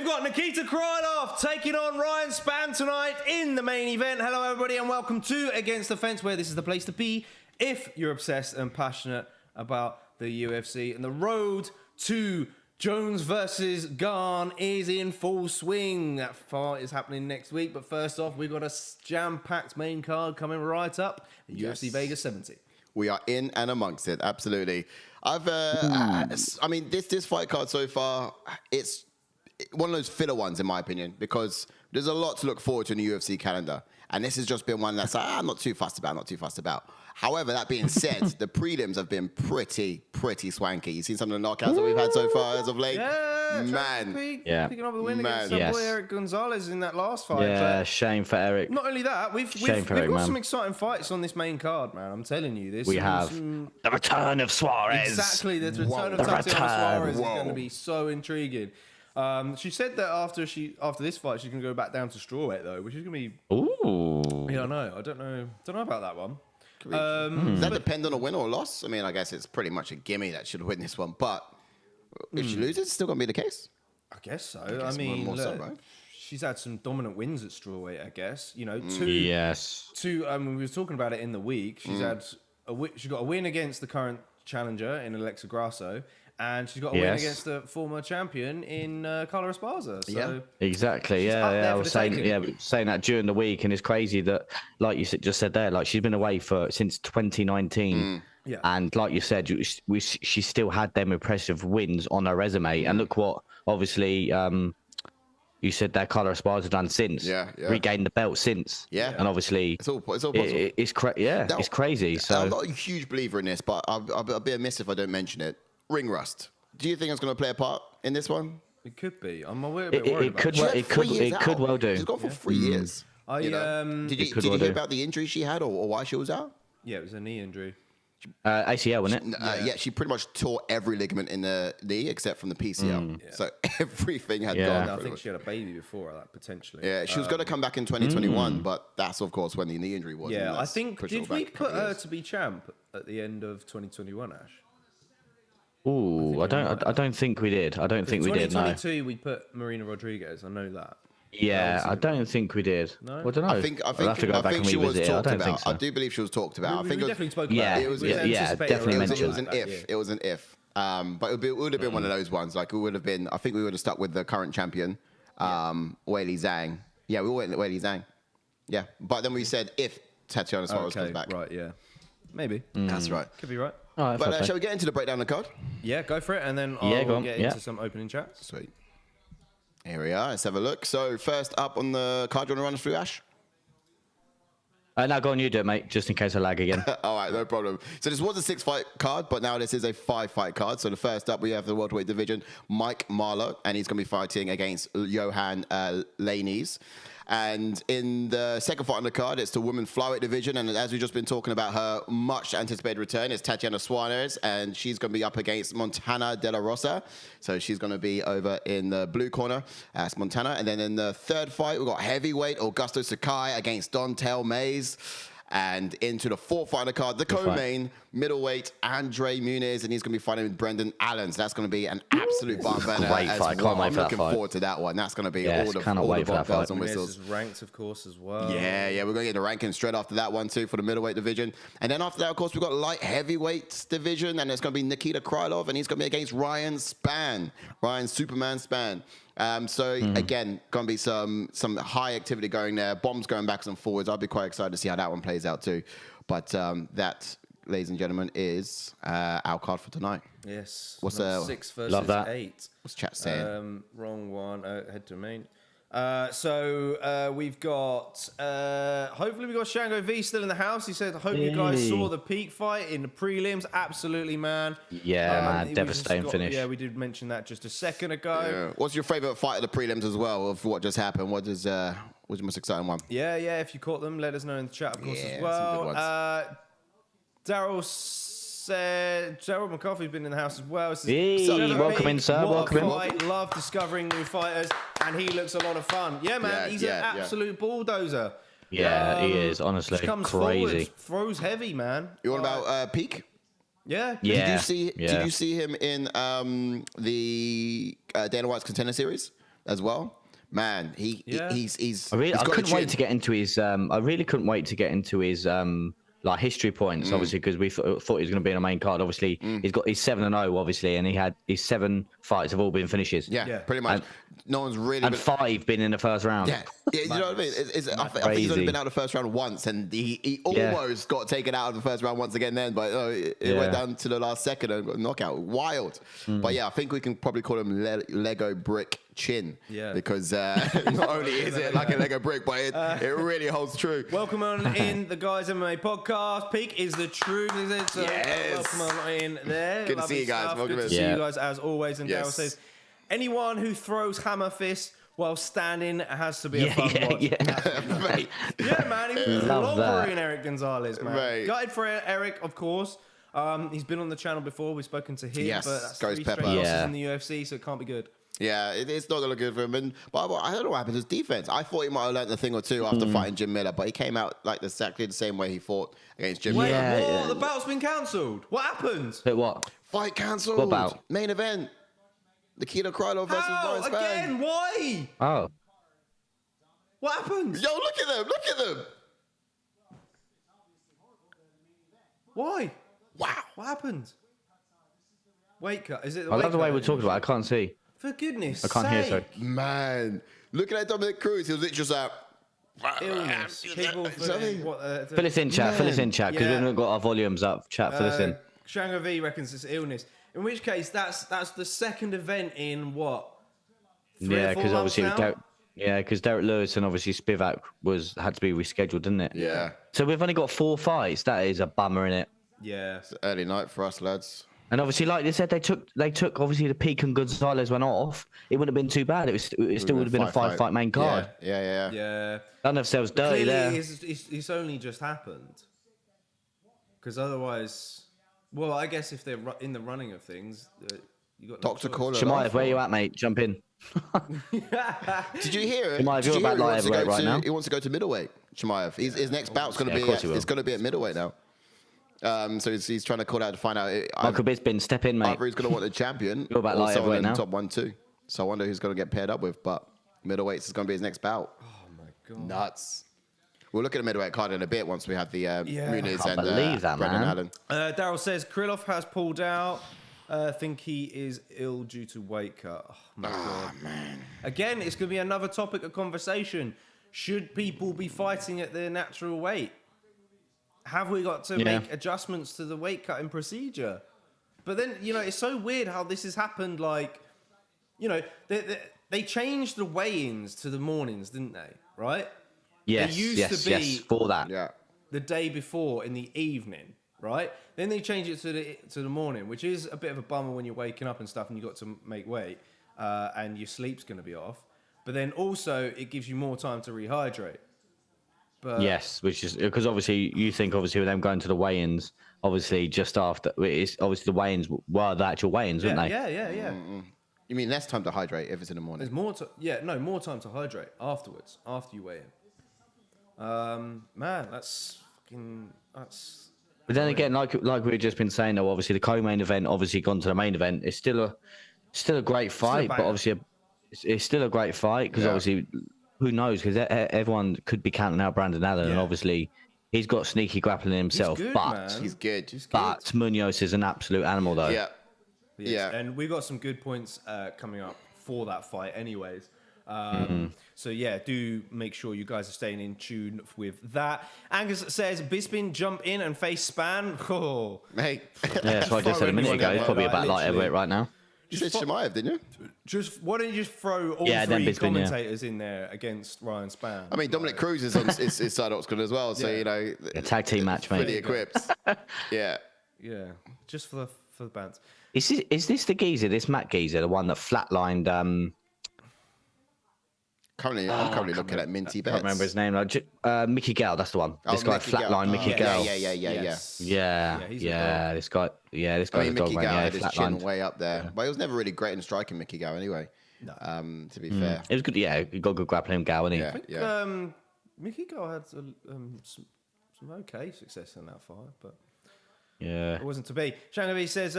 got Nikita Krylov taking on Ryan Spann tonight in the main event. Hello, everybody, and welcome to Against the Fence, where this is the place to be if you're obsessed and passionate about the UFC. And the road to Jones versus Garn is in full swing. That fight is happening next week. But first off, we've got a jam-packed main card coming right up. UFC Vegas 70. We are in and amongst it, absolutely. I mean, this fight card so far, it's one of those filler ones, in my opinion, because there's a lot to look forward to in the UFC calendar. And this has just been one that's like, I'm not too fussed about. However, that being said, the prelims have been pretty swanky. You've seen some of the knockouts that we've had so far as of late? Yeah, man. Picking up the win against some boy Erick Gonzalez in that last fight. Yeah, shame for Erick. Not only that, we've got some exciting fights on this main card, man. I'm telling you this. We have the return of Suarez. Exactly, the return of Tatiana Suarez is going to be so intriguing. She said that after this fight, she's going to go back down to strawweight though, which is going to be. Ooh. Yeah, I know. I don't know about that one. Does that depend on a win or a loss? I mean, I guess it's pretty much a gimme that should win this one. But if she loses, it's still going to be the case? I guess so. I mean, look, right? She's had some dominant wins at strawweight, I guess. You know, two. We were talking about it in the week. She's had she got a win against the current challenger in Alexa Grasso. And she's got a win against the former champion in Carla Esparza. So exactly. I was saying that during the week, and it's crazy that, like you just said there, like she's been away since 2019, and like you said, she still had them impressive wins on her resume. And look what, obviously, you said that Carla Esparza done since, regained the belt since, and obviously it's all possible. It's crazy. So I'm not a huge believer in this, but I'll be amiss if I don't mention it. Ring rust. Do you think it's going to play a part in this one? It could be. I'm a bit worried about it. It could well do. She's gone for 3 years. Did you hear about the injury she had or why she was out? Yeah, it was a knee injury. ACL, wasn't it? Yeah, she pretty much tore every ligament in the knee except from the PCL. So everything had gone. I think she had a baby before that, potentially. Yeah, she was going to come back in 2021, but that's, of course, when the knee injury was. Yeah, I think, did we put her to be champ at the end of 2021, Ash? Ooh, I don't think we did. I don't think we did. No. 2022, we put Marina Rodriguez. I know that. Yeah, I don't think we did. No, I don't know. I think she was talked about. I do believe she was talked about. I think we definitely spoke about it. Definitely mentioned. It was an if. It was an if. But it would have been one of those ones. Like it would have been. I think we would have stuck with the current champion, Weili Zhang. Yeah, we went Weili Zhang. Yeah, but then we said if Tatiana Suarez comes back. Right. Yeah. Maybe. That's right. Could be right. Right, but shall we get into the breakdown of the card? Yeah, go for it, and then I'll get into some opening chats. Sweet. Here we are. Let's have a look. So first up on the card, do you want to run us through, Ash? No, go on, you do it, mate, just in case I lag again. All right, no problem. So this was a 6-fight card, but now this is a 5-fight card. So the first up, we have the welterweight division, Mike Malott, and he's going to be fighting against Yohan Lainesse. And in the second fight on the card, it's the women flyweight division. And as we've just been talking about her much anticipated return, it's Tatiana Suarez. And she's going to be up against Montana De La Rosa. So she's going to be over in the blue corner. That's Montana. And then in the third fight, we've got heavyweight Augusto Sakai against Dontel Mays. And into the fourth fight on the card, the co-main middleweight André Muniz, and he's going to be fighting with Brendan Allen. So that's going to be an absolute barn burner. Great fight. Well. I'm looking forward to that one. That's going to be all the bells and whistles. Muniz is ranked, of course, as well. Yeah, we're going to get the ranking straight after that one too for the middleweight division. And then after that, of course, we've got light heavyweight division, and it's going to be Nikita Krylov, and he's going to be against Ryan Spann, Ryan Superman Spann. Again, going to be some high activity going there. Bombs going backwards and forwards. I'll be quite excited to see how that one plays out too. But that, ladies and gentlemen, is our card for tonight. Yes. What's 6 versus 8. What's chat saying? Wrong one. Head to main. We've got, hopefully we've got Shango V still in the house. He said, I hope you guys saw the peak fight in the prelims. Absolutely, man. Yeah, man, devastating finish. Yeah, we did mention that just a second ago. Yeah. What's your favorite fight of the prelims as well of what just happened? What is your most exciting one? Yeah, if you caught them, let us know in the chat, of course, as well. Daryl said, Gerald McCarthy's been in the house as well. Welcome in, sir. Welcome in. I love discovering new fighters, and he looks a lot of fun. Yeah, man, he's an absolute bulldozer. Yeah, he is, honestly. Comes crazy. Forward, throws heavy, man. You want about Peak? Yeah. Did you see him in the Dana White's Contender Series? as well. Man, he's I couldn't wait to get into his. I really couldn't wait to get into his like history points, obviously, because we thought he was going to be in a main card. Obviously, he's 7-0, obviously, and he had his 7 fights have all been finishes. Yeah, pretty much. No one's really and 5 been in the first round. Yeah, you know what I mean. I think he's only been out of the first round once, and he almost got taken out of the first round once again. Then, but it went down to the last second and got a knockout. Wild. But yeah, I think we can probably call him Lego brick chin. Yeah, because not only is it like a Lego brick, but it really holds true. Welcome on in the Guys MMA podcast. Peak is the truth. So welcome on in there. Good to see you guys. Good to see you guys as always. And Daryl says, anyone who throws hammer fists while standing has to be a fun watch. Yeah, man. He was slobbering Erick Gonzalez, man. Right. Gutted for Erick, of course. He's been on the channel before. We've spoken to him, but that's 3 straight losses in the UFC, so it can't be good. Yeah, it's not going to look good for him. But I don't know what happened to his defense. I thought he might have learned a thing or two after fighting Jim Miller, but he came out like exactly the same way he fought against Jim Miller. What? The bout's been cancelled. What happened? But what? Fight cancelled. What bout? Main event. Nikita Krylov versus Ryan Spann. Again? Why? Oh. What happened? Yo, look at them. Look at them. Why? Wow. What happened? Weight cut. Is it the I weight love the way cut? we're talking about it. I can't see. For goodness I can't hear, sorry. Man. Looking at Dominic Cruz, he was literally just like... Illness. People Fill us in, chat. Fill us in, chat, because we haven't got our volumes up. Chat, fill us in. Shango V reckons it's illness. In which case, that's the second event in what? 3 or 4 because months obviously, now? because Derek Lewis and obviously Spivak had to be rescheduled, didn't it? Yeah. So we've only got 4 fights. That is a bummer, innit? Yeah. It's early night for us, lads. And obviously, like they said, they took obviously the Peak and Gonzalez went off. It wouldn't have been too bad. It still would have been a 5-fight main card. Yeah. Done themselves dirty there. It's only just happened. Because otherwise, well, I guess if they're in the running of things, you got Doctor Caller. Shemaev, where you at, mate? Jump in. Did you hear it? Shemaev, you're about light heavyweight right now. He wants to go to middleweight. Shemaev. His next bout's going to be. It's going to be at middleweight now. So he's trying to call out to find out. Michael Bisping, step in, mate. Either he's going to want the champion You're about or light someone heavyweight in now. top 1-2. So I wonder who's going to get paired up with. But middleweights is going to be his next bout. Oh my god. Nuts. We'll look at the middleweight card in a bit once we have the Muniz and believe that, Brendan man. Allen. Daryl says Krylov has pulled out. I think he is ill due to weight cut. Oh my god. Man. Again, it's going to be another topic of conversation. Should people be fighting at their natural weight? Have we got to make adjustments to the weight cutting procedure? But then, it's so weird how this has happened. Like, they changed the weigh-ins to the mornings, didn't they? Right? Yes, they used to be for that. Yeah. the day before in the evening, right? Then they change it to the morning, which is a bit of a bummer when you're waking up and stuff and you've got to make weight and your sleep's going to be off. But then also it gives you more time to rehydrate. But yes, which is because obviously you think with them going to the weigh-ins, obviously just after it's obviously the weigh-ins were the actual weigh-ins, weren't they? Yeah. You mean less time to hydrate if it's in the morning? There's more time to hydrate afterwards, after you weigh in. Man, that's. But then again, like we've just been saying, though, obviously the co-main event, obviously gone to the main event. It's still a great fight, but obviously it's still a great fight because obviously who knows? Because everyone could be counting out Brendan Allen, and obviously he's got sneaky grappling himself. He's good, but man. He's good. But Munoz is an absolute animal, though. Yeah. Yes. Yeah. And we've got some good points coming up for that fight, anyways. So yeah, do make sure you guys are staying in tune with that. Angus says Bisping jump in and face Spann. Oh, Hey. Yeah, that's what I just said a minute ago. He's probably about light heavyweight right now. You said Shemaev, didn't you? Why don't you just throw all then three Bisping, commentators in there against Ryan Spann? I mean, Dominic Cruz is on is Sidox good as well, so A tag team match, mate. fully equipped. Yeah. Yeah, just for the bands. Is this the geezer, this Matt geezer, the one that flatlined? I'm currently looking at Minty Bets. can't remember his name. Mickey Gale, that's the one. This guy Mickey flatlined Mickey Gale. Yeah. This guy. Yeah, this I guy's mean, a dog Mickey man. Gale Yeah, had his chin flatlined. way up there, but he was never really great in striking Mickey Gale anyway. No. To be fair. It was good. Yeah, he got good grappling Gale, didn't he? Yeah. I think Mickey Gale had some okay success in that fight, but Yeah. it wasn't to be. Shangavi says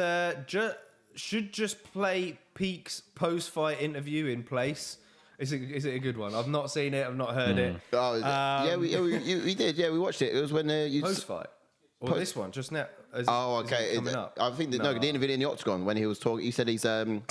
should just play Peak's post-fight interview in place. Is it a good one? I've not seen it. I've not heard it. Oh, we did. Yeah, we watched it. It was when you Post fight. Or this one just now. Okay. Coming up? I think the interview in the Octagon when he was talking. He said he's from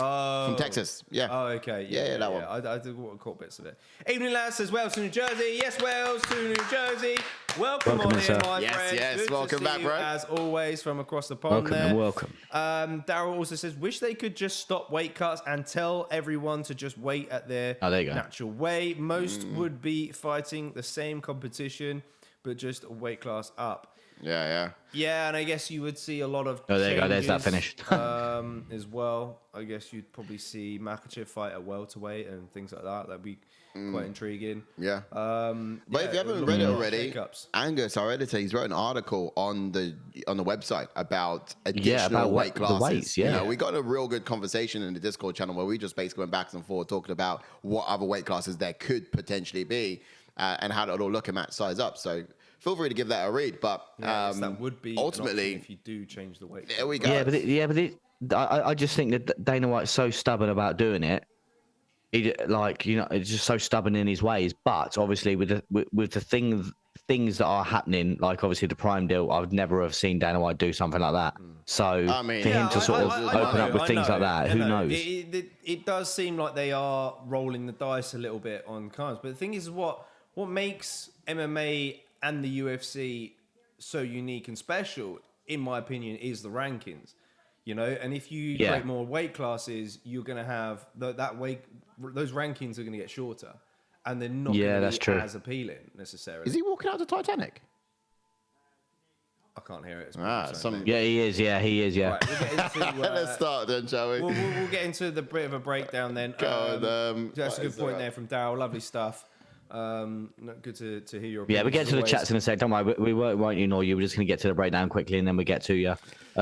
Texas. Yeah. Oh, okay. Yeah, that one. I caught bits of it. Evening, lads. Says Wales to New Jersey. Yes, Wales to New Jersey. Welcome on in, my friends. Yes. Good Welcome to back, see you, bro. as always, from across the pond. Welcome. Daryl also says, wish they could just stop weight cuts and tell everyone to just wait at their natural weight. Most would be fighting the same competition, but just a weight class up. Yeah. Yeah, and I guess you would see a lot of there you go. There's that changes, finish. as well. I guess you'd probably see Makhachev fight at welterweight and things like that. That'd be quite intriguing. Yeah. But if you haven't read it already, Angus, our editor, he's wrote an article on the website about additional weight classes. The weights, yeah. We got a real good conversation in the Discord channel where we just basically went back and forth talking about what other weight classes there could potentially be and how it all look and match size up. So feel free to give that a read, but that would be ultimately if you do change the weight. There we go. I just think that Dana White's so stubborn about doing it. It's just so stubborn in his ways. But obviously, with the things that are happening, like obviously the Prime deal, I would never have seen Dana White do something like that. So for him to sort of open up with things like that, who knows? It does seem like they are rolling the dice a little bit on cards. But the thing is, what makes MMA and the UFC so unique and special, in my opinion, is the rankings. And if you create more weight classes, you're going to have those rankings are going to get shorter, and they're not going to be as appealing necessarily. Is he walking out the Titanic? I can't hear it. Yeah, he is. Yeah, he is. Yeah. Right, we'll get into, let's start then, shall we? We'll get into the bit of a breakdown then. That's a good point there from Daryl. Lovely stuff. Good to hear your opinion. Yeah, we get to the chats in a sec. Don't worry, we won't ignore you. We're just going to get to the breakdown quickly, and then we get to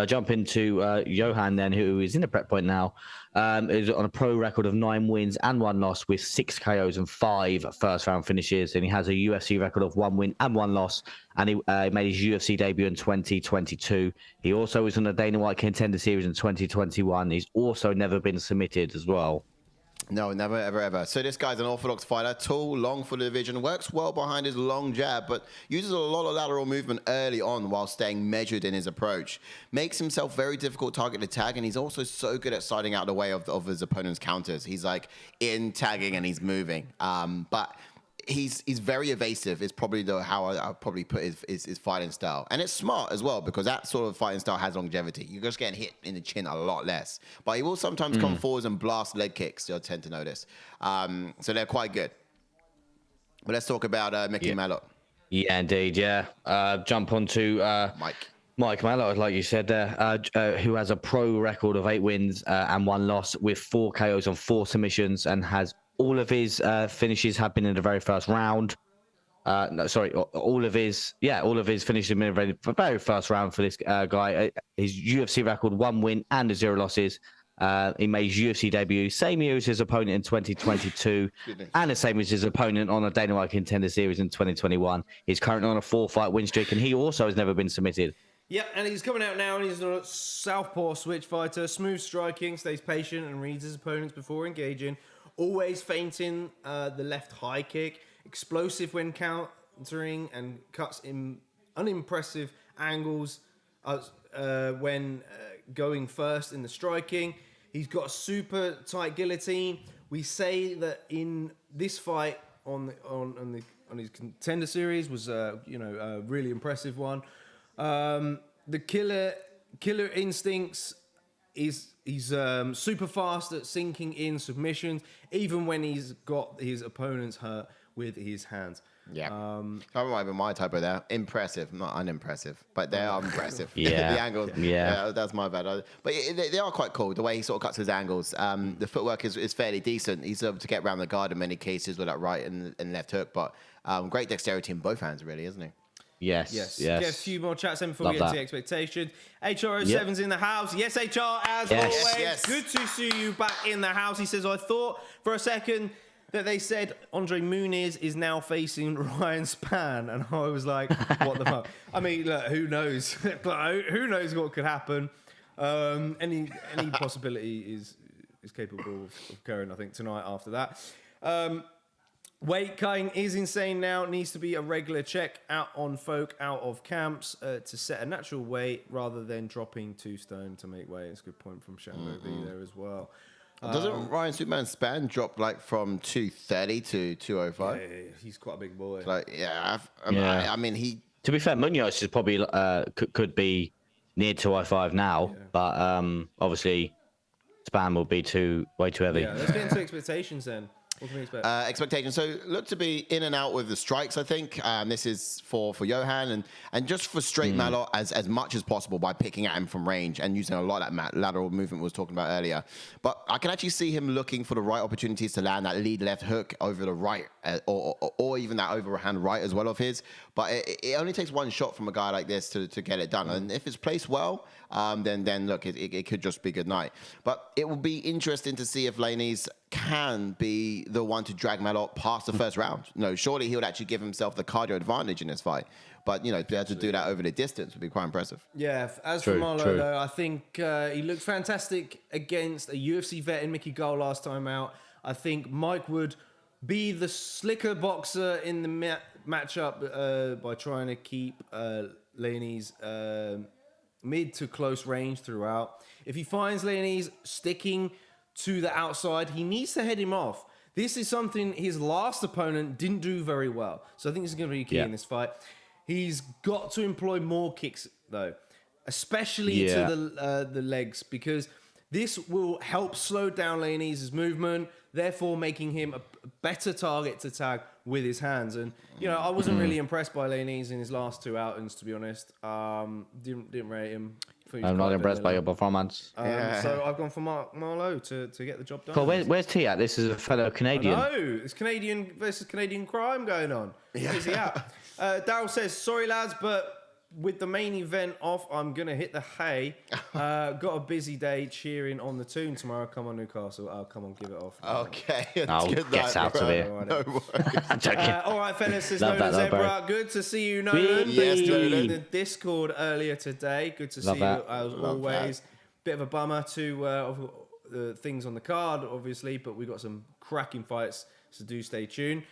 jump into Yohan then, who is in the prep point now. Is on a pro record of 9 wins and 1 loss with 6 KOs and 5 first round finishes, and he has a UFC record of 1 win and 1 loss, and he made his UFC debut in 2022. He also was on the Dana White Contender Series in 2021. He's also never been submitted as well. No, never, ever. So this guy's an orthodox fighter, tall, long for the division, works well behind his long jab, but uses a lot of lateral movement early on while staying measured in his approach. Makes himself very difficult target to tag, and he's also so good at siding out the way of his opponent's counters. He's like in tagging and he's moving. But he's very evasive is probably how I'll probably put his fighting style. And it's smart as well, because that sort of fighting style has longevity. You're just getting hit in the chin a lot less. But he will sometimes come forwards and blast leg kicks, you'll tend to notice. So they're quite good. But let's talk about Mickey Malott. Yeah, indeed, yeah. Jump onto Mike Malott, like you said there, who has a pro record of 8 wins and 1 loss with 4 KOs and 4 submissions, and has all of his finishes have been in the very first round. All of his finishes have been in the very first round for this guy. His UFC record, 1 win and 0 losses. He made his UFC debut same year as his opponent in 2022, and the same as his opponent on a Dana White Contender Series in 2021. He's currently on a 4-fight win streak, and he also has never been submitted. Yep, and he's coming out now, and he's a southpaw switch fighter, smooth striking, stays patient, and reads his opponents before engaging. Always feinting the left high kick, explosive when countering, and cuts in unimpressive angles when going first in the striking. He's got a super tight guillotine. We say that in this fight on his Contender Series was a really impressive one. The killer instincts. He's super fast at sinking in submissions, even when he's got his opponents hurt with his hands. Yeah, that might be my type of there. Impressive, not unimpressive, but they are impressive. Yeah, the angles. Yeah, that's my bad. But they are quite cool. The way he sort of cuts his angles. The footwork is fairly decent. He's able to get around the guard in many cases with that right and left hook. But great dexterity in both hands, really, isn't he? Yes. Get a few more chats in before we get to expectations. HR07's in the house. Yes, HR, as always. Yes. Good to see you back in the house. He says, I thought for a second that they said André Muniz is now facing Ryan Spann. And I was like, what the fuck? I mean, look, who knows? Who knows what could happen? Any possibility is capable of occurring, I think, tonight after that. Weight cutting is insane now. It needs to be a regular check out on folk out of camps to set a natural weight rather than dropping 2 stone to make weight. It's a good point from Shango V there as well. Doesn't Ryan Superman Spann drop like from 230 to 205? Yeah, he's quite a big boy. Like, I mean, he. To be fair, Muniz is probably could be near 205 now, but obviously Spann will be way too heavy. Yeah, let's get into expectations then. What can we expect? Expectations. So look to be in and out with the strikes, I think. This is for Yohan and just frustrate Malott as much as possible by picking at him from range and using a lot of that lateral movement we was talking about earlier. But I can actually see him looking for the right opportunities to land that lead left hook over the right or even that overhand right as well of his. But it only takes one shot from a guy like this to get it done. And if it's placed well, then look, it could just be good night. But it will be interesting to see if Lainesse can be the one to drag Malott past the first round. No, surely he would actually give himself the cardio advantage in this fight. But, you know, to be able to do that over the distance would be quite impressive. Yeah, as for Malott, though, I think he looked fantastic against a UFC vet in Mickey Gall last time out. I think Mike would be the slicker boxer in the matchup by trying to keep Lainesse mid to close range throughout. If he finds Lainesse sticking to the outside, he needs to head him off. This is something his last opponent didn't do very well. So I think this is going to be key in this fight. He's got to employ more kicks, though, especially to the legs, because this will help slow down Lainesse's movement, therefore making him a better target to tag with his hands. And, you know, I wasn't really impressed by Lainesse in his last 2 outings, to be honest. Didn't rate him. I'm not impressed by your performance. So I've gone for Malott to get the job done. Cool. Where's T at? This is a fellow Canadian. No, it's Canadian versus Canadian crime going on. Where's he at? Daryl says, sorry lads, but with the main event off, I'm going to hit the hay. Got a busy day cheering on the tune tomorrow. Come on, Newcastle. Oh, come on, give it off. Okay. I'll get out of here. No worries. All right, fellas. There's Love Nolan that, Zebra. Good to see you, Nolan. Yes, Nolan Nolan. in the Discord earlier today. Good to see you as always. Bit of a bummer to the things on the card, obviously, but we got some cracking fights, so do stay tuned.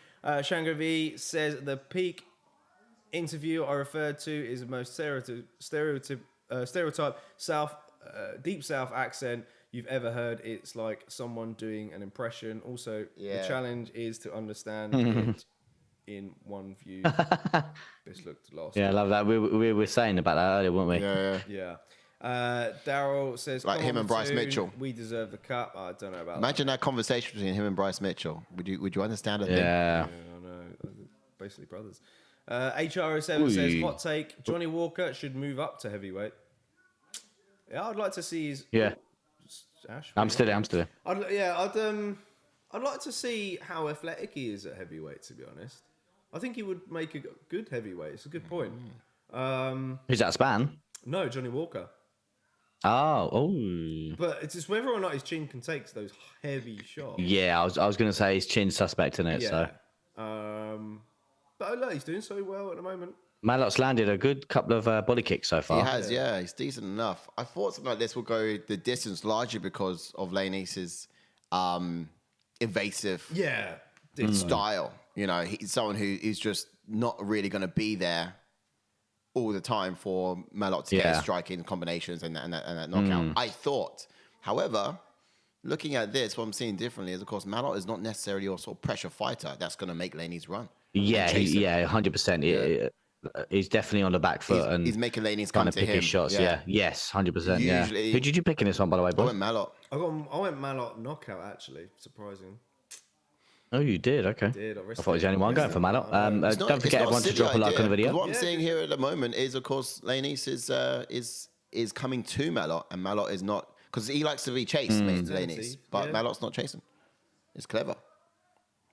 Shango V says the peak interview I referred to is the most stereotype deep South accent you've ever heard. It's like someone doing an impression. Also, the challenge is to understand it in one view. This looked lost. Yeah, I love that. We were saying about that earlier, weren't we? Yeah. Daryl says, like him and Bryce Mitchell. We deserve the cup. I don't know about Imagine that conversation between him and Bryce Mitchell. Would you understand a thing? Yeah. I know. Basically brothers. HRO7 says, hot take, Johnny Walker should move up to heavyweight. Yeah, I'd like to see his... Yeah. Ash, I'm still there. I'd like to see how athletic he is at heavyweight, to be honest. I think he would make a good heavyweight. It's a good point. Who's that, Spann? No, Johnny Walker. Oh. But it's just whether or not his chin can take those heavy shots. Yeah, I was going to say his chin's suspect in it, so... But look, he's doing so well at the moment. Malott's landed a good couple of body kicks so far. He has, yeah. He's decent enough. I thought something like this will go the distance largely because of Lainesse's evasive style. You know, he's someone who's just not really going to be there all the time for Malott to get striking combinations and that knockout. I thought. However, looking at this, what I'm seeing differently is, of course, Malott is not necessarily your sort of pressure fighter that's going to make Lainesse run. Yeah, 100%. Yeah. He's definitely on the back foot he's making Lainesse come to pick him. His shots. Yeah. Yes, 100%. Usually, Who did you pick in this one, by the way, boy? I went Malott. I went Malott knockout, actually. Surprising. Oh, you did? Okay. I did. I thought he was the only one going for Malott. Don't forget everyone to drop a like on the video. What I'm seeing here at the moment is, of course, Lainesse is coming to Malott, and Malott is not, because he likes to be chased, Lainesse, but Malott's not chasing. It's clever.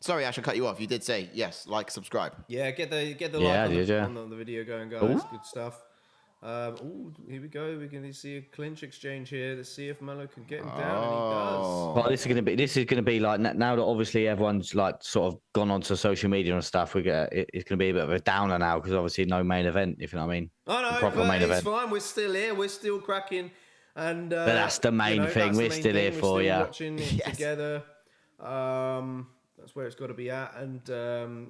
Sorry, I should cut you off. You did say yes, like, subscribe. Yeah, get the like on the video going, guys. Ooh. Good stuff. Here we go. We're going to see a clinch exchange here. Let's see if Malott can get him down, and he does. Well, this is going to be like, now that obviously everyone's like sort of gone onto social media and stuff. It's going to be a bit of a downer now because obviously no main event. If you know what I mean. I know, but it's fine. We're still here. We're still cracking, and but that's the main thing. We're still here for you. Watching it together. That's where it's got to be at, and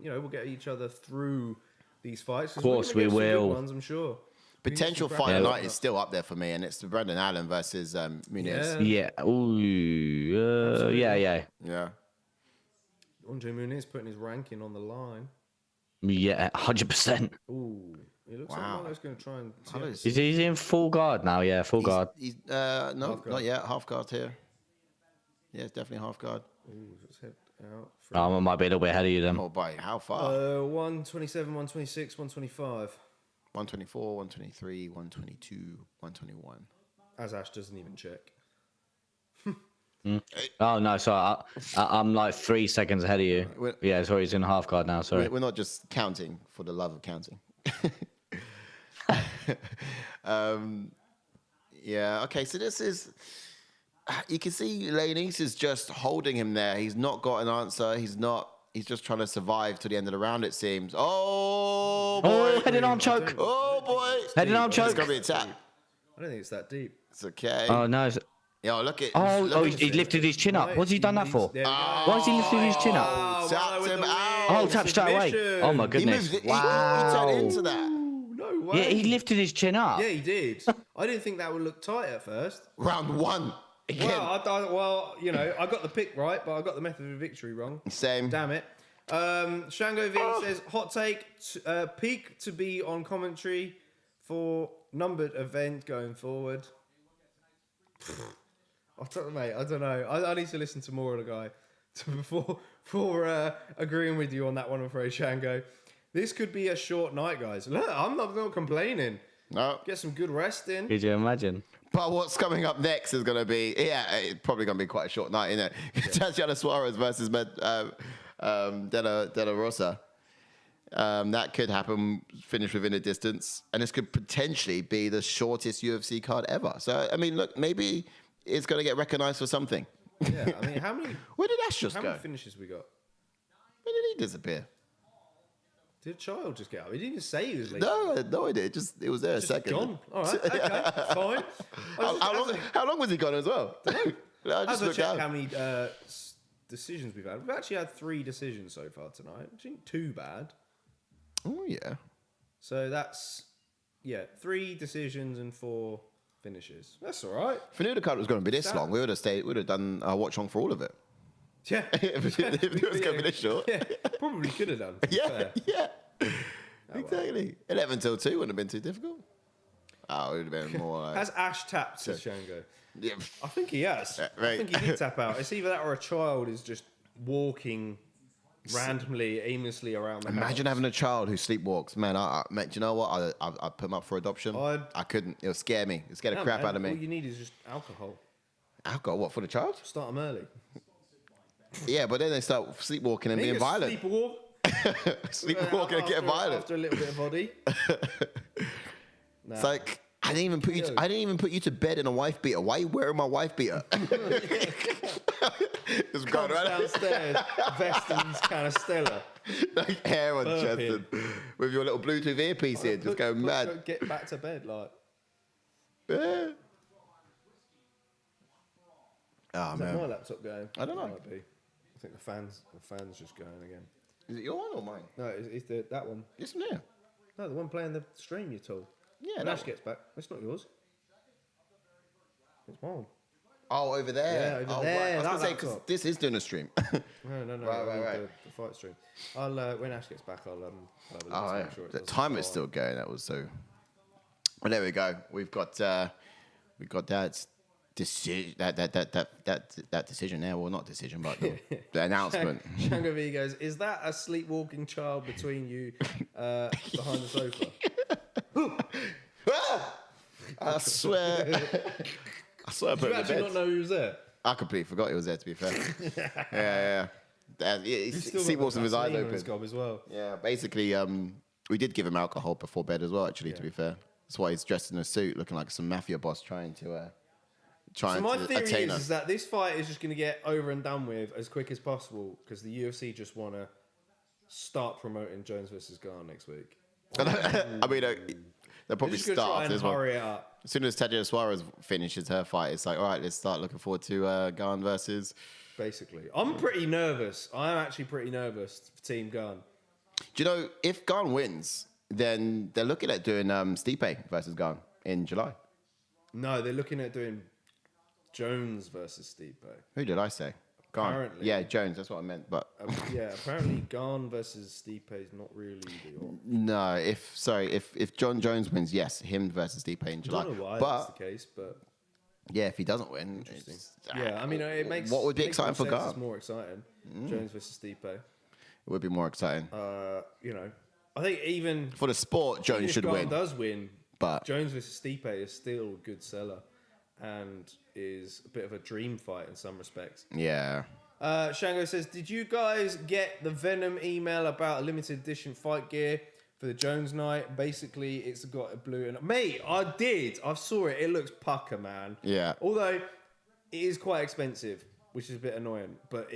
we'll get each other through these fights. Of course, we will. Good ones, I'm sure. Potential fight of the night is still up there for me, and it's the Brendan Allen versus Muniz. Yeah. Ooh. Yeah. Andre Muniz putting his ranking on the line. Yeah, 100%. Ooh. It looks like Malott's going to try and... Is he in full guard now? Yeah, full guard. He's no, not yet. Half guard here. Yeah, it's definitely half guard. Ooh, let's head out. I might be a little bit ahead of you then. Oh, by how far? 127, 126, 125. 124, 123, 122, 121. As Ash doesn't even check. Oh, no, sorry. I'm like 3 seconds ahead of you. Yeah, sorry, he's in half guard now, sorry. We're not just counting for the love of counting. Yeah, okay, so this is... You can see Lainesse is just holding him there. He's not got an answer. He's just trying to survive to the end of the round, it seems. Oh, boy. Oh, heading arm choke. Oh, boy. Heading arm choke. It's going to be a tap. I don't think it's that deep. It's okay. Oh, no. Yo, look at... He lifted his chin up. What's he done that for? Why has he lifted his chin up? Tapped him out. Oh, tap straight away. Oh, my goodness. He Wow. turned into that. No way. Yeah, he lifted his chin up. Yeah, he did. I didn't think that would look tight at first. Round one. Again. Well, I got the pick right, but I got the method of victory wrong. Same. Damn it. Shango V says, hot take, peak to be on commentary for numbered event going forward. Mate, I don't know. I need to listen to more of the guy before agreeing with you on that one, I'm afraid, Shango. This could be a short night, guys. Look, I'm not complaining. No. Get some good rest in. Could you imagine? But what's coming up next is going to be, it's probably going to be quite a short night, isn't it? Yeah. Tatiana Suarez versus De La Rosa. That could happen, finish within a distance. And this could potentially be the shortest UFC card ever. So, I mean, look, maybe it's going to get recognized for something. Yeah, I mean, how many... Where did Ash just go? How many finishes we got? Where did he disappear? Did Child just get up? He didn't even say he was late. No idea. It was there a second. Gone. All right, okay, fine. How long was he gone as well? I just looked check how many decisions we've had. We've actually had 3 decisions so far tonight, which ain't too bad. Oh, yeah. So that's, 3 decisions and 4 finishes. That's all right. If we knew the card was going to be this long, we would have done a watch on for all of it. Yeah. if it was going to be this short. Yeah, probably could have done. Yeah. Exactly. 11 till 2 wouldn't have been too difficult. Oh, it would have been more like... Has Ash tapped, says Shango? Yeah. I think he has. Right. I think he did tap out. It's either that or a child is just walking randomly, aimlessly around the house. Imagine having a child who sleepwalks. Man, do you know what? I'd put him up for adoption. I couldn't. It would scare me. It scared the crap out of me. All you need is just alcohol. Alcohol? What, for the child? Start them early. Yeah, but then they start sleepwalking and being violent. Sleepwalking and getting violent. After a little bit of body. It's like... I didn't even put you to bed in a wife beater. Why are you wearing my wife beater? Just going right downstairs, vest and canistella. Like hair on chest with your little Bluetooth earpiece in, just going mad. Get back to bed, like. Yeah. Oh, Is man. my laptop going? I don't know. It might be. I think the fan's just going again. Is it your one or mine? No, it's that one. This one here. No, the one playing the stream you told. Yeah, when Ash gets back. It's not yours. It's mine. Oh, over there. Yeah, over there. Right. I was going to say, because this is doing a stream. No. Right. The fight stream. I'll when Ash gets back, I'll have a Oh, yeah. make sure it The doesn't timer's go still on. going. That was so... Well, there we go. We've got that decision. That decision there. Well, not decision, but the announcement. Shango V goes, is that a sleepwalking child between you behind the sofa? I swear. I Did you actually not know he was there? I completely forgot he was there, to be fair. yeah. He sleepwalks with his eyes open. As well. Yeah, basically, we did give him alcohol before bed as well, actually, to be fair. That's why he's dressed in a suit, looking like some mafia boss trying to So my theory attain is that this fight is just going to get over and done with as quick as possible because the UFC just want to start promoting Jones versus Garn next week. I mean, they'll probably start after this one. Hurry it up. As soon as Tatiana Suarez finishes her fight, it's like, all right, let's start looking forward to Garn versus basically. I'm pretty nervous. I'm actually pretty nervous for Team Gunn. Do you know, if Gunn wins, then they're looking at doing Stipe versus Gunn in July. No, they're looking at doing Jones versus Stipe. Who did I say? Gunn. Apparently. Yeah, Jones. That's what I meant. But apparently Gunn versus Stipe is not really the option. no, if John Jones wins, yes, him versus Stipe in July. I don't know why but, that's the case, but yeah, if he doesn't win, yeah, I mean, it makes what would be makes exciting for more sense. Gunn? It's more exciting. Jones versus Stipe. It would be more exciting You know, I think even for the sport. Jones if should Gunn win. does win, But Jones versus Stipe is still a good seller, and is a bit of a dream fight in some respects. yeah, Shango says, did you guys get the Venom email about a limited edition fight gear for the Jones night? Basically, it's got a blue and... Mate, I did. I saw it. It looks pucker, man. Yeah. Although, it is quite expensive, which is a bit annoying. But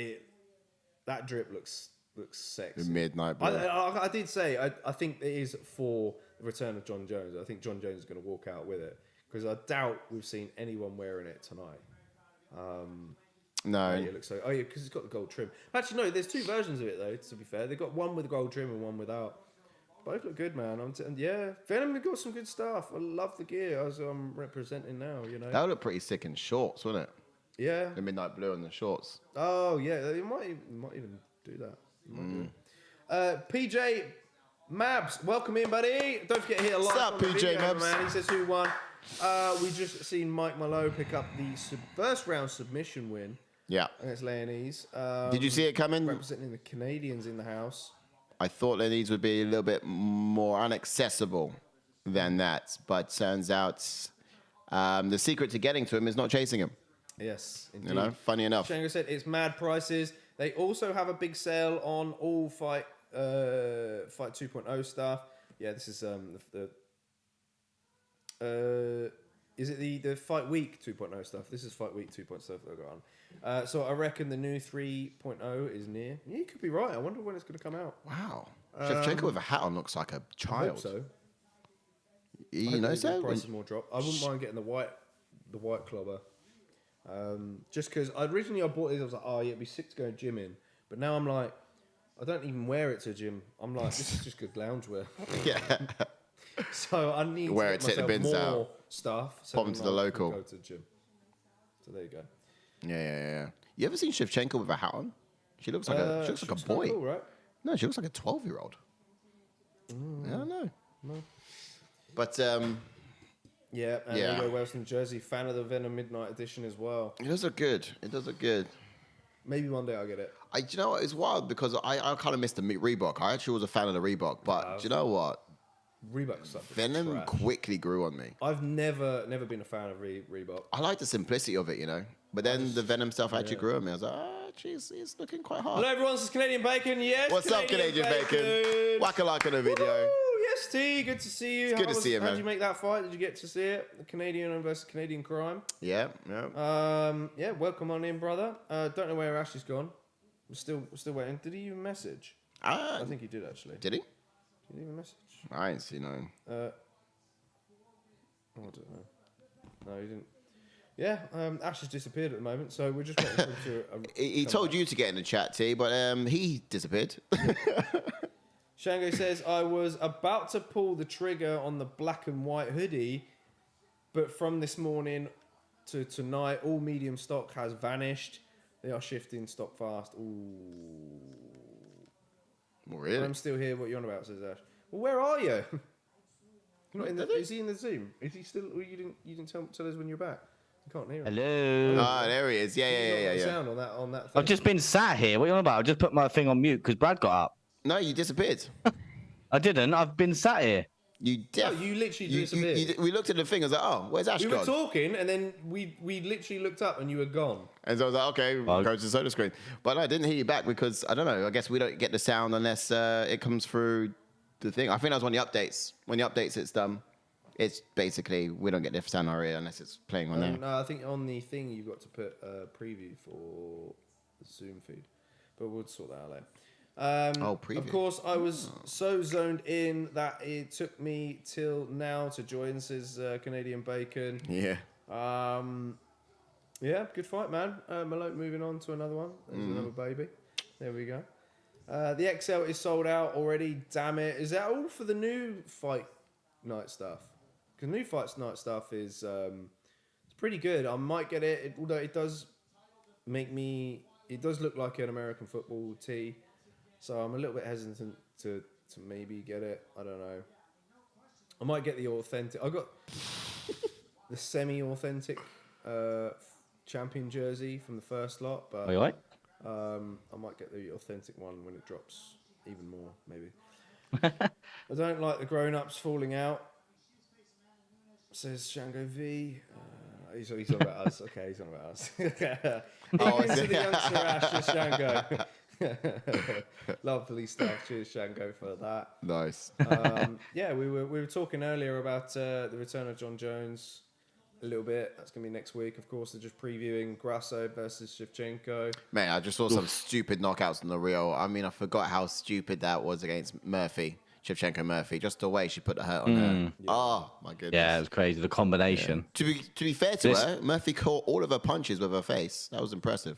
that drip looks sexy. midnight. Blue. I did say, I think it is for the return of John Jones. I think John Jones is going to walk out with it. Because I doubt we've seen anyone wearing it tonight. No, It looks so. Oh yeah, because it's got the gold trim. Actually, no. There's two versions of it though. To be fair, they got one with gold trim and one without. Both look good, man. Yeah, Venom got some good stuff. I love the gear as I'm representing now. You know. that would look pretty sick in shorts, wouldn't it? Yeah. The midnight blue on the shorts. Oh yeah, you might even do that. You might do it. PJ Mabs, welcome in, buddy. Don't forget to hit a like. What's up, on the PJ video, Mabs? man. He says who won. We just seen Mike Malott pick up the first round submission win. Yeah. Against Lainesse. Did you see it coming? Representing the Canadians in the house. I thought Lainesse would be a little bit more inaccessible than that, but turns out the secret to getting to him is not chasing him. Yes, indeed. You know, funny enough. Shango said it's mad prices. They also have a big sale on all Fight 2.0 stuff. Yeah, this is is it the Fight Week 2.0 stuff? This is Fight Week 2.0 stuff they've got on. So I reckon the new 3.0 is near. Yeah, you could be right. I wonder when it's going to come out. Wow. Shevchenko with a hat on looks like a I child. hope so. You know so? Prices more drop. I wouldn't mind getting the white clobber. Just because originally I bought these, I was like, oh yeah, it'd be sick to go gym in. But now I'm like, I don't even wear it to a gym. I'm like, this is just good loungewear. Yeah. So I need Wear to it, get take the myself bins more out. stuff. So Pop them to the local. Go to the gym. So there you go. Yeah. You ever seen Shevchenko with a hat on? She looks like a boy. Cool, right? No, she looks like a 12-year-old. I don't know. No. But Yeah, and Leo Wells from Jersey, fan of the Venom Midnight Edition as well. it does look good. Maybe one day I'll get it. Do you know what? It's wild because I kind of missed the Reebok. I actually was a fan of the Reebok, but do you know what? Reebok stuff. Venom quickly grew on me. I've never been a fan of Reebok. I like the simplicity of it, you know. But then the Venom stuff actually grew on me. I was like, jeez, it's looking quite hard. Hello everyone, this is Canadian Bacon. Yes. What's up, Canadian Bacon? Whack a like on the video. Woo! Yes, T. Good to see you. It's good to see you, man. How did you make that fight? Did you get to see it? The Canadian versus Canadian crime. Yeah. Yeah. Welcome on in, brother. Don't know where Ashley's gone. We're still waiting. Did he even message? I think he did actually. Did he? Did he even message? I ain't seen no. I don't know. No, he didn't. Yeah, Ash has disappeared at the moment, so we're just waiting for him to... He told you to get in the chat, T, but he disappeared. Shango says, I was about to pull the trigger on the black and white hoodie, but from this morning to tonight, all medium stock has vanished. They are shifting stock fast. Ooh. Well, really? I'm still here. What are you on about, says Ash. Well, where are you? You're not in the, is he in the Zoom? Is he still... You didn't tell us when you're back. I can't hear him. Hello. Ah, there he is. Yeah. Sound on that thing. I've just been sat here. What are you on about? I just put my thing on mute because Brad got up. No, you disappeared. I didn't. I've been sat here. You literally disappeared. We looked at the thing. I was like, oh, where's Ash We gone? were talking, and then we literally looked up, and you were gone. And so I was like, okay, we'll go to the soda screen. But I didn't hear you back because, I don't know, I guess we don't get the sound unless it comes through the thing. I think that was when the updates. When the updates, it's it's basically, we don't get the sound in our ear unless it's playing on there. No, I think on the thing, you've got to put a preview for the Zoom feed. But we'll sort that out later. Preview. Of course, I was so zoned in that it took me till now to join, says Canadian Bacon. Yeah. Yeah, good fight, man. Malott moving on to another one. There's another baby. There we go. The XL is sold out already. Damn it! Is that all for the new fight night stuff? Because new fight night stuff is it's pretty good. I might get it, although it does make me. It does look like an American football tee, so I'm a little bit hesitant to maybe get it. I don't know. I might get the authentic. I got the semi-authentic champion jersey from the first lot, but I might get the authentic one when it drops even more, maybe. I don't like the grown-ups falling out, says Shango V. He's on about us. Okay, he's on about us. Even to the youngster Ash, just Shango. Lovely stuff. Cheers, Shango, for that. Nice. Yeah, we were talking earlier about the return of John Jones a little bit. That's going to be next week. Of course, they're just previewing Grasso versus Shevchenko. Man, I just saw some stupid knockouts in the Rio. I mean, I forgot how stupid that was against Murphy. Shevchenko Murphy, just the way she put the hurt on her. Yeah. Oh, my goodness. Yeah, it was crazy. The combination. Yeah. To be fair to her, Murphy caught all of her punches with her face. That was impressive.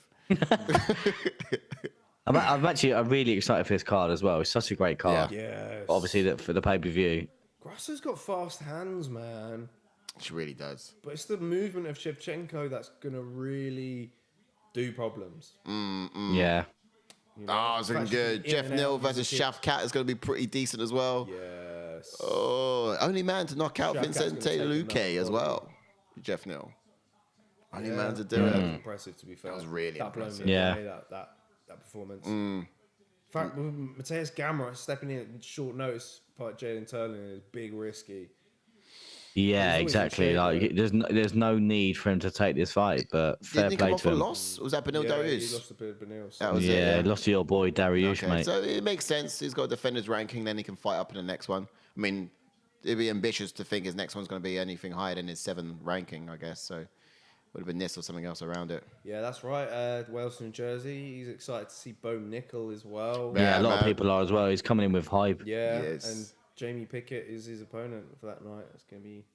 I'm really excited for this card as well. It's such a great card. Yeah. Yes. Obviously, for the pay-per-view. Grasso's got fast hands, man. She really does. But it's the movement of Shevchenko that's going to really do problems. Yeah. You know, Oh, it's looking good. Jeff Neal versus Shafkat is going to be pretty decent as well. Yes. Oh, only man to knock out Shafkat's Vincente Luque as well. Jeff Neal. Only man to do it. That was impressive, to be fair. That was really impressive. Yeah. That performance. In fact, Mateus Gamera stepping in at short notice, part Jalen Turlin is big risky. Yeah, exactly. Like there's no need for him to take this fight, but fair Didn't he play come off to a him. loss? Was that Benil Dariush? He lost to Benil. That was it, lost to your boy Dariush, Okay, mate. so it makes sense. He's got a defender's ranking, then he can fight up in the next one. I mean, it'd be ambitious to think his next one's going to be anything higher than his 7 ranking, I guess. So would have been this or something else around it. Yeah, that's right. Wales and Jersey. He's excited to see Bo Nickel as well. Yeah, a lot of people are as well. He's coming in with hype. Yeah, Yes. and Jamie Pickett is his opponent for that night. It's going to be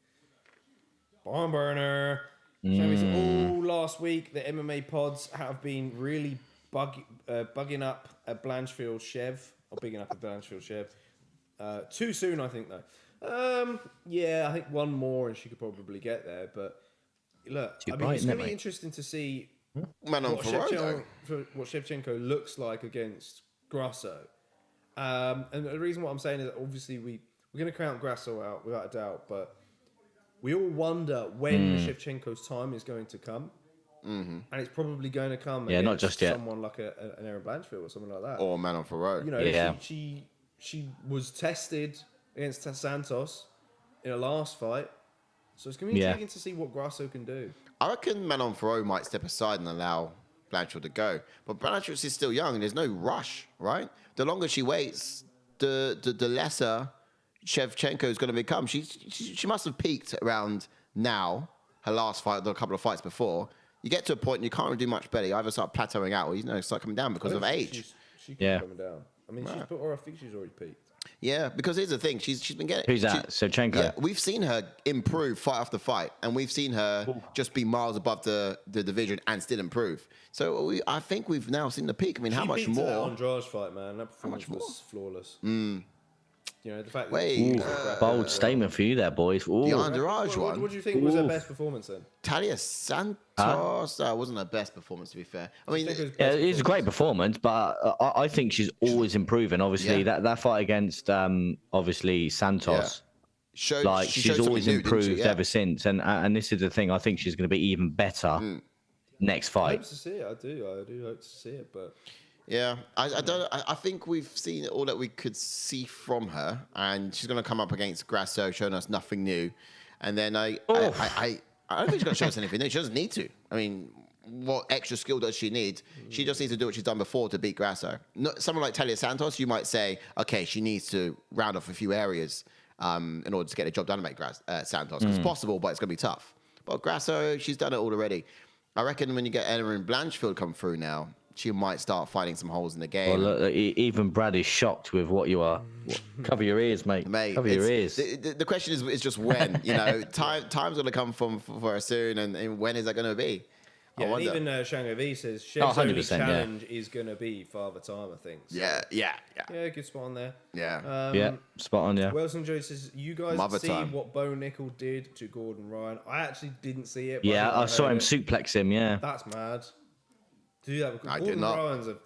barn burner. All last week, the MMA pods have been really bugging up a Blanchfield Chev. Or bigging up a Blanchfield Chev. Too soon, I think, though. Yeah, I think one more and she could probably get there. But look, it's going to be interesting to see what Shevchenko looks like against Grasso. And the reason what I'm saying is that obviously we're going to count Grasso out without a doubt, but we all wonder when Shevchenko's time is going to come. And it's probably going to come not just yet. Someone like an Erin Blanchfield or something like that. Or Manon Ferro. You know, she was tested against Santos in a last fight. So it's going to be intriguing to see what Grasso can do. I reckon Manon Ferro might step aside and allow Blanchfield to go. But Blanchfield is still young and there's no rush, right? The longer she waits, the lesser Shevchenko is going to become. She must have peaked around now, her last fight, a couple of fights before. You get to a point and you can't really do much better. You either start plateauing out or you start coming down because of age. She keeps coming down. I mean, I think she's already peaked. Yeah, because here's the thing. She's been getting... Who's that? Shevchenko? Yeah, we've seen her improve fight after fight, and we've seen her just be miles above the division and still improve. So I think we've now seen the peak. I mean, how much more? That Andrade fight, man. That performance was flawless. You know, the fact bold statement for you there, boys. The Andrade one. What do you think was her best performance then? Talia Santos. That wasn't her best performance, to be fair. I mean, it's a great performance, but I think she's always improving. Obviously, that fight against obviously Santos, she's always improved ever since. And this is the thing. I think she's going to be even better next fight. I hope to see it. I do hope to see it, but. Yeah, I think we've seen all that we could see from her, and she's going to come up against Grasso, showing us nothing new. And then I don't think she's going to show us anything new. She doesn't need to. I mean, what extra skill does she need? She just needs to do what she's done before to beat Grasso. Someone like Talia Santos, you might say, okay, she needs to round off a few areas in order to get the job done to make Santos. It's possible, but it's going to be tough. But Grasso, she's done it all already. I reckon when you get Erin Blanchfield come through now, she might start finding some holes in the game. Well, look, even Brad is shocked with what you are. Cover your ears, mate. Cover your ears. The question is just when. Time's going to come for her soon, and when is that going to be? Yeah, and wonder. even Shango V says Shev's only 100%, challenge is going to be Father Time, I think. So, Yeah. good spot on there. Yeah. Yeah, spot on. Yeah. Wilson Joe says, you guys Mother see time. what Bo Nickel did to Gordon Ryan? I actually didn't see it. But Yeah, I saw him it. suplex him. Yeah. That's mad. To do that because I did Gordon not. Ryan's a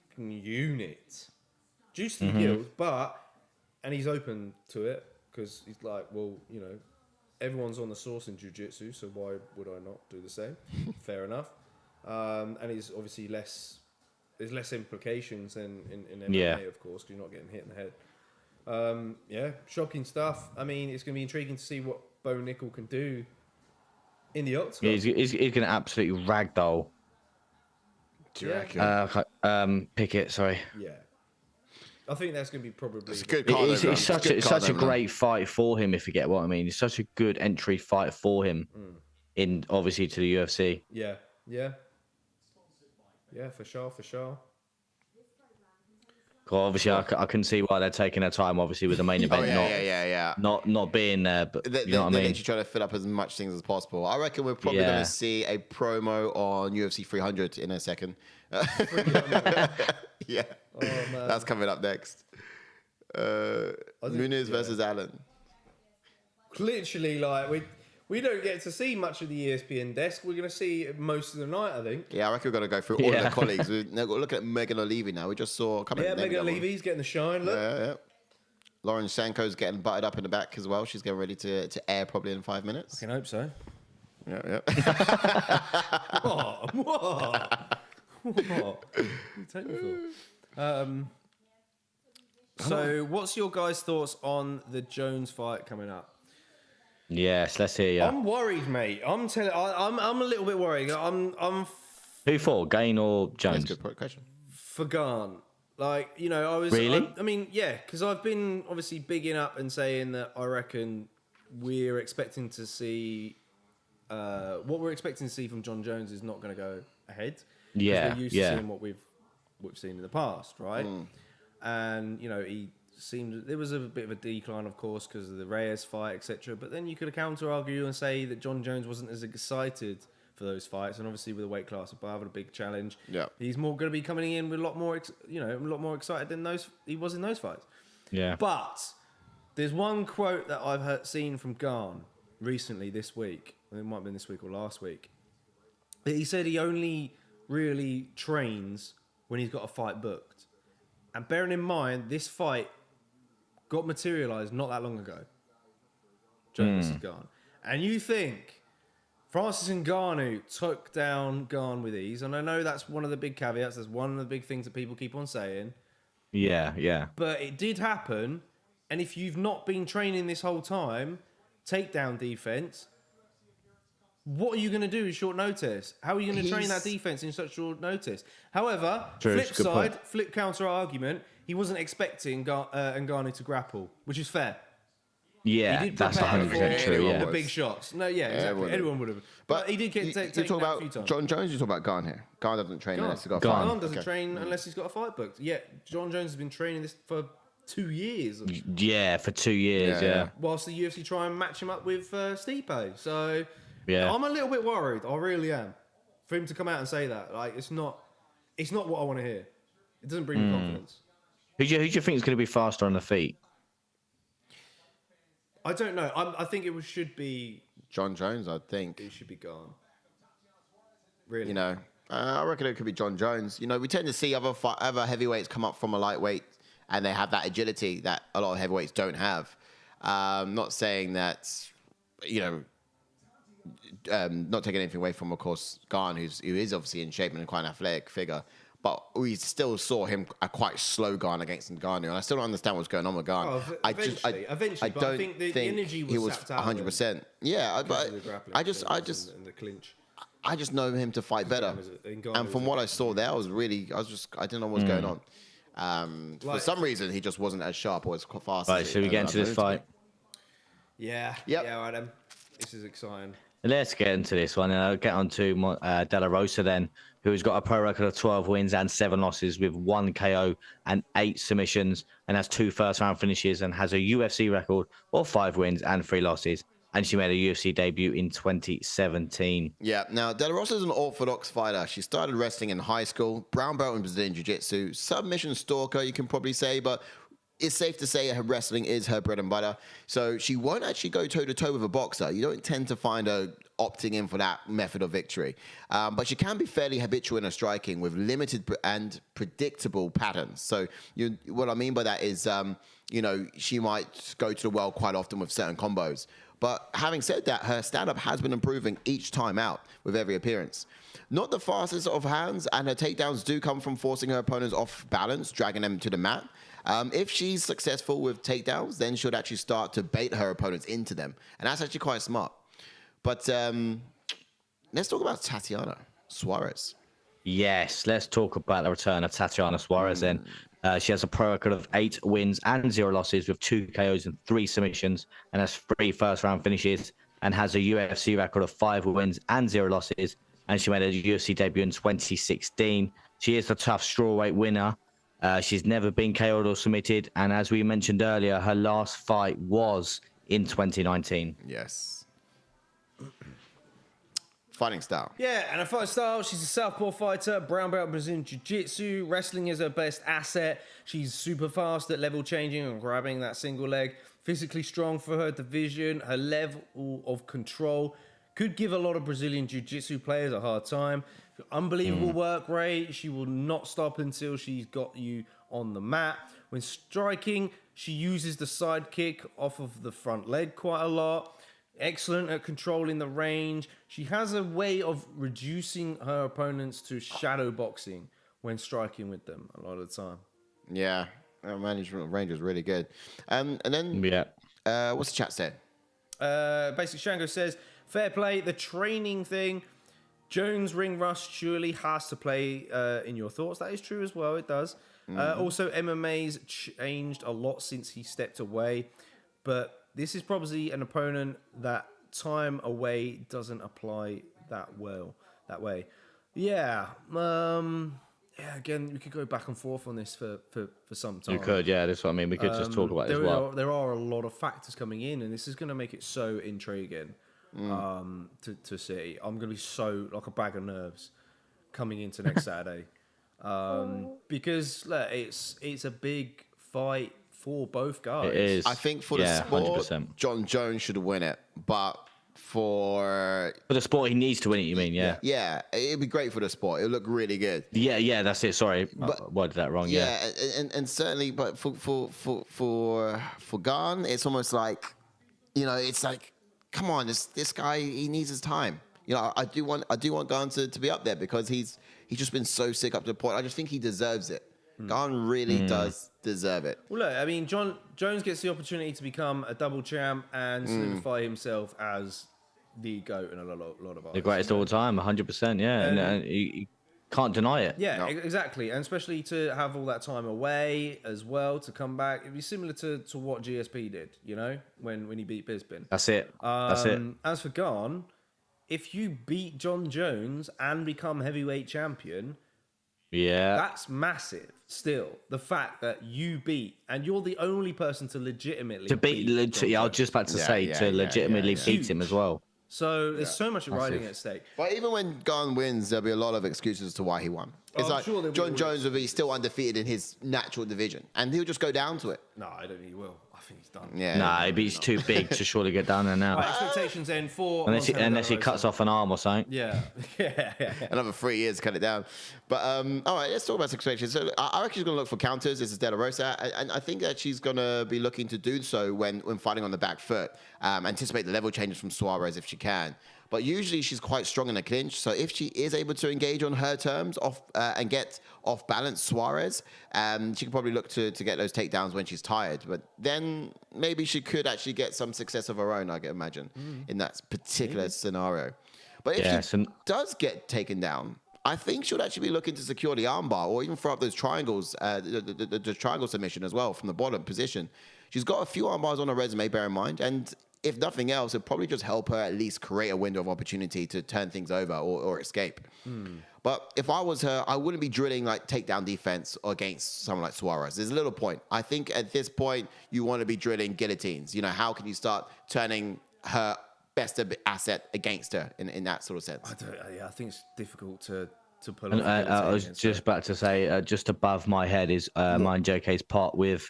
fucking unit. Juicy guild, and he's open to it because he's like, well, you know, everyone's on the source in jiu-jitsu, so why would I not do the same? Fair enough. And he's obviously there's less implications than in MMA, of course, because you're not getting hit in the head. Shocking stuff. I mean, it's going to be intriguing to see what Bo Nickel can do in the octagon. Yeah, he's going to absolutely ragdoll. Do you reckon? Pickett, sorry. Yeah. I think that's going to be probably... It's a good card. It's such a great fight for him, if you get what I mean. It's such a good entry fight for him, in obviously to the UFC. Yeah, for sure. Obviously, I can see why they're taking their time, obviously, with the main event not being there. But you know what I mean? They're literally trying to fill up as much things as possible. I reckon we're probably going to see a promo on UFC 300 in a second. Yeah, that's coming up next. Muniz versus Allen. Literally, like we don't get to see much of the ESPN desk. We're going to see most of the night, I think. Yeah, I reckon we're going to go through all of the colleagues. We're looking at Megan O'Leary now. We just saw... Megan O'Leary's getting the shine, look. Yeah. Lauren Shanko's getting butted up in the back as well. She's getting ready to air probably in 5 minutes. I can hope so. Yeah. What? You take me for? So, what's your guys' thoughts on the Jones fight coming up? Yes, let's hear you. I'm worried, mate. I'm a little bit worried. Who for, Gain or Jones? That's a good question. For Garn. Like, you know, I was... Really? I mean, yeah, because I've been obviously bigging up and saying that I reckon we're expecting to see... what we're expecting to see from John Jones is not going to go ahead. Yeah, we're used to seeing what we've seen in the past, right? And, you know, there was a bit of a decline, of course, because of the Reyes fight, etc. But then you could counter argue and say that John Jones wasn't as excited for those fights, and obviously with a weight class above and a big challenge, he's more going to be coming in with a lot more excited than he was in those fights. Yeah. But there's one quote that I've seen from Garn recently this week. It might have been this week or last week. He said he only really trains when he's got a fight booked. And bearing in mind, this fight got materialised not that long ago. Jones versus Garn. And you think Francis Ngannou took down Garn with ease. And I know that's one of the big caveats. That's one of the big things that people keep on saying. Yeah. But it did happen. And if you've not been training this whole time, takedown defense, what are you going to do in short notice? How are you going to train that defense in such short notice? However, flip counter argument, he wasn't expecting Ngannou to grapple, which is fair. Yeah, he did that's 100% true. Yeah. The big shots. No, yeah, exactly. Everyone would have. But he did get taken talk a few about times. John Jones. You talk about Garn here. Garn doesn't train unless he's got a fight. Garn doesn't train unless he's got a fight booked. Yeah, John Jones has been training this for 2 years. Yeah, for 2 years. Yeah. Whilst the UFC try and match him up with Stipe. So yeah, I'm a little bit worried. I really am. For him to come out and say that, like, it's not what I want to hear. It doesn't bring me confidence. Who do you think is going to be faster on the feet? I don't know. I think should be John Jones. I think it should be Garn. Really, you know, I reckon it could be John Jones. You know, we tend to see other heavyweights come up from a lightweight, and they have that agility that a lot of heavyweights don't have. Not saying that, you know, not taking anything away from, of course, Garn, who is obviously in shape and quite an athletic figure. But we still saw him a quite slow Garn against Ngannou, and I still don't understand what's going on with Garn. Oh, eventually, but I think the energy was sapped out. 100%. Yeah, but I just and the clinch. I just know him to fight better. And from what I saw there, I didn't know what was going on. For some reason, he just wasn't as sharp or as fast. Right, should we get into this fight? Yeah. Yep. Yeah, Adam. This is exciting. Let's get into this one, and I'll get on to De La Rosa then, who's got a pro record of 12 wins and 7 losses with 1 KO and 8 submissions, and has 2 first-round finishes, and has a UFC record of 5 wins and 3 losses, and she made a UFC debut in 2017. Yeah. Now, De La Rosa is an orthodox fighter. She started wrestling in high school, brown belt in Brazilian Jiu-Jitsu, submission stalker, you can probably say, but it's safe to say her wrestling is her bread and butter. So she won't actually go toe-to-toe with a boxer. You don't tend to find her opting in for that method of victory. But she can be fairly habitual in her striking with limited and predictable patterns. So what I mean by that is, she might go to the well quite often with certain combos. But having said that, her stand-up has been improving each time out with every appearance. Not the fastest of hands, and her takedowns do come from forcing her opponents off balance, dragging them to the mat. If she's successful with takedowns, then she'll actually start to bait her opponents into them. And that's actually quite smart. But let's talk about Tatiana Suarez. Yes, let's talk about the return of Tatiana Suarez then. She has a pro record of 8 wins and 0 losses with 2 KOs and 3 submissions, and has 3 first-round finishes, and has a UFC record of 5 wins and 0 losses, and she made a UFC debut in 2016. She is the tough strawweight winner. She's never been KO'd or submitted, and as we mentioned earlier, her last fight was in 2019. Yes. Fighting style. Yeah, and her fighting style, she's a southpaw fighter, brown belt Brazilian Jiu-Jitsu. Wrestling is her best asset. She's super fast at level changing and grabbing that single leg. Physically strong for her division. Her level of control could give a lot of Brazilian Jiu-Jitsu players a hard time. Unbelievable work rate. She will not stop until she's got you on the mat. When striking, she uses the side kick off of the front leg quite a lot. Excellent at controlling the range. She has a way of reducing her opponents to shadow boxing when striking with them a lot of the time. Yeah, her management range is really good. And then, what's the chat said? Basic Shango says, fair play, the training thing. Jones ring rust surely has to play in your thoughts. That is true as well, it does. Also, MMA's changed a lot since he stepped away, but this is probably an opponent that time away doesn't apply that way. Yeah. Again, we could go back and forth on this for some time. You could, yeah. That's what I mean. We could just talk about it as well. There are a lot of factors coming in, and this is going to make it so intriguing to see. I'm going to be so like a bag of nerves coming into next Saturday because look, it's a big fight for both guys. It is. I think for the sport, 100%. John Jones should win it, but for the sport, he needs to win it. You mean? Yeah, it'd be great for the sport. It would look really good. Yeah, that's it. Sorry, but, worded that wrong. Yeah, and certainly, but for Gon, it's almost like, it's like, come on, this guy, he needs his time. I do want Gon to be up there because he's just been so sick up to the point. I just think he deserves it. Gon really does deserve it. Well, look, I mean, Jones gets the opportunity to become a double champ and solidify himself as the GOAT in a lot of eyes. The greatest all time, 100%. Yeah, and you can't deny it. Yeah, exactly, and especially to have all that time away as well to come back. It'd be similar to what GSP did, when he beat Bisping. That's it. That's it. As for Gon, if you beat John Jones and become heavyweight champion. Yeah, that's massive. Still, the fact that you beat, and you're the only person to legitimately beat. I was just about to say to legitimately beat him as well. So there's so much riding at stake. But even when Gon wins, there'll be a lot of excuses as to why he won. It's like sure John Jones will be still undefeated in his natural division, and he'll just go down to it. No, I don't think he will. I think he's done. Yeah. Nah, he's too big to surely get down there now. Expectations then for unless he cuts off an arm or something. Yeah. Another 3 years to cut it down. But all right, let's talk about expectations. So I reckon she's going to look for counters. This is De La Rosa, and I think that she's going to be looking to do so when fighting on the back foot. Anticipate the level changes from Suarez if she can. But usually she's quite strong in the clinch. So if she is able to engage on her terms and get off balance Suarez, she can probably look to get those takedowns when she's tired. But then maybe she could actually get some success of her own, I can imagine, in that particular scenario. But if she does get taken down, I think she'll actually be looking to secure the armbar or even throw up those triangles, the triangle submission as well from the bottom position. She's got a few armbars on her resume, bear in mind, and if nothing else, it'll probably just help her at least create a window of opportunity to turn things over or escape. But if I was her, I wouldn't be drilling like takedown defense against someone like Suarez. There's a little point. I think at this point, you want to be drilling guillotines. How can you start turning her best asset against her in that sort of sense. I think it's difficult to pull And, off. I was just about to say, just above my head is mine JK's pot with.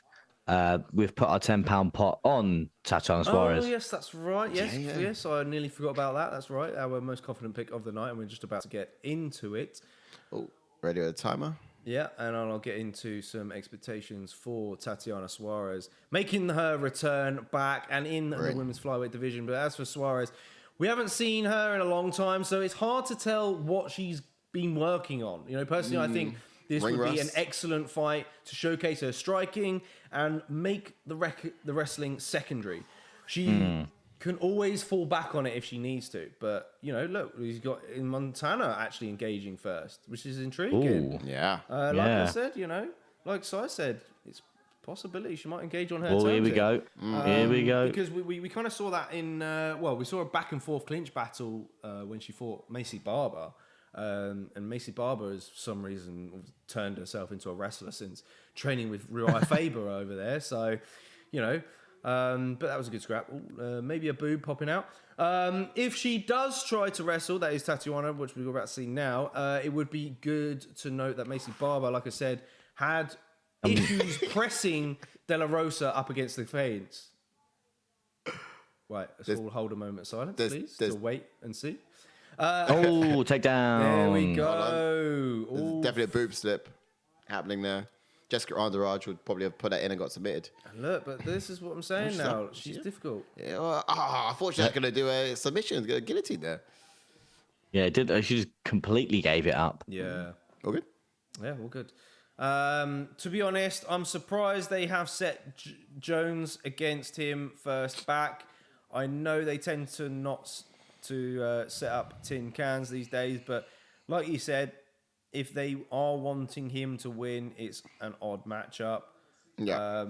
We've put our £10 pot on Tatiana Suarez. Oh, yes, that's right. Yes, Yeah. yes, I nearly forgot about that. That's right. Our most confident pick of the night, and we're just about to get into it. Oh, ready with a timer? Yeah, and I'll get into some expectations for Tatiana Suarez, making her return back and in the women's flyweight division. But as for Suarez, we haven't seen her in a long time, so it's hard to tell what she's been working on. You know, personally, I think this would be an excellent fight to showcase her striking and make the wrestling secondary. She can always fall back on it if she needs to. But, you know, look, he's got in Montana actually engaging first, which is intriguing. Ooh. Yeah. Like I said, you know, like Sai said, it's a possibility she might engage on her terms. Here we go. Here we go. Because we kind of saw that in, we saw a back and forth clinch battle when she fought Macy Barber. And Macy Barber has, for some reason, turned herself into a wrestler since training with Uriah Faber over there. So, you know, but that was a good scrap. Maybe a boob popping out. If she does try to wrestle, that is Tatiana, which we're about to see now, it would be good to note that Macy Barber, like I said, had issues pressing De La Rosa up against the fence. Right, let's all hold a moment of silence, please, to wait and see. Take down. There we go. There's definitely a boob slip happening there. Jessica Andrade would probably have put that in and got submitted. Look, but this is what I'm saying now. She's difficult. Yeah, well, I thought she was going to do a submission, a guillotine there. Yeah, it did. She just completely gave it up. Yeah. All good? Yeah, all good. To be honest, I'm surprised they have set Jones against him first back. I know they tend to not to set up tin cans these days, but like you said, if they are wanting him to win, it's an odd matchup. Yeah.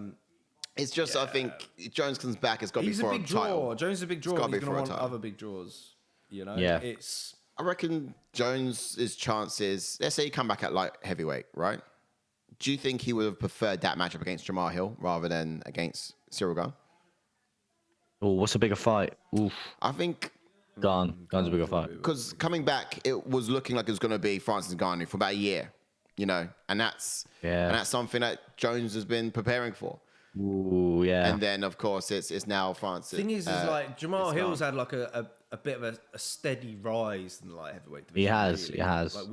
It's just, I think, Jones comes back, it's got to be He's for a big title. draw. Jones is a big draw. Gotta He's be going to for a want title. other big draws. You know? Yeah. I reckon Jones's chances, let's say he come back at light heavyweight, right? Do you think he would have preferred that matchup against Jamal Hill rather than against Cyril Gane? Oh, what's a bigger fight? Oof. I think Gane's a bigger fight. because coming back, it was looking like it was going to be Francis Ngannou for about a year, you know, and that's something that Jones has been preparing for. Ooh, yeah. And then, of course, it's now Francis. Thing is like Jamal Hill's had like a bit of a steady rise in the light heavyweight division. He has. Like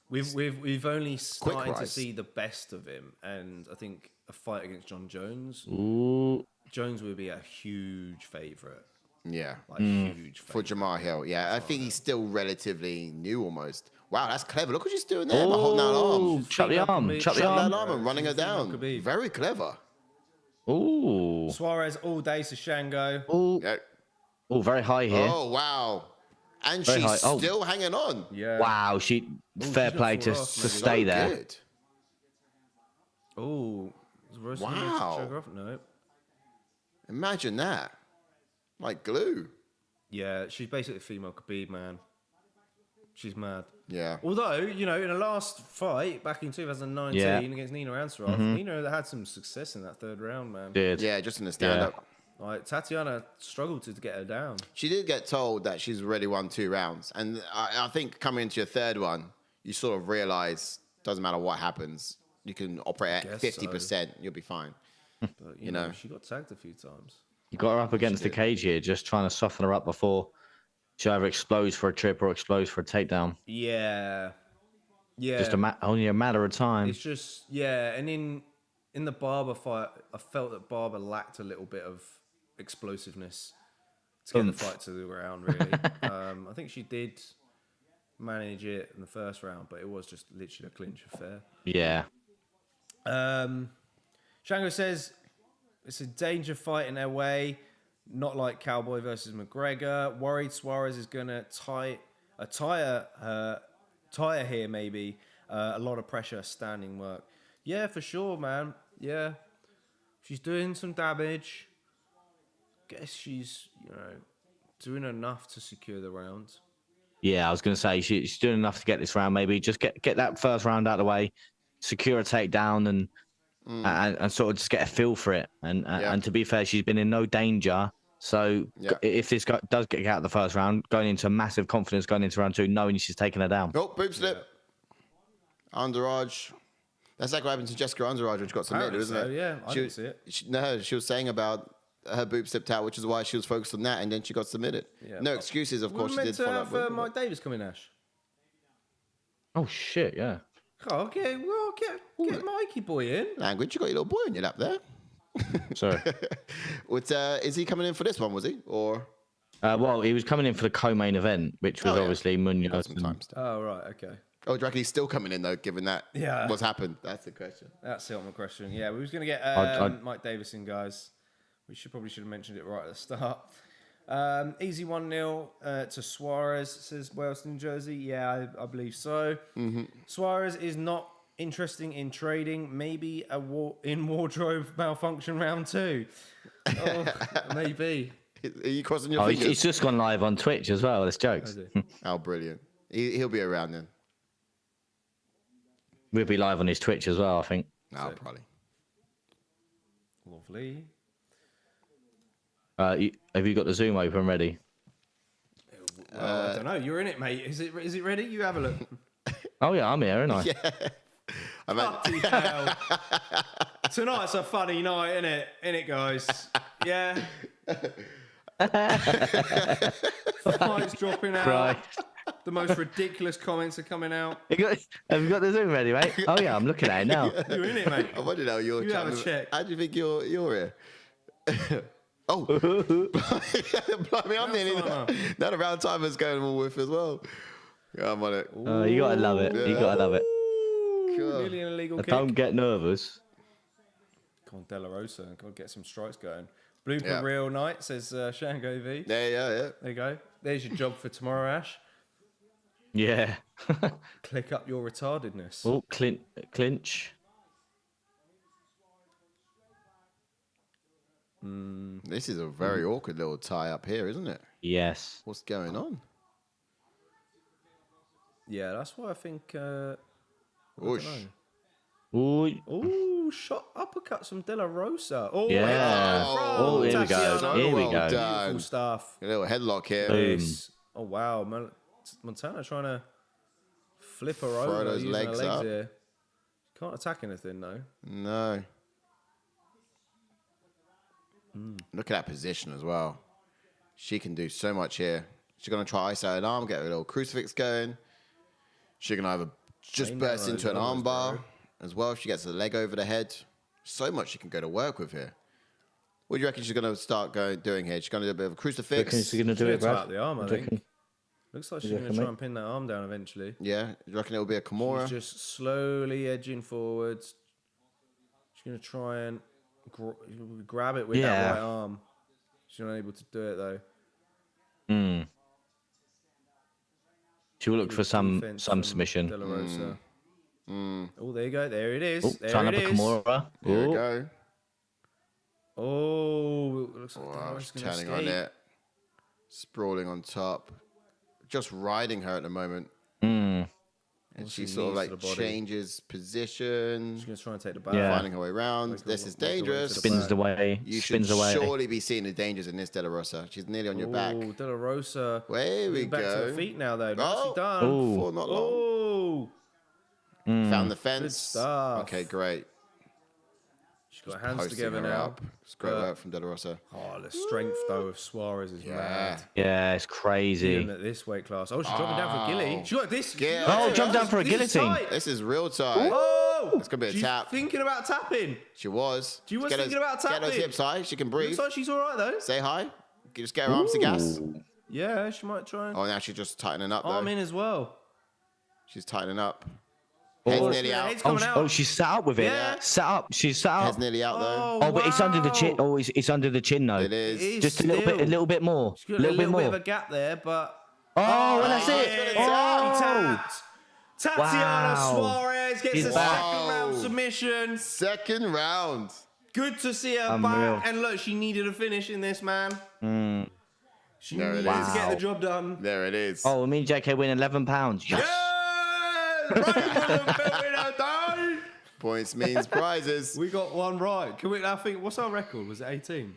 we've only started to rise. see the best of him, and I think a fight against John Jones, Ooh. Jones would be a huge favourite. Yeah. Like huge For favourite. Jamal Hill, yeah. I think he's still relatively new almost. Wow, that's clever. Look what she's doing there. Holding that arm. Chop the arm. Chop the Shut arm. that arm and running her down. Khabib. Very clever. Ooh. Suarez all day to Shango. Ooh. Yeah. Oh, very high here. Oh, wow. And Very she's high. Oh. still hanging on. Yeah. Wow, fair she's play not to far off, maybe. stay there. Good. Oh, is Rosa Wow. gonna choke her off? No. Imagine that. Like glue. Yeah, she's basically a female Khabib, man. She's mad. Yeah. Although, you know, in the last fight back in 2019 against Nina Ansaroff, Nina had some success in that third round, man. Did. Yeah, just in the stand-up. Like Tatiana struggled to get her down. She did get told that she's already won 2 rounds. And I think coming into your third one, you sort of realize doesn't matter what happens, you can operate at Guess 50%, you'll be fine. But you know, know. she got tagged a few times. You got her up against the cage here, just trying to soften her up before she either explodes for a trip or explodes for a takedown. Yeah. Yeah. Just only a matter of time. It's just, yeah. And in the Barber fight, I felt that Barber lacked a little bit of explosiveness to get the fight to the ground, really. I think she did manage it in the first round, but it was just literally a clinch affair. Yeah. Shango says it's a danger fight in their way, not like Cowboy versus McGregor. Worried Suarez is going to tire here, maybe. A lot of pressure, standing work. Yeah, for sure, man. Yeah. She's doing some damage. Guess she's, you know, doing enough to secure the round. Yeah, I was going to say she's doing enough to get this round. Maybe just get that first round out of the way, secure a takedown, and sort of just get a feel for it. And to be fair, she's been in no danger So if this guy does get out of the first round, going into massive confidence, going into round 2, knowing she's taking her down. Oh, boob slip. Underage. That's like what happened to Jessica Underage when she got submitted, isn't it? Yeah, I didn't see it. She was saying about her boob slipped out, which is why she was focused on that, and then she got submitted. Yeah. No excuses, of course. She did follow up with Mike Davis coming, Ash. Oh shit! Yeah. Oh, okay, well, get Mikey boy in. Language, you got your little boy on your lap there. Sorry. Is he coming in for this one? Was he or? Well, he was coming in for the co-main event, which was obviously Muniz. Oh right, okay. Oh, do you reckon he's still coming in though, given that what's happened? That's the question. That's the ultimate question. Yeah, we was going to get Mike Davis in, guys. We should have mentioned it right at the start. Easy 1-0 to Suarez, says Wales, New Jersey. Yeah, I believe so. Mm-hmm. Suarez is not interesting in trading. Maybe in wardrobe malfunction round 2. Oh, maybe. Are you crossing your fingers? He's just gone live on Twitch as well. It's jokes. Oh, brilliant. He'll be around then. We'll be live on his Twitch as well, I think. Oh, probably. Lovely. Have you got the Zoom open ready? I don't know. You're in it, mate. Is it ready? You have a look. Oh yeah, I'm here, aren't I? Yeah. Tonight's a funny night, isn't it, guys? Yeah. Fights dropping out. Right. The most ridiculous comments are coming out. Have you got the Zoom ready, mate? Oh yeah, I'm looking at it now. You're in it, mate. I wondered how you're. You have a check. How do you think you're here? Oh, blimey, I'm nearly now the round timer's going all with as well. Yeah, I'm on it. You gotta love it. Yeah. You gotta love it. Nearly an illegal kick. Don't get nervous. Come on, De La Rosa. Got to get some strikes going. Blooper real night, says Shango V. Yeah. There you go. There's your job for tomorrow, Ash. Yeah. Click up your retardedness. Oh, clinch. This is a very awkward little tie up here, isn't it? Yes. What's going on? Yeah, that's why I think. Ooh, shot uppercut from De La Rosa. Oh, yeah. Oh, here we go. Here we go. Beautiful stuff. A little headlock here. Boom. Oh wow, Montana trying to flip her Throw over, those using legs her legs up. here. Can't attack anything though. No. Look at that position as well. She can do so much here. She's going to try ice out an arm, get a little crucifix going. She can either just burst into an arm bar as well if she gets the leg over the head. So much she can go to work with here. What do you reckon she's going to start doing here? She's going to do a bit of a crucifix. She's going to do it, Brad? The arm, I think. Looks like she's going to try and pin that arm down eventually. Yeah, you reckon it'll be a Kimura? She's just slowly edging forwards. She's going to try and grab it with that right arm. She's not able to do it though. She will look for some submission. De La Rosa. Oh, there you go. There it is. There trying it to is. Kimura. There we go. Oh, it looks like she's turning on it. Sprawling on top. Just riding her at the moment. And she sort of like changes position. She's going to try and take the back. Finding her way around. This is dangerous. Spins away. You should surely be seeing the dangers in this De La Rosa. She's nearly on your back. Oh, De La Rosa. There we go. Back to her feet now, though. What's she done? Oh, not long. Found the fence. Good stuff. Okay, great. She's got her hands together now. It's great work from De La Rosa. Oh, the strength, though, of Suarez is mad. Yeah, it's crazy. Even at this weight class. Oh, she's dropping down for a gilly. She got this. Jumped down for a guillotine. This is real tight. Oh! It's going to be a tap. Thinking about tapping. She was. She was thinking about tapping. Get those hips high. She can breathe. Looks like she's all right, though. Say hi. Just get her arms to gas. Yeah, she might try and... Oh, now she's just tightening up, though. Arm in as well. She's tightening up. Head's nearly out. Head's coming out. She's sat up with it. Yeah. Sat up. She's sat up. Head's nearly out, though. Oh, but it's under the chin. Oh, it's under the chin, though. It is. Just a little bit more. She's got a little bit of a gap there, but... Oh, that's it. Oh, Tatiana Suarez gets a back. second round submission. Second round. Good to see her back. And look, she needed a finish in this, man. She needed to get the job done. There it is. Oh, me and JK win £11. Yes. Points means prizes. We got one right. Can we? I think. What's our record? Was it 18?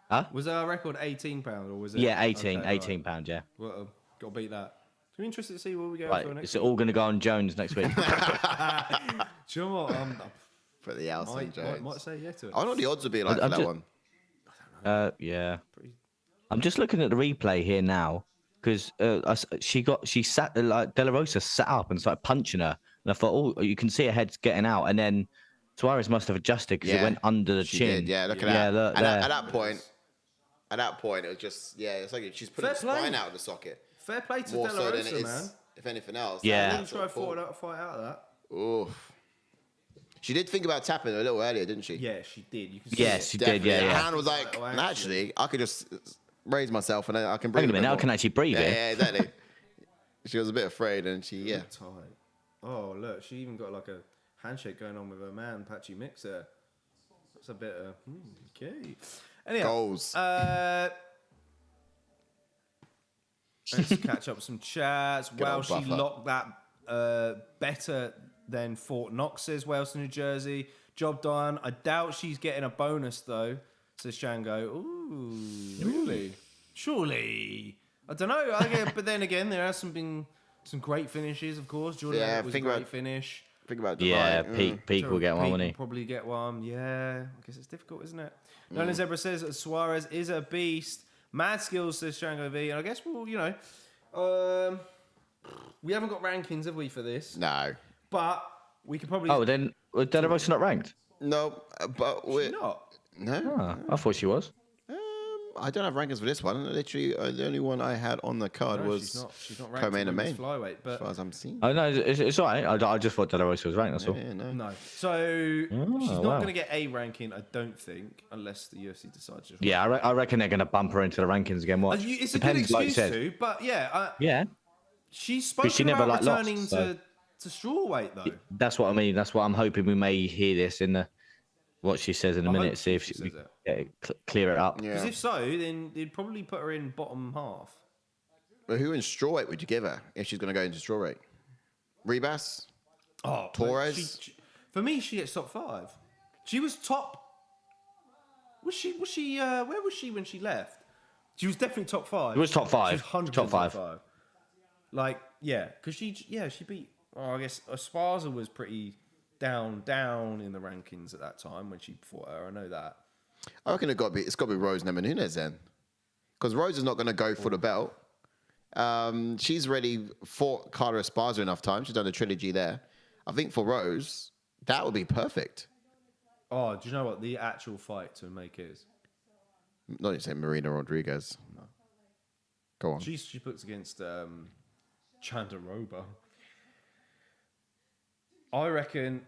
Huh? Was our record £18 or was it? Yeah, 18 Okay, £18, yeah. Well, got to beat that. It's really interesting to see where we go Right, for next it's week. all going to go on Jones next week. Do you know what? Put the house on Jones. Might say yeah to it. I don't know what the odds would be like for that one. Yeah. I'm just looking at the replay here now because she sat like De La Rosa sat up and started punching her, and I thought, oh, you can see her head's getting out, and then Suarez must have adjusted because it went under the chin. Did, yeah, look at that. that. And at that point, it was just it's like she's putting the spine out of the socket. Fair play to More De so La than Rosa, it is, man. if anything else. Yeah. Didn't try to fight out of that. Oof. She did think about tapping a little earlier, didn't she? Yeah, she did. You can see Yes, she Definitely. did. Her Yeah. hand was like, actually, I could just raise myself and then I can breathe. Wait a minute, now I can actually breathe. Yeah, exactly. She was a bit afraid, and she tight. Oh, look, she even got like a handshake going on with her man, Patchy Mixer. That's a bit of okay. Anyhow, goals. Let's catch up some chats. Good Well, old she buffer. locked that better than Fort Knox, says Wales to New Jersey. Job done. I doubt she's getting a bonus though, says Shango. Ooh, really? Surely. I don't know. But then again, there has been some great finishes, of course. Jordan was a great finish. Think about Yeah, Dubai. Peak will get one, won't he? Probably get one. Yeah, I guess it's difficult, isn't it? Nolan Zebra says that Suarez is a beast. Mad skills, says Shango V. And I guess we'll, we haven't got rankings, have we, for this? No. But we could probably. Oh, then was De La Rosa not ranked? No, but we're She's not. No. Oh, I thought she was. I don't have rankings for this one. Literally, the only one I had on the card No, was she's not ranked co-main and main. flyweight, As but far as I'm seeing. Oh no, it's all right. I just thought De La Rosa was ranked. That's all. Yeah, no. no. So she's not wow. going to get a ranking, I don't think, unless the UFC decides. Yeah, I reckon they're going to bump her into the rankings again. What? It's a Depends, good like you excuse said. to, but yeah, Yeah, she's spoken she never, about like, returning lost, so. to strawweight though. that's what I mean. That's what I'm hoping we may hear this in the what she says in a I minute. hope See if she we says it. get it, clear it up. Yeah. Because if so, then they'd probably put her in bottom half. But who in strawweight would you give her if she's going to go into strawweight? Rebas? Oh, Torres? For me, she gets top 5. She was top. Was she? Where was she when she left? She was definitely top 5. It was top 5. She was 100% Top five. 5. Like, yeah, because she beat. Oh, I guess Esparza was pretty down in the rankings at that time when she fought her. I know that. I reckon it's got to be Rose Namajunas then. Because Rose is not going to go for the belt. She's already fought Carla Esparza enough times. She's done a trilogy there. I think for Rose, that would be perfect. Oh, do you know what the actual fight to make is? Not just say Marina Rodriguez. No. Go on. She puts against Chandaroba. I reckon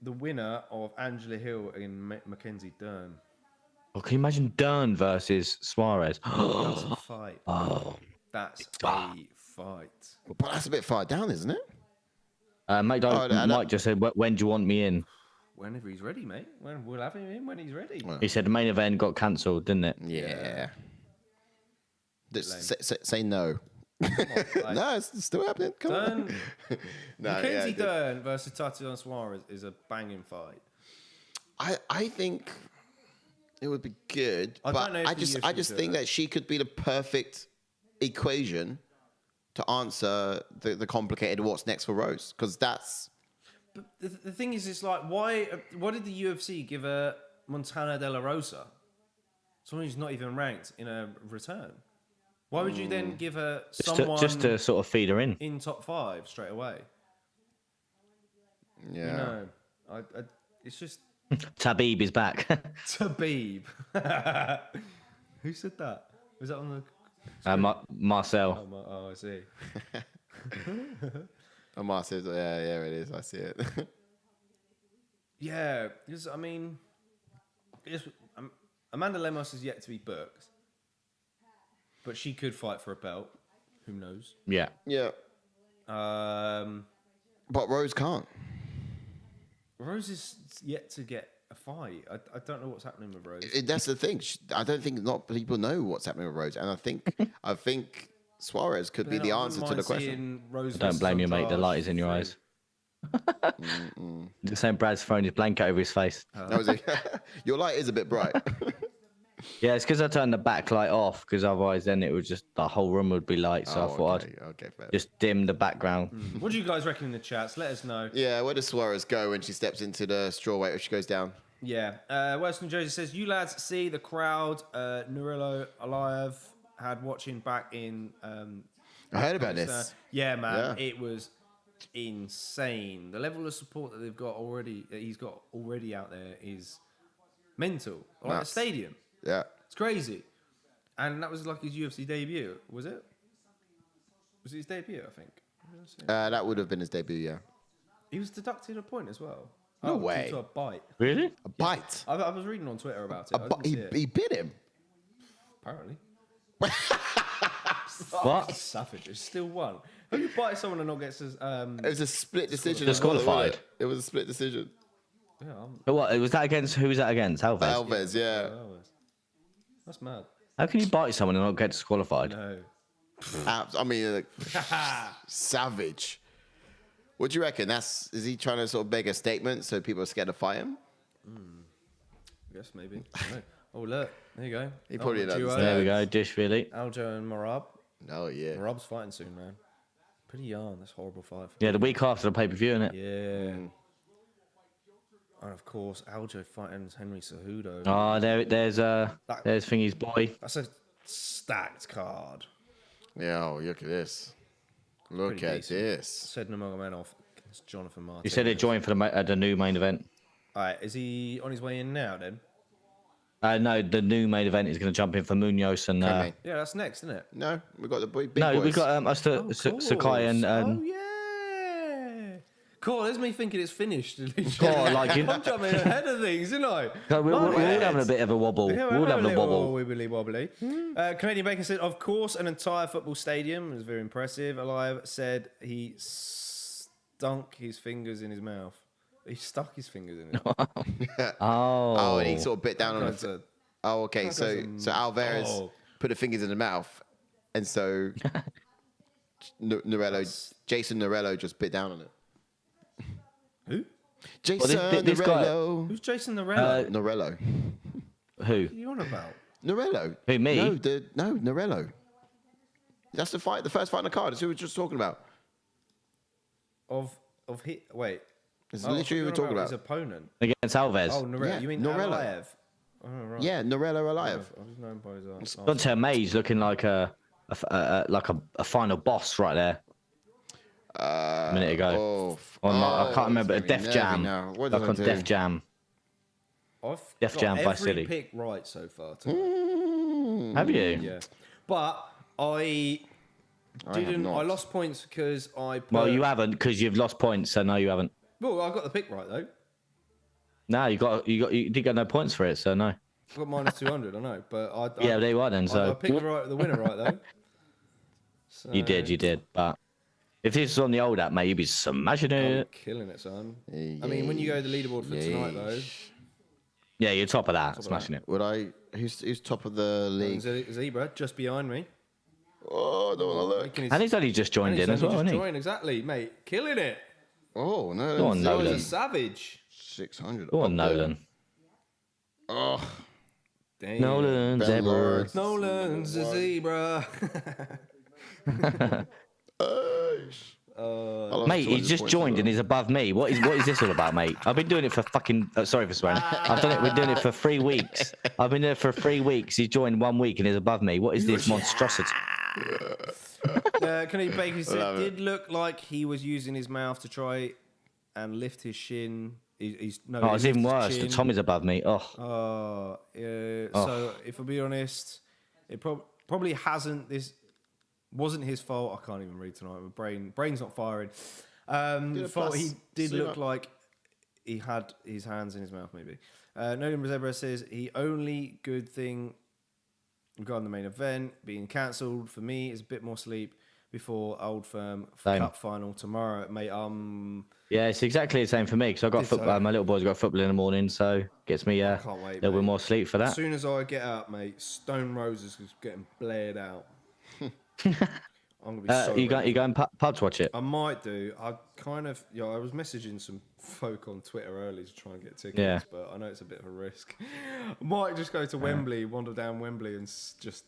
the winner of Angela Hill and Mackenzie Dern. Oh, can you imagine Dern versus Suarez? That's a fight. That's a fight. But that's a bit far down, isn't it? Mike just said, "When do you want me in?" Whenever he's ready, mate. We'll have him in when he's ready. He said the main event got cancelled, didn't it? Yeah. Say no. Like, No, it's still happening. Come on. No, Mackenzie Dern versus Tatiana Suarez is a banging fight. I think it would be good, I but don't know if I the just UFC think do that she could be the perfect equation to answer the complicated what's next for Rose, because that's. But the thing is, it's like, why did the UFC give her Montana De La Rosa? Someone who's not even ranked in a return. Why would you then give her someone Just to sort of feed her in. top 5 straight away? Yeah. It's just Tabib is back. Tabib. Who said that? Was that on the? Marcel. Oh, I see. Omar says, yeah, it is. I see it. Yeah, because I mean, Amanda Lemos is yet to be booked, but she could fight for a belt. Who knows? Yeah. Yeah. But Rose can't. Rose is yet to get a fight. I don't know what's happening with Rose. That's the thing. I don't think not people know what's happening with Rose, and I think Suarez could be the answer to the question. Rose Don't blame you, mate. The light is in your eyes. The same Brad's throwing his blanket over his face. That was your light is a bit bright. Yeah, it's because I turned the backlight off, because otherwise then it would just, the whole room would be light. So I thought I'd fair. just dim the background. What do you guys reckon in the chats? Let us know. Yeah, where does Suarez go when she steps into the strawweight if she goes down? Yeah. Western Jersey says, you lads see the crowd Nurillo Alive had watching back in... I heard about this. Yeah, man. Yeah. It was insane. The level of support that he's got already out there is mental. Like the stadium. Yeah. It's crazy. And that was like his UFC debut, was it? Was it his debut, I think? That would have been his debut, yeah. He was deducted a point as well. No way. Due to a bite. Really? A bite? I was reading on Twitter about it. He bit him? Apparently. What? Savage. It's still one. How do you bite someone and not get... it was a split decision. Disqualified. It was a split decision. Yeah, But what? Was that against... Who was that against? Alves? Alves, yeah. That's mad. How can you bite someone and not get disqualified? No. I mean, savage. What do you reckon? Is he trying to sort of make a statement so people are scared to fight him? I guess maybe. Oh, look. There you go. He probably does. There we go. Dish, really. Aljo and Marab. Oh, yeah. Marab's fighting soon, man. Pretty young. That's a horrible fight. Yeah, the week after the pay-per-view, innit? Yeah. And, of course, Aljo fighting Henry Cejudo. Oh, there's Thingy's boy. That's a stacked card. Yeah, oh, look at this. Look at this. Said Nurmagomedov against Jonathan Martin. You said he joined for the new main event. All right, is he on his way in now then? No, the new main event is going to jump in for Munoz and. Yeah, that's next, isn't it? No, we got the big no, boys. we got Sakai and. Oh yeah. Cool. There's me thinking it's finished. God, like I'm jumping ahead of things, isn't I? We're all having a bit of a wobble. Yeah, we're all having a wobble. Wobbly. Canadian Bacon said, of course, an entire football stadium. It was very impressive. Alive said he stunk his fingers in his mouth. He stuck his fingers in it. Oh, and he sort of bit down on it. Oh, okay. So Alvarez put the fingers in the mouth, and so Jason Norello just bit down on it. Who? Jason this Norello. Who's Jason Norello? Norello. Who? What are you on about? Norello. Who, me? No, Norello. That's the first fight on the card. That's who we were just talking about. Wait. It's literally who we're talking about. His opponent. Against Alves. Oh, Norello. Yeah, You mean Norello. Alive? Oh, right. Yeah, Norello alive. I was known by his Dante Mays looking like a final boss right there. A minute ago. I can't remember. A Def Jam. Like on Def Jam. I've Def got Jam by every City. pick right so far tonight. Have you? Yeah. But I lost points because I put... Well, you haven't, because you've lost points, so no, you haven't. Well, I got the pick right, though. No, you did get no points for it, so no. I got minus 200, I know. But yeah, there you are then. So I picked the winner right, though. So... You did. But if this was on the old app, mate, you'd be smashing it. I'm killing it, son. I mean, when you go to the leaderboard for tonight, though... Yeah, you're top of that, smashing it. Who's top of the league? Zebra, just behind me. Oh, I don't want to look. And he's only just joined in as well, isn't he? Exactly, mate. Killing it. Oh, no. Go on, Nolan. He's a savage. 600. Go on, Nolan. Oh. Damn. Nolan's zebra. Nolan's a zebra. Mate, he's just joined and he's above me. What is this all about, mate? I've been doing it for fucking... sorry for swearing. We're doing it for 3 weeks. I've been doing it for 3 weeks. He's joined 1 week and he's above me. What is this monstrosity? Kenny Baker said, did look like he was using his mouth to try and lift his shin. It's even worse. The Tommy's above me. So if I'll be honest, it probably hasn't. This wasn't his fault. I can't even read tonight. My brain's not firing. He did look like he had his hands in his mouth. Maybe. Nolan Zebra says the only good thing regarding the main event being cancelled for me is a bit more sleep before Old Firm Cup final tomorrow, mate. Yeah, it's exactly the same for me because I got football. My little boy's got football in the morning, so gets me a little bit more sleep for that. As soon as I get up, mate, Stone Roses is getting blared out. I'm gonna be so. You going pub to watch it? I might do. I was messaging some folk on Twitter early to try and get tickets, but I know it's a bit of a risk. I might just go to Wembley, wander down Wembley, and just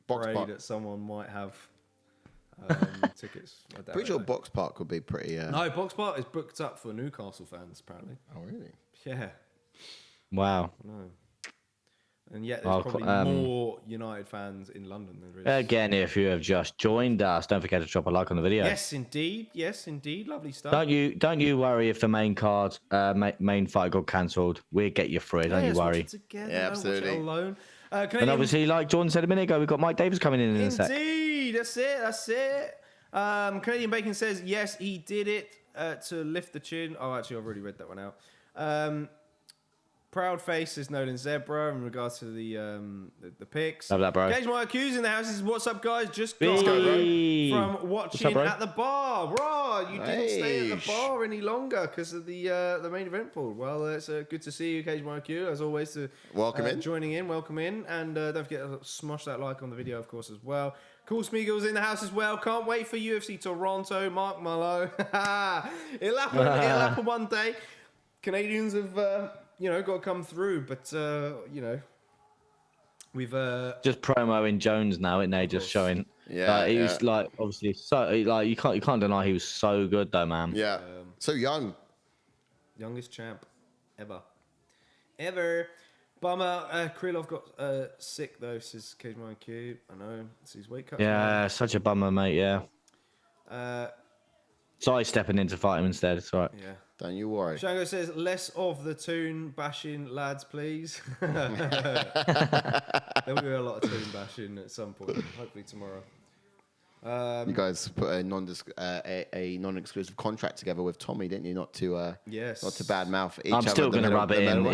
pray that someone might have tickets. Pretty sure Box Park would be pretty. No, Box Park is booked up for Newcastle fans apparently. Oh really? Yeah. Wow. No. And yet there's probably more United fans in London than there is. Again, if you have just joined us, don't forget to drop a like on the video. Yes, indeed. Yes, indeed. Lovely stuff. Don't you worry if the main card, main fight got cancelled. We'll get you through it. Don't you worry. Together, yeah, absolutely. Watch it alone. And obviously, like Jordan said a minute ago, we've got Mike Davis coming in a sec. Indeed. That's it. Canadian Bacon says, yes, he did it to lift the chin. Oh, actually, I've already read that one out. Proud face is known as Zebra in regards to the picks. Love that, bro. Gage my accused in the house. What's up, guys? Just got from watching at the bar. Bro, you didn't stay at the bar any longer because of the main event pool. Well, it's good to see you, Gage my accused, as always. Welcome in. Welcome in. And don't forget to smash that like on the video, of course, as well. Cool Smeagol's in the house as well. Can't wait for UFC Toronto. Mark Malott. It'll happen one day. Canadians have... got to come through, but we've just promoing Jones now, isn't they? Just showing. Yeah, he was like obviously so like you can't deny he was so good though, man. Yeah, so young, youngest champ ever. Bummer. Krylov got sick though. Says KMIQ. I know. It's his weight cut. Yeah, such a bummer, mate. Yeah. So he's stepping in to fight him instead. It's all right. Yeah. Don't you worry. Shango says, less of the tune bashing, lads, please. There will be a lot of tune bashing at some point, hopefully tomorrow. You guys put a non-exclusive contract together with Tommy, didn't you? Not to badmouth each other. I'm still going to rub it in.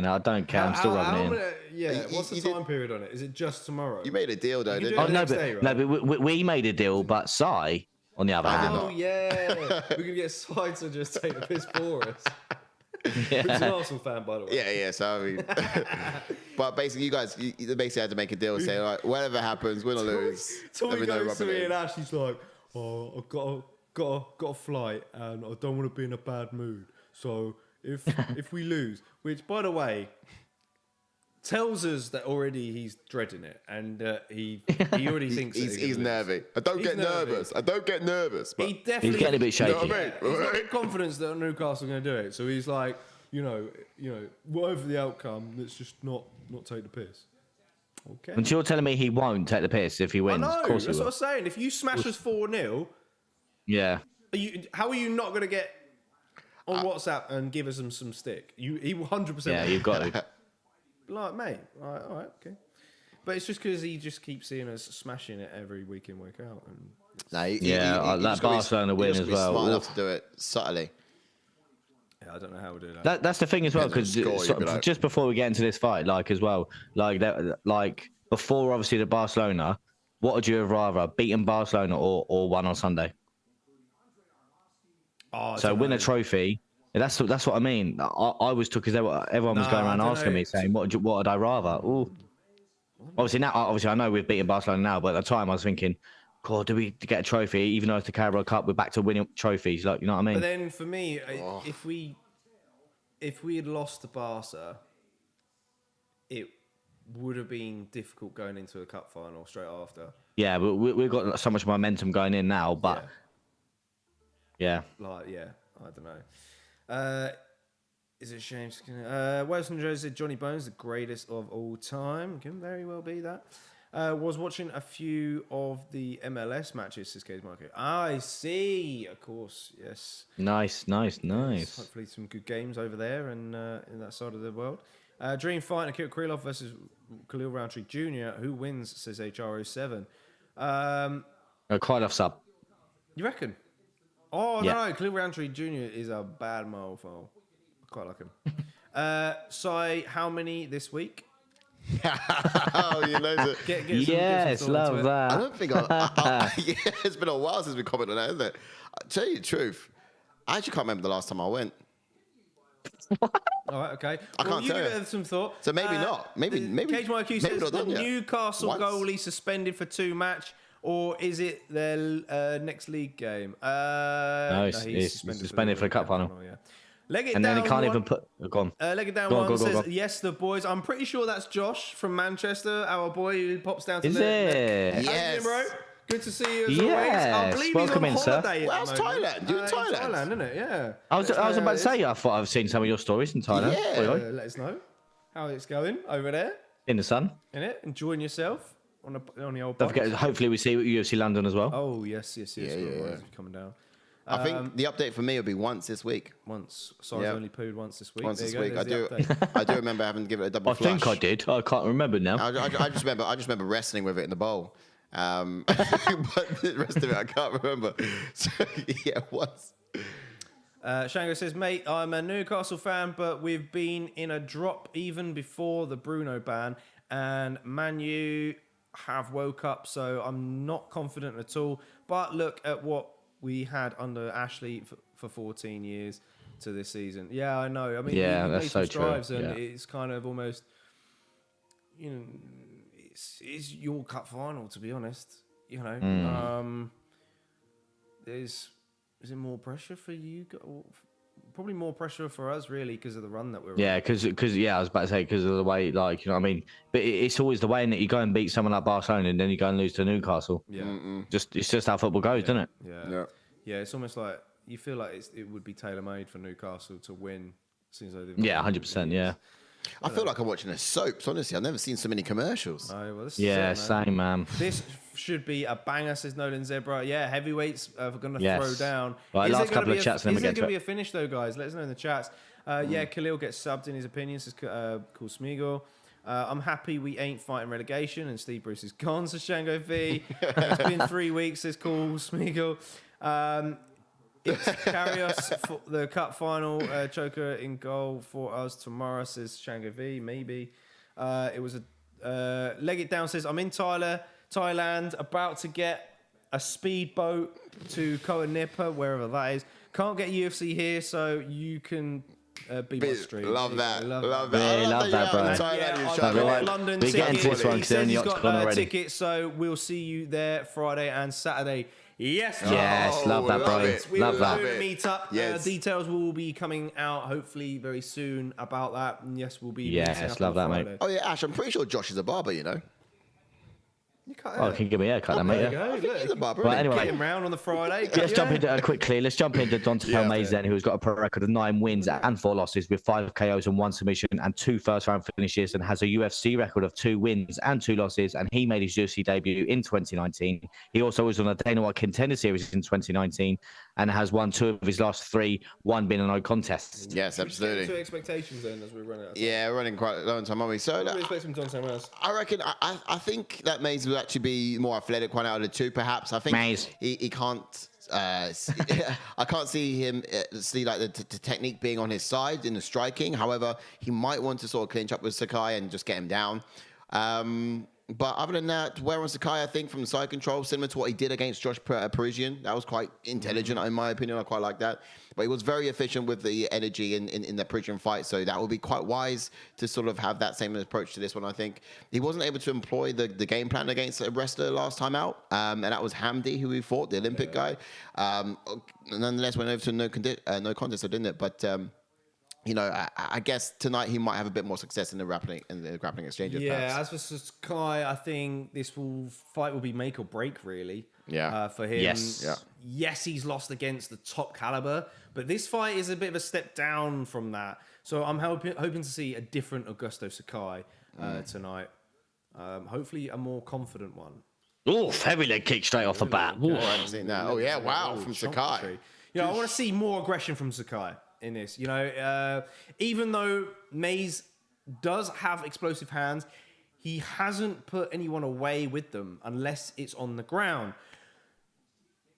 I don't care. I'm still rubbing it in. What's the time period on it? Is it just tomorrow? You made a deal, though, didn't you? No, but we made a deal, but Sai... on the other hand. Oh, yeah. We're going to get Sai to just take the piss for us. Yeah. He's an Arsenal fan, by the way. Yeah. So, I mean... but basically, you guys you basically had to make a deal saying, like, whatever happens, win or lose. Tommy goes to me and Ashley's like, oh, I've got a flight and I don't want to be in a bad mood. So, if we lose... Which, by the way... tells us that already he's dreading it, and he already thinks he's nervy. I don't get nervous. But he definitely he's getting a bit shaky. You know what I mean? He's got confidence that Newcastle are going to do it. So he's like, whatever the outcome, let's just not take the piss. Okay. And you're telling me he won't take the piss if he wins? I know, of course that's he what I'm saying. If you smash us 4-0, how are you not going to get on WhatsApp and give us some stick? He 100%. Yeah, you've got to. Like, mate, all right, okay. But it's just because he just keeps seeing us smashing it every week in, week out. And that Barcelona win as well. Smart enough to do it subtly. Yeah, I don't know how we'll do that. That's the thing as well, because just before we get into this fight, before obviously the Barcelona, what would you have rather, beaten Barcelona or won on Sunday? So win a trophy. That's what I mean. I was took because everyone was going around asking me, saying, "What would I rather?" Ooh. Obviously I know we've beaten Barcelona now, but at the time I was thinking, "God, do we get a trophy?" Even though it's the Carabao Cup, we're back to winning trophies. Like, you know what I mean? But then for me, if we had lost to Barca, it would have been difficult going into a cup final straight after. Yeah, but we've got so much momentum going in now. But yeah. I don't know. Is it a shame? Wilson Joe said Johnny Bones, the greatest of all time. Can very well be that. Was watching a few of the MLS matches, says Case Market. I see. Of course, yes. Nice. Hopefully some good games over there and in that side of the world. Dream fight, Nikita Krylov versus Khalil Roundtree Jr. Who wins, says HR07. Krylov sub. You reckon? Oh, no, Khalil Roundtree Jr. is a bad mofo. I quite like him. Sai, how many this week? Oh, you know that. Yes, love that. I don't think it's been a while since we commented on that, isn't it? I'll tell you the truth. I actually can't remember the last time I went. All right, okay. I can't tell you. Give it some thought. So maybe not. Maybe. Cage Mike says not the done yet. Newcastle Once. goalie suspended for 2 match. Or is it their next league game? No, he's suspended for the cup final. Yeah. Leg it and down, then he can't one. even put. Go on. Leg it down. Go on, One go says on. yes, the boys. I'm pretty sure that's Josh from Manchester, our boy who pops down to Is the. it? Yes. Bro. Good to see you as Yes. always. I believe Welcome he's on in, sir. holiday. Well, that's Thailand. You're in Thailand. Thailand, isn't it? Yeah. I was about to say, I thought I've seen some of your stories in Thailand. Yeah. Let us know how it's going over there. In the sun. Innit? Enjoying yourself on the old. Don't forget, hopefully we see you at UFC London as well. Oh yes. Yeah. Coming down. I think the update for me will be once this week. Once. Sorry, only pooed once this week. Once There this you week. go. I do remember having to give it a double flush. think I did. I can't remember now. I just remember wrestling with it in the bowl. But the rest of it I can't remember. So yeah, once. Shango says, mate, I'm a Newcastle fan, but we've been in a drop even before the Bruno ban, and Man U have woke up, so I'm not confident at all. But look at what we had under Ashley for 14 years to this season. Yeah, I know. I mean, Yeah, he that's made so some strides, true. and Yeah. it's kind of almost, it's your cup final, to be honest. Is it more pressure for you? Probably more pressure for us, really, because of the run that we're on. Yeah, because I was about to say because of the way, like, you know what I mean. But it's always the way in that you go and beat someone like Barcelona and then you go and lose to Newcastle. Yeah. It's just how football goes, doesn't it? Yeah. It's almost like you feel like it would be tailor made for Newcastle to win. Seems like Yeah, 100%. Yeah. I feel like I'm watching a soap. Honestly, I've never seen so many commercials. Yeah, same, man. This should be a banger, says Nolan Zebra. Yeah, heavyweights are going to throw down. Right, last couple of chats, and then we get to it. Is there going to be a finish, though, guys? Let us know in the chats. Yeah, Khalil gets subbed in his opinion, says Cool Smeagol. I'm happy we ain't fighting relegation, and Steve Bruce is gone, says Shango V. It's been 3 weeks, says Cool Smeagol. It's Karius for the cup final choker in goal for us tomorrow, says Shango V. Maybe. It was a leg it down, says I'm in Thailand, about to get a speedboat to Koh Nipah, wherever that is. Can't get UFC here, so you can be my stream. Love that. Love that. Yeah, love that, bro. I've got London we get into this one He because says he's yacht's got gone already. tickets, so we'll see you there Friday and Saturday. Yes, Yes, love that, bro. We Love will that. do a meet up. Yes. Details will be coming out hopefully very soon about that. And yes, we'll be. Yes, meeting up love on that, mate. Friday. Oh yeah, Ash, I'm pretty sure Josh is a barber, you know. You cut Oh, can you give me a haircut, then, mate? There Yeah. you go. He's a barber. Right, isn't he? anyway. Get him round on the Friday. Let's jump into quickly. Let's jump into Donta Mays then, who's got a pro record of 9 wins and 4 losses with 5 KOs and 1 submission and 2 first-round finishes, and has a UFC record of 2 wins and 2 losses. And he made his UFC debut in 2019. He also was on a Dana White Contender Series in 2019 and has won 2 of his last 3, 1 being a no contest. Yes, absolutely. Two expectations then as we run out. Yeah, we're running quite a long time, aren't we? So What do we expect from Donta Mays? I reckon I think that Mays will actually be more athletic one out of the two, perhaps. I think Mays. he can't. I can't see him like the technique being on his side in the striking. However, he might want to sort of clinch up with Sakai and just get him down. But other than that, where on Sakai, I think from the side control, similar to what he did against Josh Parisian, that was quite intelligent in my opinion. I quite like that. But he was very efficient with the energy in the Parisian fight, so that would be quite wise to sort of have that same approach to this one. I think he wasn't able to employ the game plan against a wrestler last time out, and that was Hamdi, who we fought, the Olympic guy. Nonetheless, went over to no contest, didn't it? But you know, I guess tonight he might have a bit more success in the grappling exchange. Yeah, as for Sakai, I think this fight will be make or break, really. Yeah. For him. Yes. Yeah. Yes, he's lost against the top caliber, but this fight is a bit of a step down from that. So I'm hoping to see a different Augusto Sakai tonight. Hopefully a more confident one. Oof, heavy leg kick straight off the bat. Oof. I haven't seen that. Oh yeah, wow, from Sakai. You know, I want to see more aggression from Sakai in this. You know, even though Mays does have explosive hands, he hasn't put anyone away with them unless it's on the ground.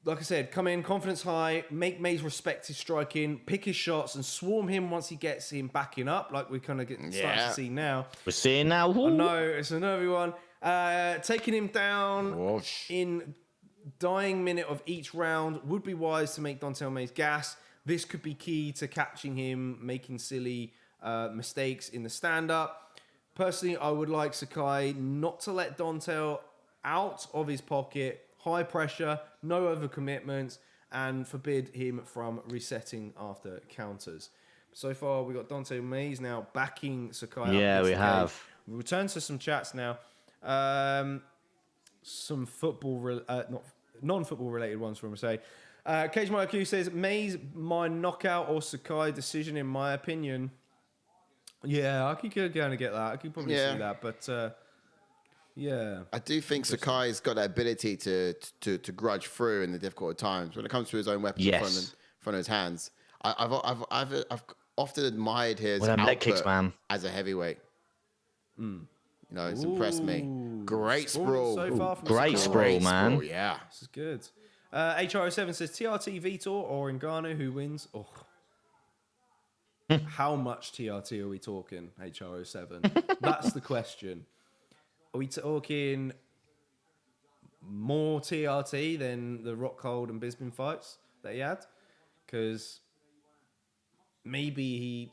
Like I said, come in, confidence high, make Mays respect his striking, pick his shots, and swarm him once he gets him backing up, like we're kind of starting to see now. We're seeing now. I know, it's another one. Taking him down in dying minute of each round would be wise to make Donta Mays gas. This could be key to catching him making silly mistakes in the stand-up. Personally, I would like Sakai not to let Donta out of his pocket high pressure, no overcommitments, and forbid him from resetting after counters. So far, we got Dante Mays now backing Sakai. Yeah, we have. We return to some chats now. Some football, non-football related ones from say. Cage Mike Q says Mays my knockout or Sakai decision in my opinion. Yeah, I could kind of get that. I could probably see that, but yeah, I do think Sakai's got that ability to grudge through in the difficult times when it comes to his own weapons in front of his hands. I've often admired his output leg kicks, man. As a heavyweight. You know, it's impressed me. Great sprawl. So far from Great sprawl, man. Sprawl, yeah. This is good. HRO7 says TRT Vitor or Ngannou, who wins? Oh. How much TRT are we talking, HRO7? That's the question. Are we talking more TRT than the Rockhold and Bisping fights that he had? Because maybe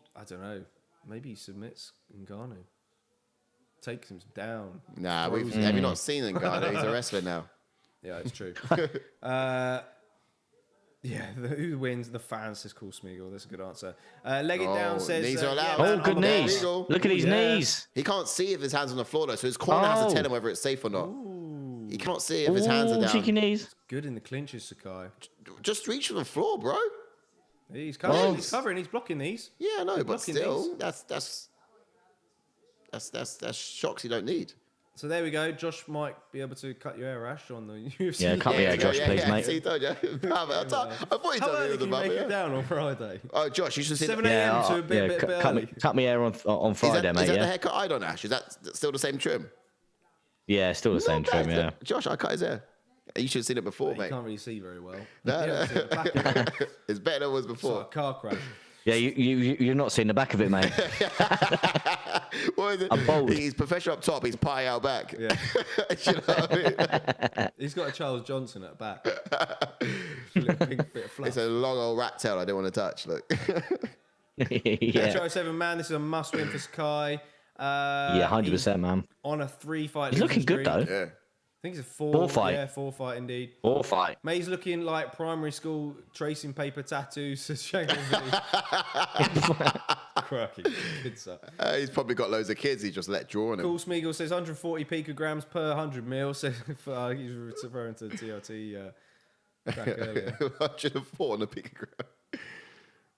maybe he submits Ngannou. Takes him down. Nah, have you not seen Ngannou? He's a wrestler now. Yeah, it's true. Who wins? The fans says Cool Smeagol. That's a good answer. Leg it down says... Knees are allowed. Good knees. Look at his knees. He can't see if his hand's on the floor, though, so his corner has to tell him whether it's safe or not. He can't see if his hands are down. Cheeky knees. Good in the clinches, Sakai. Just reach for the floor, bro. He's covering. He's covering. He's blocking these. Yeah, no, but blocking still, that's shocks you don't need. So there we go. Josh might be able to cut your hair, Ash, on the UFC. Yeah, cut me hair, Josh, please, mate. See, don't you? I thought you How told me early it was can you about make me. it down on Friday? Oh, Josh, you should see 7 a.m. to a bit early. Cut me hair on Friday, mate. Is that Yeah. the haircut I don't, Ash? Is that still the same trim? Yeah, still the same trim. Yeah. Josh, I cut his hair. You should have seen it before, You mate. can't really see very well. No. It's better than it was It's like before. a car crash. Yeah, you've not seen the back of it, mate. What is it? I'm bold. He's professional up top. He's pie out back. Yeah. You know what I mean? He's got a Charles Johnson at the back. A little pink bit of fluff. It's a long old rat tail I don't want to touch. Look. Yeah. Metro 7 man, this is a must win for Sakai. Yeah, 100%, man. On a 3-fight. He's looking good though. Yeah. I think it's a 4 4 fight. Yeah, 4 fight indeed. 4 fight. May's looking like primary school tracing paper tattoos. Cracking kids up. He's probably got loads of kids. He just let draw on him. Cool Smeagol says 140 picograms per 100 mil. So he's referring to the TRT track earlier. 104 on a picogram.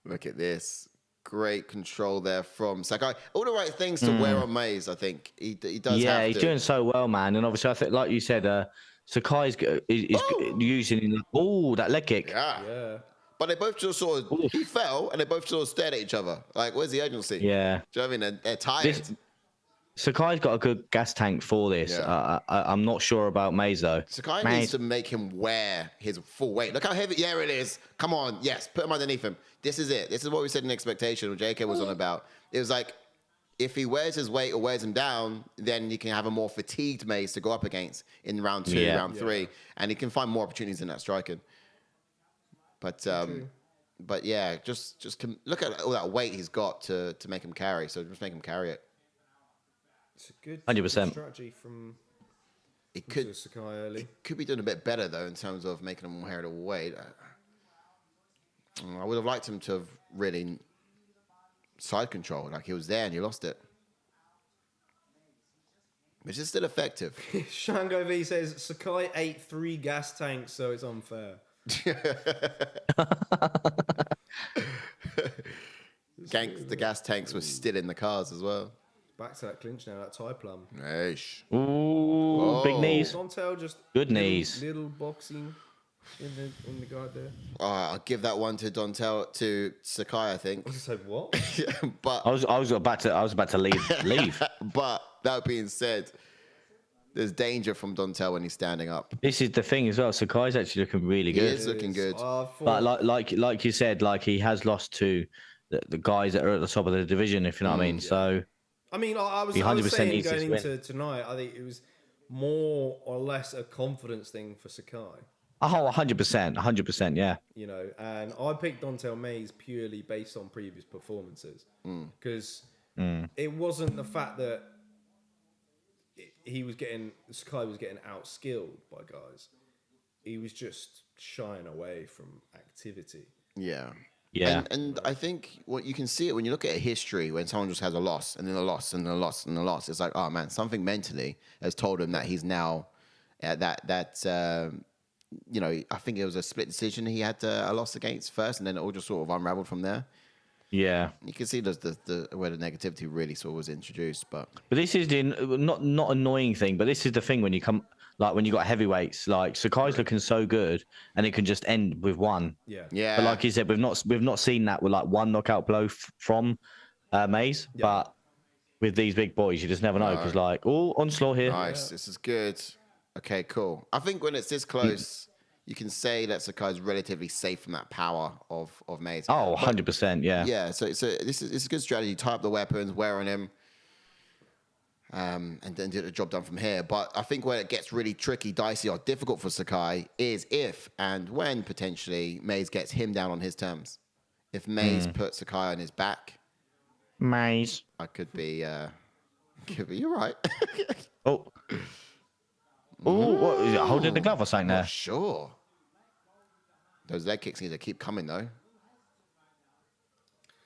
Look at this. Great control there from Sakai. All the right things to wear on Mays, I think. He does Yeah, have he's to. doing so well, man. And obviously, I think, like you said, Sakai's is using that leg kick. Yeah. But they both just sort of, he fell and they both sort of stared at each other. Like, where's the urgency? Yeah. Do you know what I mean? They're tired. Sakai's got a good gas tank for this. Yeah. I'm not sure about Mays, though. Sakai needs to make him wear his full weight. Look how heavy. Yeah, it is. Come on. Yes, put him underneath him. This is it. This is what we said in expectation when JK was on about. It was like, if he wears his weight or wears him down, then he can have a more fatigued Mays to go up against in round 2, round 3. And he can find more opportunities in that striking. But yeah, just look at all that weight he's got to make him carry. So just make him carry it. It's a good 100%. strategy from It could Sakai early. It could be doing a bit better though in terms of making him more the weight. I would have liked him to have really side control, like he was there and he lost it. Which is still effective. Shango V says Sakai ate 3 gas tanks, so it's unfair. The gas tanks were still in the cars as well. Back to that clinch now, that tie plum. Eish. Ooh, big knees. Dontel just Good knees. Little boxing in the guard there. I'll give that one to Dontel to Sakai, I think. I was like, what? But I was about to leave. But that being said, there's danger from Dontel when he's standing up. This is the thing as well. Sakai's actually looking really He good. is looking good. But like you said, like he has lost to the guys that are at the top of the division, if you know what I mean. Yeah. So I mean, I was 100% saying needs going this win. into tonight, I think it was more or less a confidence thing for Sakai. Oh, 100%, yeah. You know, and I picked Dontel Mays purely based on previous performances because it wasn't the fact that Sakai was getting outskilled by guys. he was just shying away from activity. Yeah. Yeah. And I think what you can see it when you look at a history when someone just has a loss and then a loss and then a loss and a loss. It's like, oh man, something mentally has told him that he's now at that you know, I think it was a split decision he had a loss against first, and then it all just sort of unraveled from there. Yeah. You can see the where the negativity really sort of was introduced, but this is the not annoying thing, but this is the thing when you come like when you got heavyweights like Sakai's looking so good, and it can just end with one. yeah. But like you said, we've not seen that with like one knockout blow from Mays, but with these big boys, you just never know because like onslaught here. Nice, this is good. Okay, cool. I think when it's this close, you can say that Sakai's relatively safe from that power of Mays. Oh, 100%, yeah. Yeah, so this is a good strategy. Tie up the weapons, wear on him, and then get the job done from here. But I think where it gets really tricky, dicey, or difficult for Sakai is if and when potentially Mays gets him down on his terms. If Mays puts Sakai on his back, Mays. I could be. You're right. Oh. Oh, what is it? Holding the glove or something there? Not sure. Those leg kicks need to keep coming though.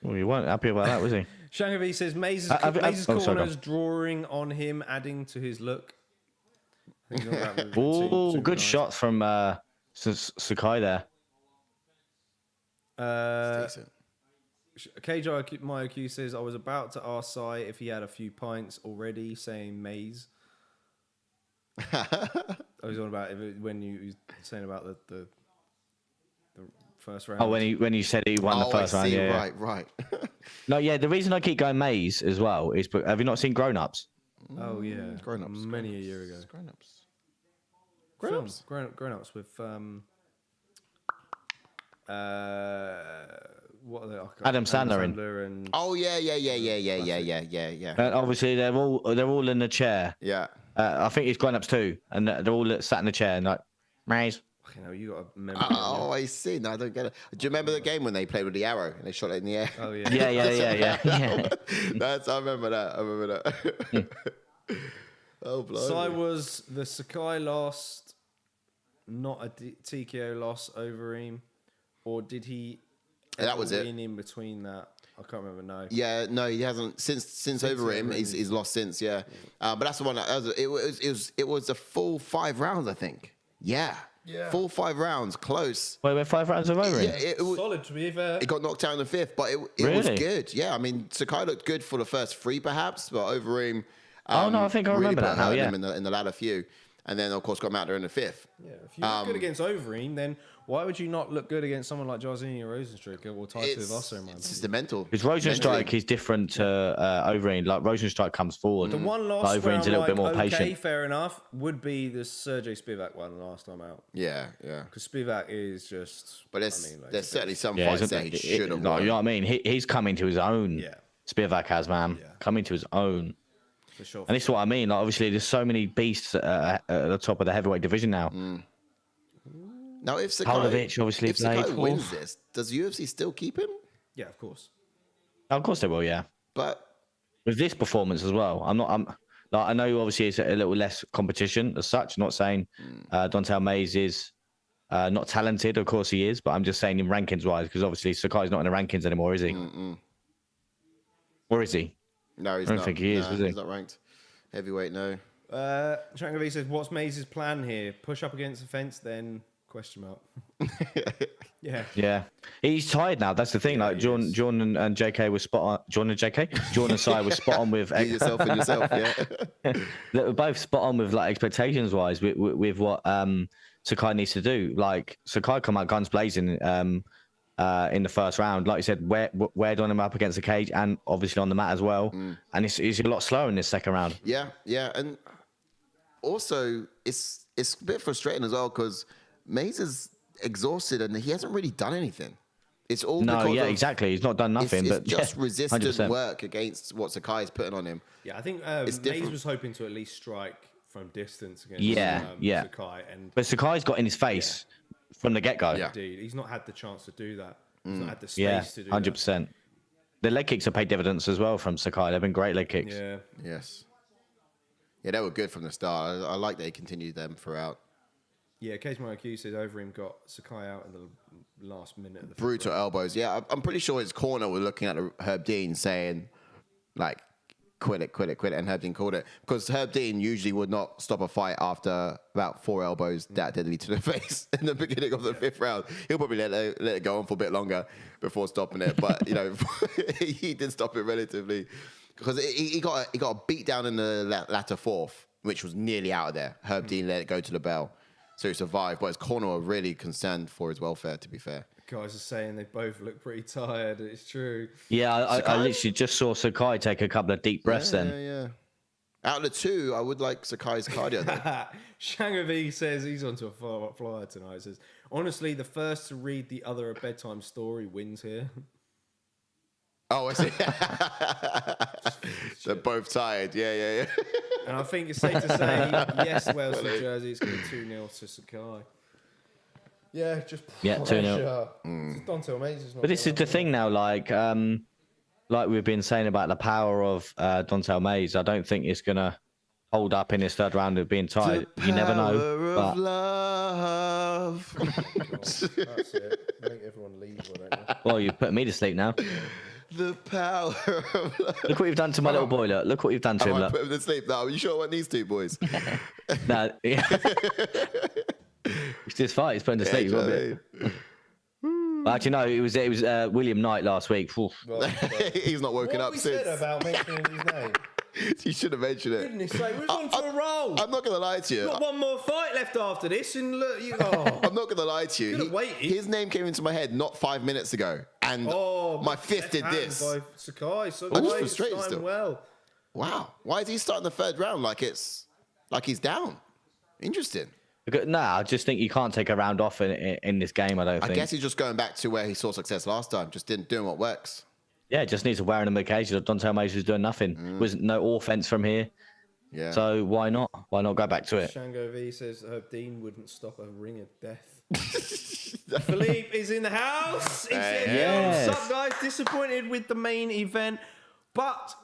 Well, you weren't happy about that, was he? Shangavi says Mays' corners drawing on him, adding to his look. Oh, good shot from Sakai there. KJ Myoq says I was about to ask Sai if he had a few pints already, saying Mays. I was on about when you were saying about the first round. Oh, when you said he won the first round, yeah. Right. No, yeah. The reason I keep going Mays as well is, have you not seen Grown Ups? Oh yeah, Grown Ups. Many a year ago. Grown Ups. Grown Ups with what are they? Adam Sandler and Oh yeah. And obviously they're all in the chair. Yeah. I think it's Grown Ups too, and they're all sat in the chair and like Mays. You know, you got a memory. Oh, I see. No, I don't get it. Do you remember the game when they played with the arrow and they shot it in the air? Oh yeah. Yeah. I remember that. Oh, bloody. Sai was the Sakai lost, not a TKO loss over him, or did he? That was it. In between that, I can't remember. No. Yeah, no, he hasn't since over him. He's lost since. Yeah, but that's the one. It was a full 5 rounds, I think. Yeah. Full 5 rounds, close. Wait, we're 5 rounds over him? Yeah, it solid to be fair. It got knocked out in the 5th, but it really? was good. Yeah, I mean, Sakai looked good for the first 3, perhaps, but Overeem. Oh no, I think I remember that now. Yeah, him in the latter few, and then of course got him out there in the 5th. Yeah, if you look good against Overeem, then why would you not look good against someone like Jairzinho or Rosenstruck or Tyson Vosso? It's just the mental. Because Rosenstruck is different to Overeem. Like Rosenstruck comes forward. The one loss Overeem's a little bit more patient. Fair enough, would be the Sergey Spivak one last time out. Yeah. Because Spivak is just. But there's certainly some fights that he should have won. You know what I mean? He's coming to his own. Yeah. Spivak has, man. Yeah. Coming to his own. For sure. And this is what I mean. Like, obviously, there's so many beasts at the top of the heavyweight division now. Now, if Sakai wins this, does UFC still keep him? Yeah, of course. Of course they will. Yeah. But with this performance as well, I know obviously it's a little less competition as such. Not saying Don'Tale Mays is not talented. Of course he is, but I'm just saying in rankings wise, because obviously Sakai's not in the rankings anymore, is he? Or is he? No, he's not. I don't think he is. He's not ranked heavyweight. No. Shangavi says, "What's Mays' plan here? Push up against the fence, then?" Question mark. Yeah. He's tired now. That's the thing. Like John and JK were spot on. John and Sai were spot on with yourself. Yeah. They were both spot on with like expectations wise with what Sakai needs to do. Like Sakai come out guns blazing in the first round. Like you said, we're on him up against the cage and obviously on the mat as well. And it's a lot slower in this second round. Yeah, and also it's a bit frustrating as well because Mays is exhausted and he hasn't really done anything. It's all exactly. He's not done nothing. It's but just resistant 100%. work against what Sakai is putting on him. Yeah, I think Mays was hoping to at least strike from distance against Sakai. But Sakai's got in his face from the get-go. Yeah. Indeed. He's not had the chance to do that. He's not had the space to do 100%. that. The leg kicks have paid dividends as well from Sakai. They've been great leg kicks. Yeah. Yes. Yeah, they were good from the start. I like that he continued them throughout. Yeah, Case IQ says Overeem got Sakai out in the last minute of the brutal elbows. Yeah, I'm pretty sure his corner was looking at Herb Dean saying, like, quit it. And Herb Dean called it. Because Herb Dean usually would not stop a fight after about 4 elbows that deadly to the face in the beginning of the 5th round. He'll probably let it go on for a bit longer before stopping it. But, you know, he did stop it relatively. Because he got a beat down in the latter 4th, which was nearly out of there. Herb Dean let it go to the bell. So he survived. But his corner were really concerned for his welfare, to be fair. Guys are saying they both look pretty tired. It's true. Yeah, I literally just saw Sakai take a couple of deep breaths then. Yeah. Out of the 2, I would like Sakai's cardio. Shango V says he's onto a flyer tonight. He says, honestly, the first to read the other a bedtime story wins here. Oh, I see. They're both tired. Yeah. And I think it's safe to say, yes, Wales and Jersey, it's going to be 2-0 to Sakai. Yeah, just 2-0. Don't tell me. But this is the thing now, like we've been saying about the power of Dontel Mays. I don't think it's gonna hold up in this 3rd round of being tied. You never know. But love. That's it. Make everyone leave. Well, you put me to sleep now. The power of love. Look what you've done to my little boy. Look what you've done to him. I put him to sleep now. Are you sure I want these 2 boys? No. Yeah. It's just fight. He's putting to sleep. He's got a bit. Well, actually, no. It was William Knight last week. He's not woken up since. What said about mentioning his name? You should have mentioned it. Goodness sake, we've gone to a roll. I'm not going to lie to you. Got one more fight left after this, and look, I'm not going to lie to you. Waited. His name came into my head not 5 minutes ago, and my fifth did this. By Sakai, so I'm just why frustrated he's still. Well. Wow, why is he starting the 3rd round like he's down? Interesting. No, I just think you can't take a round off in this game. I don't think. I guess he's just going back to where he saw success last time, just doing what works. Yeah, just needs to wear him occasion. Dontel Mays was doing nothing. Was no offense from here. Yeah. So why not? Why not go back to it? Shango V says Herb Dean wouldn't stop a ring of death. Philippe is in the house. He said, Yes. What's up, guys? Disappointed with the main event, but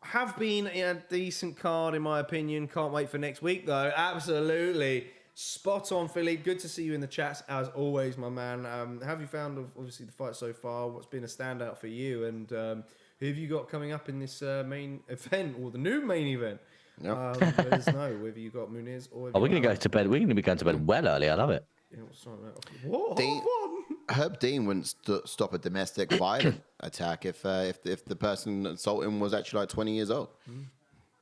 have been a decent card in my opinion. Can't wait for next week though. Absolutely. Spot on, Philippe. Good to see you in the chats as always, my man. How have you found obviously the fight so far? What's been a standout for you? And who have you got coming up in this main event or the new main event? Yep. Let us know whether you got Muniz or. Oh, we're gonna go to bed. We're gonna be going to bed well early. I love it. Yeah, what? Herb Dean wouldn't stop a domestic violent attack if the person assaulting was actually like 20 years old.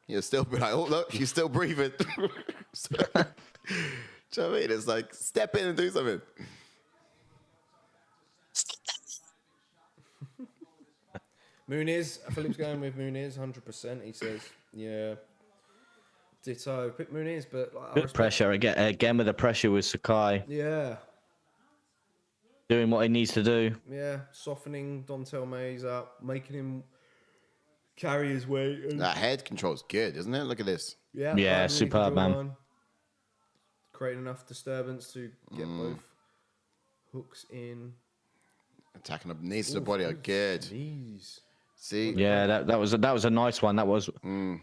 He'll still be like, oh look, she's still breathing. So, do you know what I mean? It's like step in and do something. Muniz, Philip's going with Muniz, 100%. He says, yeah. Ditto. Pick Muniz, but like, Good pressure again with the pressure with Sakai. Yeah. Doing what he needs to do. Yeah, softening Dontel Mays up, making him carry his weight. And That head control's good, isn't it? Look at this. Yeah, superb, man. Creating enough disturbance to get both hooks in. Attacking the knees to the body are good. Knees. See? Yeah, that was a nice one. That was.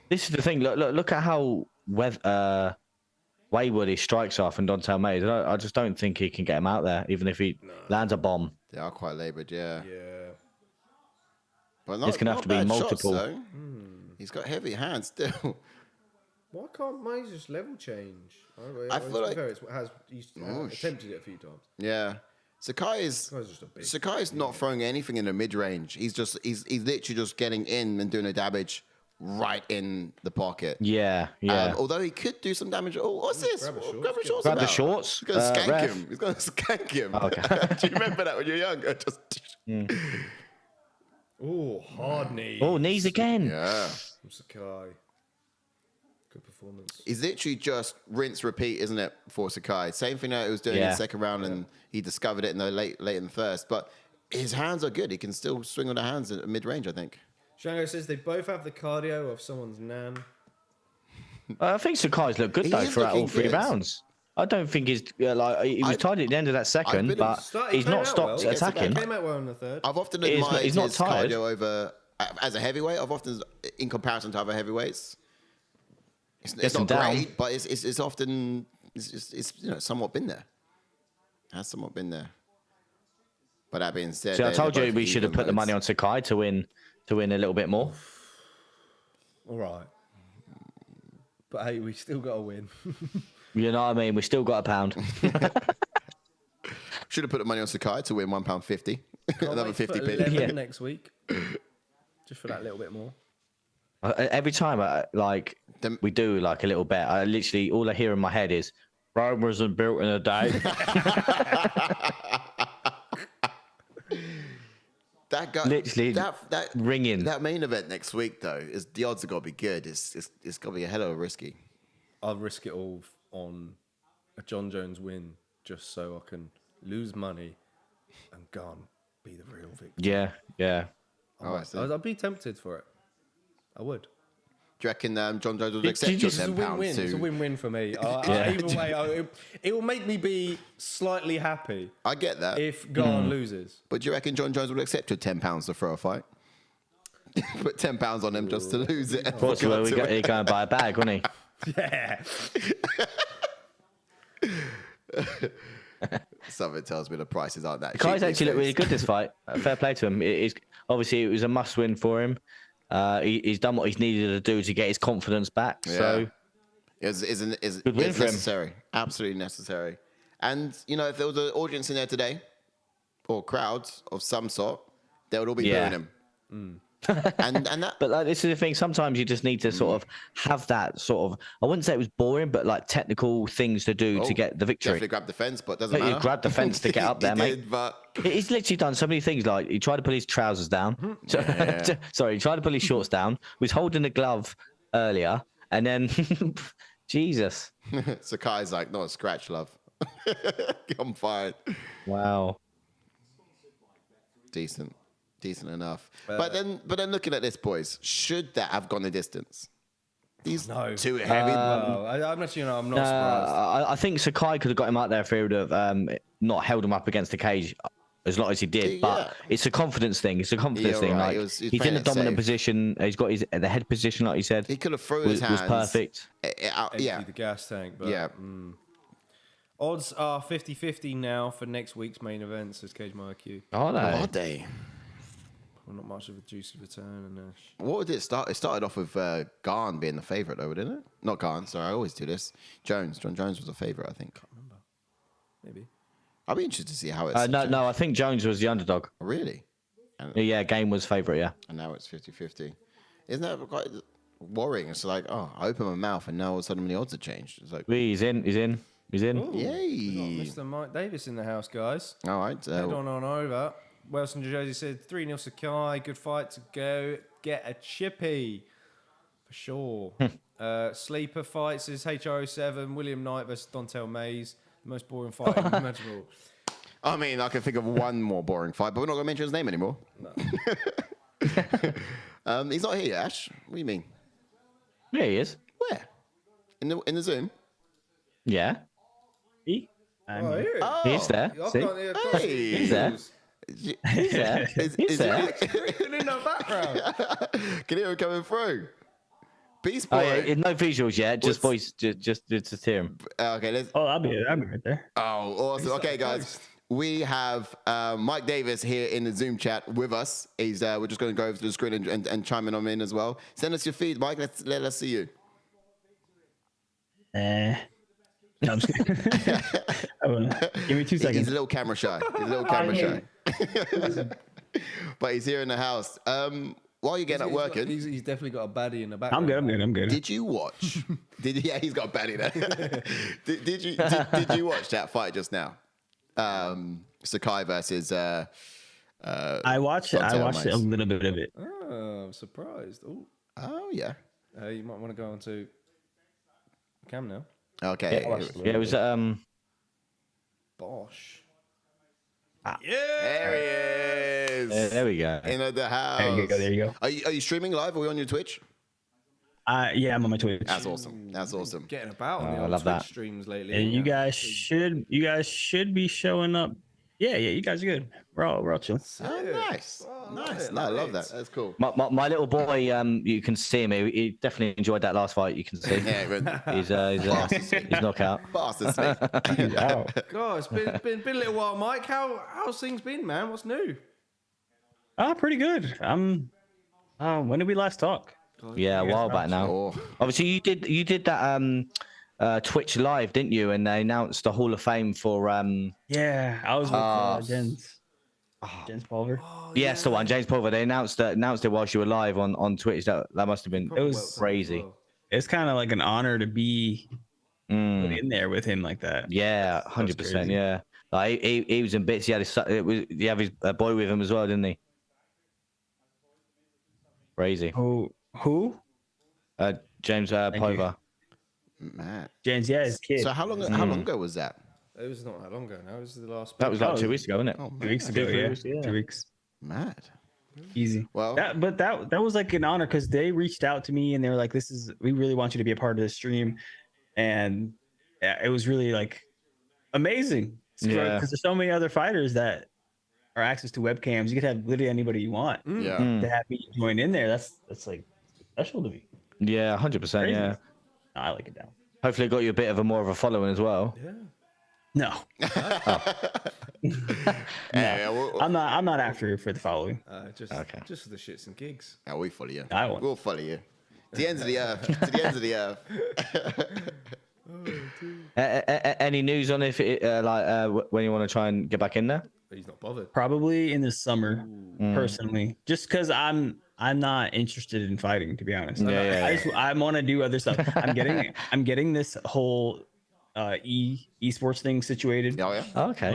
This is the thing. Look at how wayward his strikes are from Dontel Mays. I just don't think he can get him out there, even if he lands a bomb. They are quite laboured, yeah. Yeah. But It's gonna have to be bad multiple. Shots, though. He's got heavy hands still. Why can't Mays just level change? I feel like he's attempted it a few times. Yeah. Sakai's not throwing anything in the mid range. He's literally just getting in and doing the damage right in the pocket. Yeah. Although he could do some damage. Oh, what's this? Grab the shorts. Grab the shorts. He's gonna skank him. He's gonna skank him. Oh, okay. Do you remember that when you were younger? Just. Oh, hard knee. Oh, knees again. Yeah. From Sakai. Good performance. He's literally just rinse, repeat, isn't it, for Sakai? Same thing that he was doing in the second round, and he discovered it in the late in the first. But his hands are good. He can still swing on the hands at mid range, I think. Shango says they both have the cardio of someone's nan. I think Sakai's looked good though throughout all 3 rounds. I don't think he's he was tired at the end of that second, but he's not stopped attacking. He came out well in the third. I've often admired his tired. cardio over as a heavyweight. I've often, in comparison to other heavyweights, it's not great, but it's often it's somewhat been there. Has somewhat been there. But that being said, See, I told you we should have put the money on Sakai to win a little bit more. All right. But hey, we still got to win. You know what I mean? We still got £1. Should have put the money on Sakai to win £1.50. Another 50p. Yeah. Next week. Just for that little bit more. Every time we do like a little bet, I literally all I hear in my head is Rome wasn't built in a day. That guy, literally that ringing. That main event next week though, is the odds have got to be good. It's got to be a hell of a risky. I'll risk it all on a John Jones win just so I can lose money and go and be the real victor. Yeah. I'd be tempted for it. I would. Do you reckon John Jones would accept your £10 win-win. too? It's a win-win for me. Either way, it will make me be slightly happy. I get that. If Garn loses. But do you reckon John Jones would accept your £10 to throw a fight? Put £10 on him just to lose it. Fortunately, he go and buy a bag, wouldn't he? Yeah. Something tells me the prices aren't that cheap. Sakai's actually looked really good this fight. Fair play to him. Obviously, it was a must-win for him. He's done what he's needed to do to get his confidence back. Yeah. So it's good win for necessary. Absolutely necessary. And, if there was an audience in there today, or crowds of some sort, they would all be booing him. and that. But this is the thing. Sometimes you just need to sort of have that sort of. I wouldn't say it was boring, but like technical things to do to get the victory. Definitely grab the fence, but it doesn't matter. You grab the fence to get up there, mate. Did, but... He's literally done so many things. Like he tried to pull his trousers down. Sorry, he tried to pull his shorts down. Was holding a glove earlier, and then Jesus. Sakai's like, not a scratch, love. I'm fine. Wow. Decent enough. But then looking at this, boys, should that have gone the distance? These too heavy. I'm not surprised. I think Sakai could have got him out there if he would have not held him up against the cage as long as he did. But it's a confidence thing. It's a confidence thing. Right. Like, he's in a dominant position. He's got the head position, like you said. He could have thrown his hands. Was perfect. The gas tank. But, odds are 50-50 now for next week's main event, says Cage My IQ. Are they? Well, not much of a juicy return. What did it start? It started off with Garn being the favourite, though, didn't it? Not Garn, sorry, I always do this. John Jones was the favourite, I think. Can't remember. Maybe. I'd be interested to see how it's... No, I think Jones was the underdog. Really? Game was favourite, yeah. And now it's 50-50. Isn't that quite worrying? It's like, I open my mouth and now all of a sudden the odds have changed. It's like... He's in. Ooh, yay! Mr. Mike Davis in the house, guys. All right. Head on over. Wilson Jersey said 3-0 Sakai. Good fight to go. Get a chippy. For sure. Sleeper fight says HRO7. William Knight versus Dontel Mays. The most boring fight imaginable. I mean, I can think of one more boring fight, but we're not going to mention his name anymore. No. He's not here, Ash. What do you mean? Yeah, he is. Where? In the Zoom? Yeah. He's there. Hey. He's there. He's there. He's there. In the background. Can hear him coming through. Beast boy. No visuals yet. Just voice. Just hear him. Okay. Let's... I'll be right there. Oh, awesome. Okay, guys. We have Mike Davis here in the Zoom chat with us. We're just going to go over to the screen and chime in as well. Send us your feed, Mike. Let us see you. No, I'm just kidding. Give me 2 seconds. He's a little camera shy. But he's here in the house. While you're getting up working... He's definitely got a baddie in the background. I'm good. Did you watch... Yeah, he's got a baddie there. Did you watch that fight just now? Sakai versus... I watched it a little bit of it. Oh, I'm surprised. Ooh. Oh, yeah. You might want to go on to cam now. Okay. Yeah, it was... Bosh. Yeah, there he is. There we go. In the house. There you go. Are you streaming live? Are we on your Twitch? Yeah, I'm on my Twitch. That's awesome. Getting about on I the love Twitch that. streams lately. And you guys should be showing up Yeah, you guys are good. We're all chilling. Oh, nice. Nice. No, I love that. That's cool. My little boy, you can see him. He definitely enjoyed that last fight. You can see. He's knockout. Fast asleep. Wow. God, it's been a little while, Mike. How's things been, man? What's new? Pretty good. When did we last talk? Yeah, a while back now. Oh. Obviously, you did that Twitch live, didn't you? And they announced the Hall of Fame for Yeah, I was with Jens Pulver. yeah, it's the one, James Pulver. They announced it whilst you were live on Twitch. That must have been crazy. It's kind of like an honor to be put in there with him like that. Yeah, 100%. Yeah, like he was in bits. He had his boy with him as well, didn't he? Crazy. Who? James Pulver. Man. James, yeah, his kid. So how long ago was that? It was not that long ago. Now it was the last. That was like 2 weeks ago, wasn't it? Oh, 2 weeks ago, yeah. 2 weeks. mad. Easy. Well, that was like an honor because they reached out to me and they were like, we really want you to be a part of this stream. And yeah, it was really like amazing. Yeah. Because there's so many other fighters that are access to webcams. You could have literally anybody you want. yeah. To have me join in there, that's like special to me. Yeah, 100%. Yeah. No, I like it down. Hopefully, it got you a bit of a more of a following as well. Yeah. No. Yeah, I'm not after it for the following. Just for the shits and gigs. yeah, we follow you. I won't. We'll follow you. To the ends of the earth. To the ends of the earth. Any news on if when you want to try and get back in there? But he's not bothered. Probably in the summer, personally, just because I'm not interested in fighting, to be honest. I want to do other stuff. I'm getting this whole esports thing situated. Oh yeah. Okay.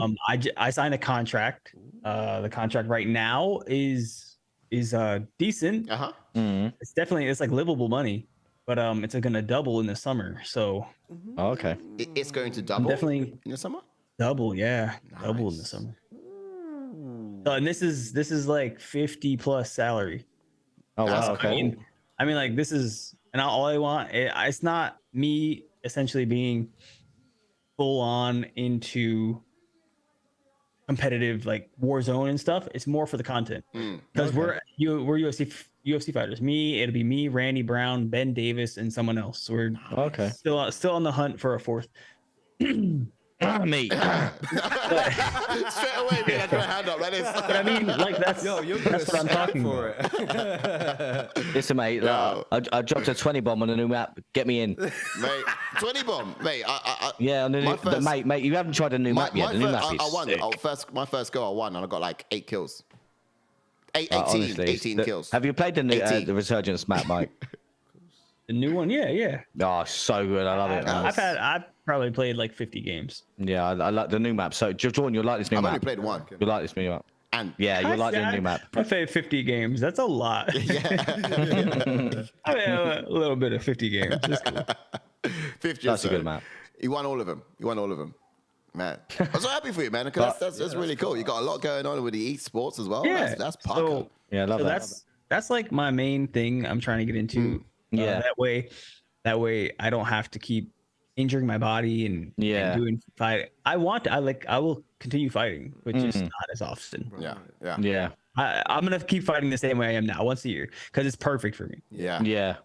I signed a contract. The contract right now is decent. Uh-huh. It's like livable money, but it's gonna double in the summer. So Okay. It's going to double definitely in the summer? double, yeah, double in the summer. And this is like 50 plus salary. Oh That's wow. Okay. I mean, like this is, and all I want, it's not me essentially being full on into competitive like Warzone and stuff. It's more for the content because we're UFC fighters. It'll be me, Randy Brown, Ben Davis, and someone else. We're still on the hunt for a fourth. Me. Straight away, man. I got a hand up like this. But I mean, like that's what I'm talking for about. it. Listen, mate. I dropped a 20 bomb on the new map. Get me in, Mate, 20 bomb. Mate, yeah. On the new, mate. You haven't tried the new map yet. The new map is I won. sick. My first go, I won, and I got like 8 kills. 18 Honestly, kills. Have you played the new 18. the Resurgence map, Mike? The new one, yeah. Oh, so good. I love it. I've probably played like 50 games. Yeah, I like the new map. So, Jordan, you'll like this new I've map. only played one. You'll like this new map. And Yeah, you'll like the new map. I played 50 games. That's a lot. I mean, a little bit of 50 games. That's cool. 50 That's a good map. You won all of them. Man, I'm so happy for you, man. Because that's really cool. You got a lot going on with the esports as well. Yeah, that's parkour. Yeah, I love that. That's like my main thing I'm trying to get into. Yeah. That way I don't have to keep injuring my body and doing fight. I will continue fighting, but just not as often. Yeah. I'm gonna keep fighting the same way I am now, once a year, because it's perfect for me. Yeah.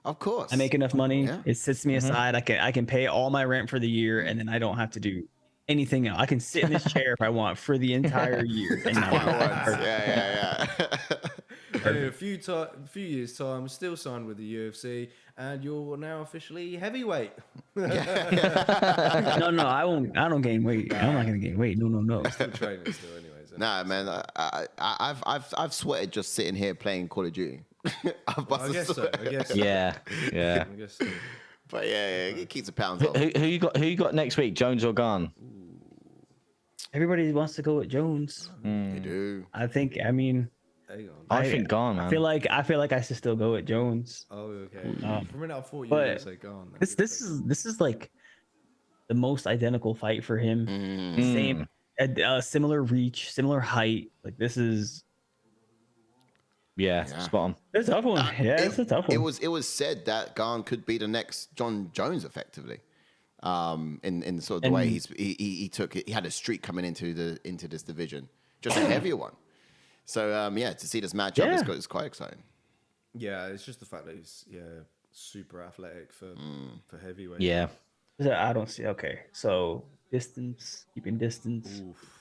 Of course. I make enough money. Yeah. It sits me aside. I can pay all my rent for the year, and then I don't have to do anything else. I can sit in this chair if I want for the entire year. And Yeah. And in a few years' time, still signed with the UFC, and you're now officially heavyweight. No, I won't. I don't gain weight. I'm not gonna gain weight. No. Still training, still, anyways. Nah, man. I've sweated just sitting here playing Call of Duty. I guess so. Yeah. I guess so. But yeah, it keeps the pounds off. Who you got next week? Jones or Garn? Everybody wants to go with Jones. They do. I think. I mean, Hang on. I think Garn, man. I feel like I should still go with Jones. Oh, okay. For a minute, I thought you but were going to say gone. This is like the most identical fight for him. Same, similar reach, similar height. Like this is. Yeah, spot on. It's a tough one. It's a tough one. It was said that Garn could be the next John Jones, effectively. in sort of the way he had a streak coming into this division, just a heavier one. So to see this matchup is quite exciting. Yeah, it's just the fact that he's super athletic for heavyweight. Yeah. I don't see. Okay, so keeping distance. Oof.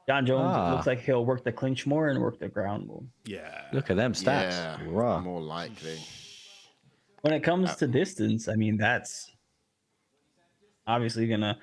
John Jones looks like he'll work the clinch more and work the ground more. Yeah. Look at them stats. Yeah, Raw. more likely. When it comes to distance, I mean, that's obviously gonna.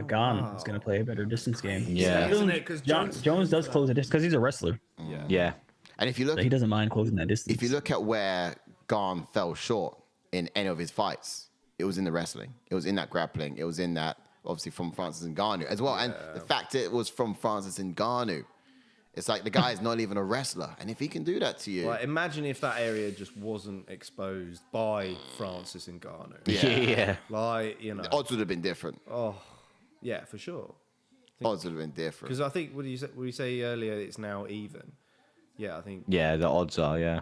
Gon is gonna play a better distance game. Yeah, isn't it? Because Jones does close the distance because he's a wrestler. Yeah. And if you look, so he doesn't mind closing that distance. If you look at where Gon fell short in any of his fights, it was in the wrestling. It was in that grappling. It was in that, obviously, from Francis Ngannou as well. And the fact that it was from Francis Ngannou, it's like the guy is not even a wrestler. And if he can do that to you... Like, imagine if that area just wasn't exposed by Francis Ngannou. Yeah. Like, you know... The odds would have been different. Oh, yeah, for sure. Odds would have been different. Because I think, what did you say earlier, it's now even? Yeah, I think... Yeah, the odds are, yeah.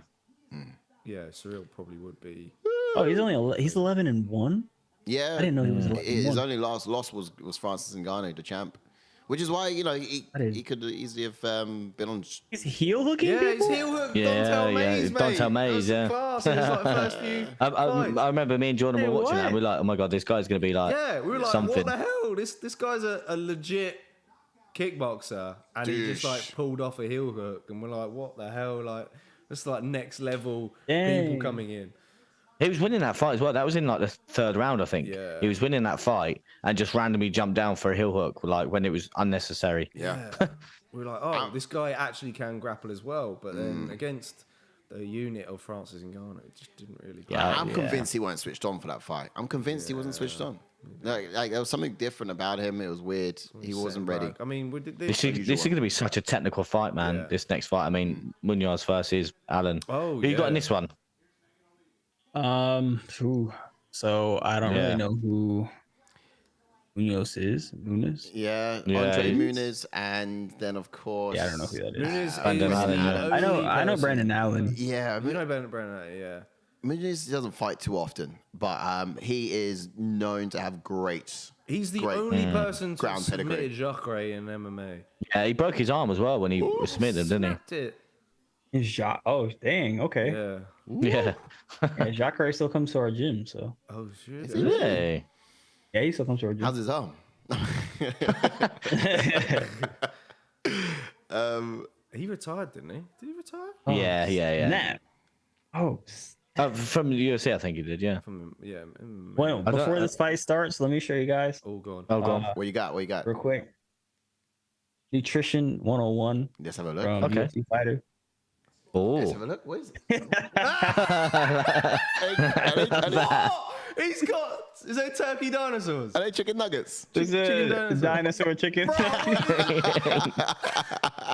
Yeah, Cyril probably would be... Oh, he's 11-1? Yeah. I didn't know he was 11-1. His only loss was Francis Ngannou, the champ. Which is why, he could easily have been on... He's heel hooking Yeah, people? he's heel hook. Yeah, Dontel Mays, mate. Dontel Mays, That's class. It was like the first few I remember me and Jordan were watching that and we were like, oh my God, this guy's going to be like we were like, something. what the hell? This guy's a legit kickboxer. And he just like pulled off a heel hook. And we're like, what the hell? Like, it's like next level people coming in. He was winning that fight as well. That was in like the third round, I think. Yeah. He was winning that fight and just randomly jumped down for a heel hook, like when it was unnecessary. Yeah. We were like, oh, this guy actually can grapple as well. But then against the unit of Francis Ngannou, it just didn't really. I'm convinced he weren't switched on for that fight. I'm convinced he wasn't switched on. Like there was something different about him. It was weird. He wasn't ready. I mean, This is going to be such a technical fight, man. Yeah. This next fight. I mean, Muniz versus Allen. Oh, Who you got in this one? So I don't really know who Muniz is. Muniz? Yeah, Andre Muniz, and then of course... Yeah, I don't know who that is. Muniz Brandon Allen, I know Brandon Allen. Yeah, We know Brandon Allen, yeah. Muniz doesn't fight too often, but he is known to have great... He's the only person to ground submit pedigree. Jacare in MMA. Yeah, he broke his arm as well when he submitted him, didn't Snapped it. Oh, dang. Okay. Yeah. he? Yeah. Jacare still comes to our gym, so. Oh, shit. Really? Yeah, he still comes to our gym. How's his arm? He retired, didn't he? Did he retire? Yeah. Nah. Oh. From the UFC, I think he did, yeah. From Well, before this fight starts, let me show you guys all gone. Oh, go on. What you got? real quick. Nutrition 101 Let's have a look. from UFC fighter. Let's Oh. have a look. What is it? He's got. Is there turkey dinosaurs? Are they chicken nuggets? This is dinosaur chicken.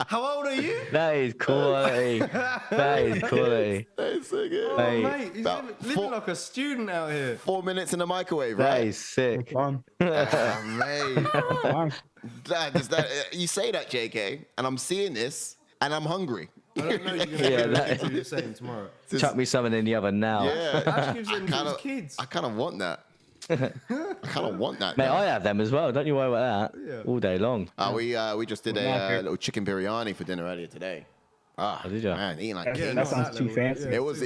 How old are you? That is quality. That is quality. That's so good. Oh, Hey, mate, he's living like a student out here. 4 minutes in the microwave, That right? is sick. Fun. Mate. Fun. You say that, JK, and I'm seeing this, and I'm hungry. I don't know you're going to Yeah, get into the same tomorrow. Chuck me something in the oven now. Yeah. Ash gives them to his kids. I kind of want that. I kind of want that. Mate, now. I have them as well. Don't you worry about that. Yeah. All day long. We just did a little chicken biryani for dinner earlier today. did ya? Man, eating like kings. That sounds too fancy. It was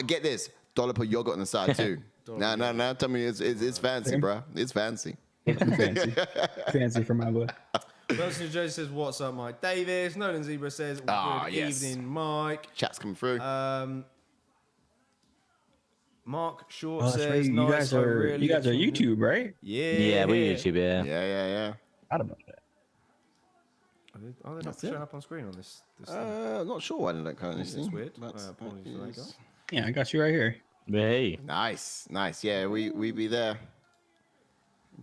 get this, dollop of yogurt on the side too. No, tell me it's fancy, bro. It's fancy. Too fancy. Fancy for my blood. Wilson Joe says, "What's up, Mike Davis?" Nolan Zebra says, "Good evening, Mike." Chat's coming through. Mark Short Oh, that's says, right. You "Nice, guys are YouTube, right? Yeah, we YouTube, yeah. Yeah. I don't know that. Are they not showing up on screen on this? Not sure why they don't currently see. It's weird. That's Apologies for that, guys. Yeah, I got you right here. Hey. Nice. Yeah, we be there.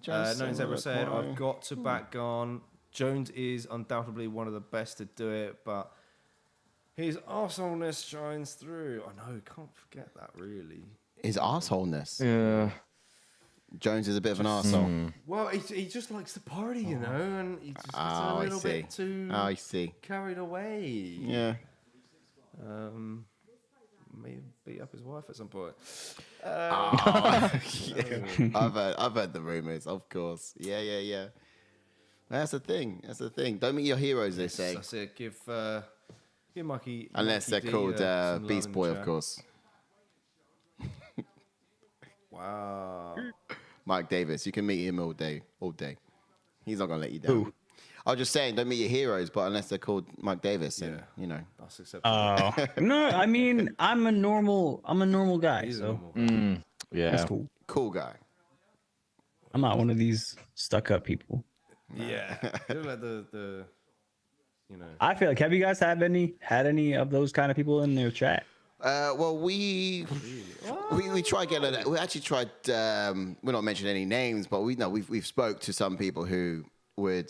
Nolan Zebra said, "I've got to back Gon. Jones is undoubtedly one of the best to do it, but his arseholeness shines through." I know, can't forget that, really. His arseholeness. Yeah. Jones is a bit of an arsehole. Well, he just likes to party, you know, and he just gets a little bit too I see. carried away. Yeah. may beat up his wife at some point. I've heard the rumors, of course. Yeah. That's the thing. Don't meet your heroes, they say. That's it. Give Mikey. Unless Mikey they're D, called some Beast love in Boy, the of chat. course. Wow. Mike Davis, you can meet him all day. He's not gonna let you down. Who? I was just saying, don't meet your heroes, but unless they're called Mike Davis, then That's acceptable. No, I mean I'm a normal guy, He's a so normal guy. Yeah. that's cool. Cool guy. I'm not one of these stuck up people. Yeah. You're like the I feel like, have you guys had any of those kind of people in their chat? Well, we try get we actually tried. We're not mentioning any names, but we've spoke to some people who would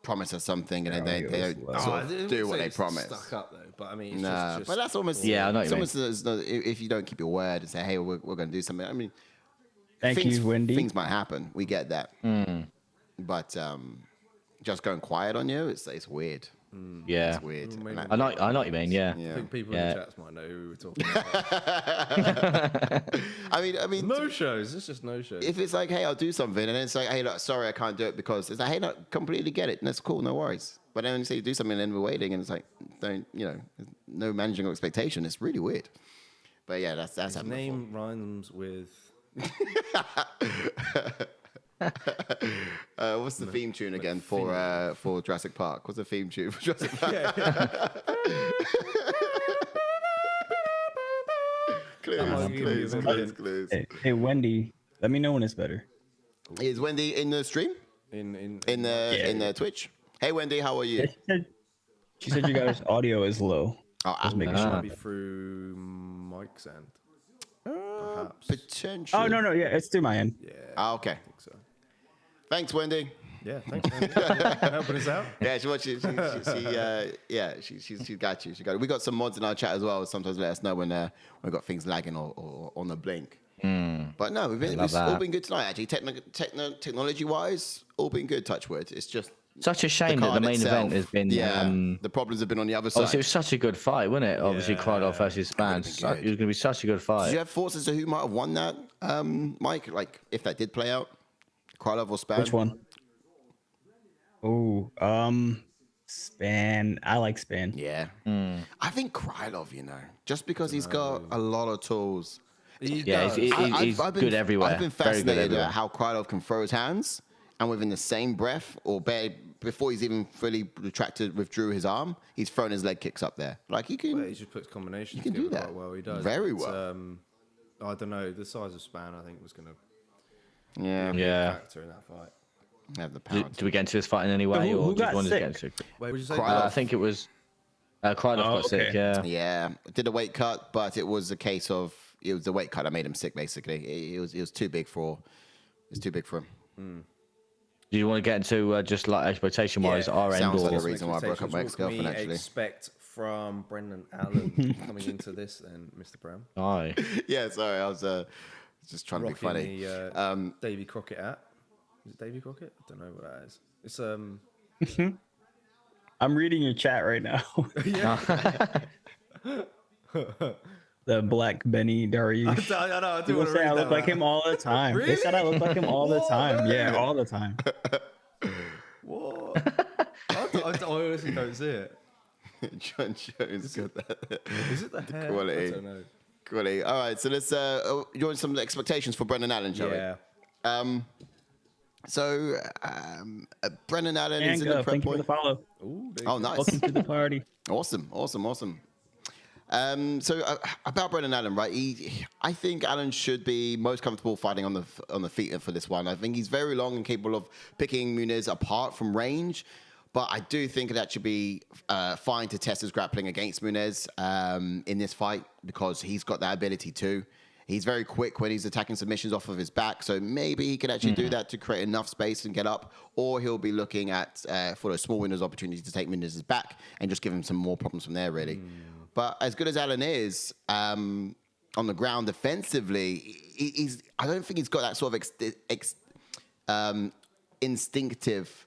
promise us something and then they don't sort of do what they promise. Stuck up though, but I mean, it's just but that's almost I know what you mean. if you don't keep your word and say, hey, we're going to do something. I mean, Thank you, Wendy. Things might happen. We get that, but just going quiet on you, it's weird. Yeah. It's weird. I know what you mean. Yeah. I think people in the chats might know who we're talking about. I mean, no shows. It's just no shows. if it's like, hey, I'll do something, and then it's like, hey, look, sorry, I can't do it because it's like, hey, look, completely get it, and that's cool, no worries. But then when you say you do something, and then we're waiting, and it's like, there's no managing expectation. It's really weird. But yeah, that's His happened name rhymes with. What's the theme tune again for Jurassic Park? What's the theme tune for Jurassic Park? Clues. Hey, Wendy, let me know when it's better. Is Wendy in the stream? In the Twitch? Hey, Wendy, how are you? She said you guys' audio is low. Oh, Maybe through Mike's end. Perhaps. potentially. Oh no, yeah, it's through my end. Yeah. Okay. I think so. Thanks, Wendy. Yeah, thanks, man. Helping us out. Yeah, she got you. She got you. We got some mods in our chat as well. Sometimes let us know when we've got things lagging or on the blink. But no, we've all been good tonight. Actually, technology-wise, all been good. Touch wood. It's just such a shame that the main event has been. The problems have been on the other side. Obviously, it was such a good fight, wasn't it? Obviously, Krylov versus Spann. It was going to be such a good fight. Do you have thoughts as to who might have won that, Mike? Like, if that did play out, Krylov or Spann? Which one? Oh, Spann. I like Spann. Yeah. I think Krylov, just because he's got a lot of tools. He's good everywhere. I've been fascinated at how Krylov can throw his hands, and within the same breath, or before he's even fully withdrew his arm, he's thrown his leg kicks up there. Like he can. Well, he just puts combinations. He can do that. Quite well. He does very well. I don't know. The size of Spann, I think, was going to be Yeah. a factor in that fight. Have the power. Do we get into this fight in any way, Who or do you got want to sick? get into it? Wait, what did you say? Krylov. I think it was Krylov got sick. Yeah. Yeah, did a weight cut, but it was a case of it was the weight cut that made him sick. Basically, it was too big for. It's too big for him. Do you want to get into just like expectation-wise, our end, sounds or like a reason why I broke up my ex-girlfriend, What can we actually. expect from Brendan Allen coming into this, then, Mr. Brown? Aye. Yeah, sorry, I was just trying to be funny. The Davy Crockett hat. Is it Davy Crockett? I don't know what that is. It's I'm reading your chat right now. The Black Benny Dariush. I know. I do People want to say read I that look like him all the time. They said I look like him all the time. Yeah, all the time. What? I honestly don't see it. John Jones got that. Is it the hair? Quality. I don't know. Quality. All right, so let's you want some expectations for Brendan Allen, shall we? So Brendan Allen is in the prep Thank you for point. the follow. Ooh, Oh, nice. Welcome to the party. Awesome. So about Brendan Allen, right? I think Allen should be most comfortable fighting on the feet for this one. I think he's very long and capable of picking Muniz apart from range, but I do think that should be fine to test his grappling against Muniz in this fight because he's got that ability too. He's very quick when he's attacking submissions off of his back, so maybe he can actually do that to create enough space and get up, or he'll be looking at for those small windows opportunity to take Muniz's back and just give him some more problems from there, really. But as good as Allen is on the ground defensively, I don't think he's got that sort of instinctive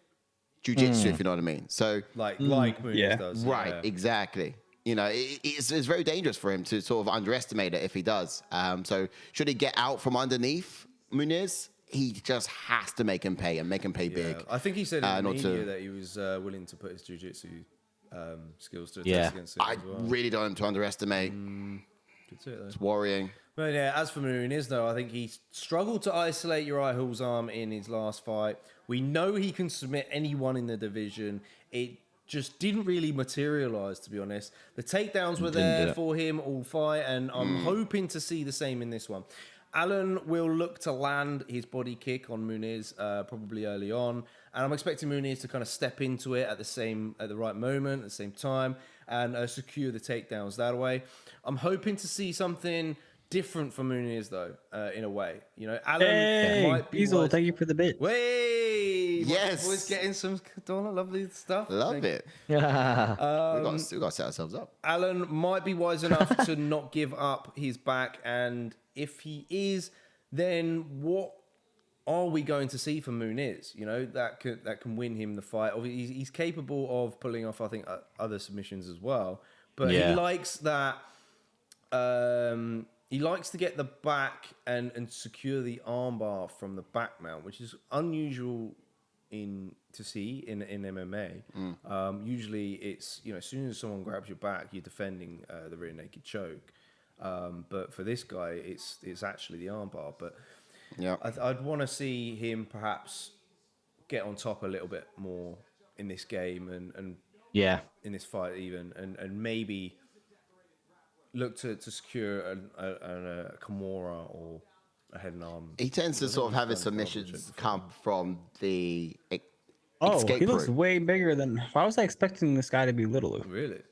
jiu-jitsu, if you know what I mean. So like Muniz does. right, yeah. exactly. it's very dangerous for him to sort of underestimate it if he does. So should he get out from underneath Muniz? He just has to make him pay big. I think he said in the media that he was willing to put his jiu-jitsu skills to a test against it as well. Really don't want him to underestimate. It's worrying. But yeah, as for Muniz, though, I think he struggled to isolate Uriah Hall's arm in his last fight. We know he can submit anyone in the division. It just didn't really materialize, to be honest. The takedowns were there for him all fight, and I'm hoping to see the same in this one. Allen will look to land his body kick on Muniz probably early on, and I'm expecting Muniz to kind of step into it at the right moment, at the same time, and secure the takedowns that way. I'm hoping to see something different from Muniz, though, in a way. Allen might be. Diesel, thank you for the bit. Way, yes, boys getting some lovely stuff. Love it. Yeah, we got to set ourselves up. Allen might be wise enough to not give up his back, and if he is, then what are we going to see from Muniz? That can win him the fight. He's capable of pulling off, I think, other submissions as well. But he likes that. He likes to get the back and secure the armbar from the back mount, which is unusual to see in MMA. Usually, it's as soon as someone grabs your back, you're defending the rear naked choke. But for this guy, it's actually the armbar. But I'd want to see him perhaps get on top a little bit more in this game and in this fight even, and maybe look to secure a Kimura or a head and arm. He tends to sort of have his submissions come from the escape he looks way bigger than. Why was I expecting this guy to be littler? Really?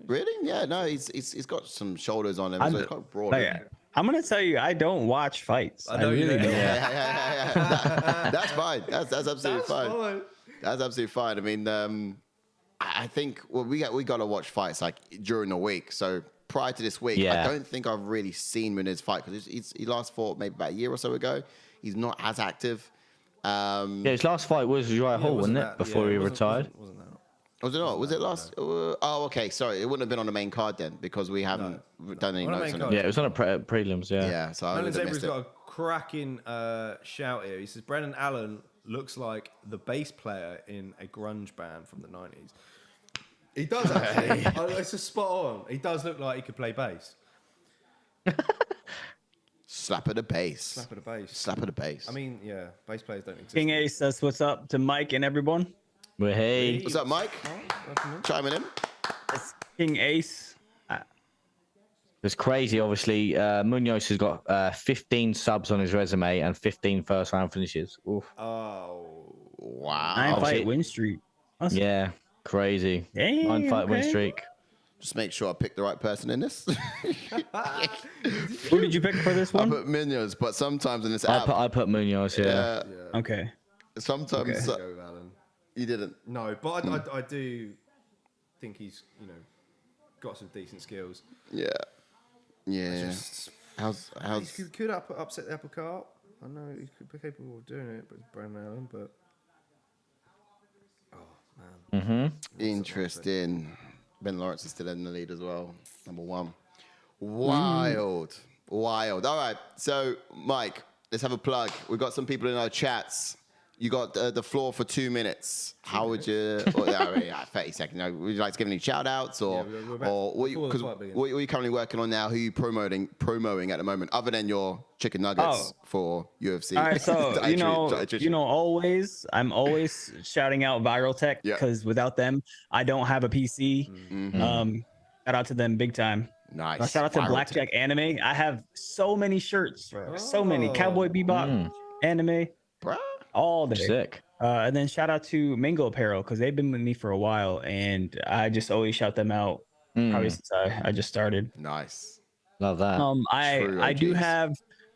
Really? Yeah. No, he's got some shoulders on him. So he's quite broad. I'm gonna tell you, I don't watch fights. I really don't. Yeah. That's fine. That's absolutely fine. That's absolutely fine. I mean, I think we got to watch fights like during the week. So prior to this week, I don't think I've really seen Muniz fight because he last fought maybe about a year or so ago. He's not as active. His last fight was Uriah Hall, wasn't it? Before he retired. Wasn't that? Was it not? Was it last? Oh, okay. Sorry, it wouldn't have been on the main card then because we haven't done any notes on it. Yeah, it was on a prelims. Yeah. So I would have missed it. got a cracking shout here. He says Brendan Allen looks like the bass player in a grunge band from the 90s. He does actually. It's just spot on. He does look like he could play bass. Slap of the bass. Slap of the bass. Slap of the bass. I mean, yeah, bass players don't exist. King Ace says what's up to Mike and everyone. Well, hey. What's up, Mike? Chiming in. It's King Ace. It's crazy, obviously. Munoz has got 15 subs on his resume and 15 first round finishes. Oof. Oh. Wow. 9-fight win streak. Awesome. Yeah, crazy. Dang, 9-fight win streak. Just make sure I pick the right person in this. Who did you pick for this one? I put Munoz, but sometimes in this app. I put Munoz, yeah. Okay. Sometimes you didn't. No, but I do think he's got some decent skills. Yeah. How's he could upset the apple cart. I know he could be capable of doing it, but it's Brandon Allen. But man, interesting. Ben Lawrence is still in the lead as well. Number 1. Wild. All right. So, Mike, let's have a plug. We've got some people in our chats. You got the floor for 2 minutes. How would you? 30 seconds. Would you like to give any shout outs or what are you currently working on now? Who are you promoting at the moment, other than your chicken nuggets for UFC? All right, so I'm always shouting out Viral Tech because without them, I don't have a PC. Shout out to them big time. Nice. Shout out to Blackjack Anime. I have so many shirts, so many Cowboy Bebop anime. Bruh. All day. Sick. And then shout out to Mango Apparel because they've been with me for a while, and I just always shout them out. Probably since I just started. Nice. Love that. I do have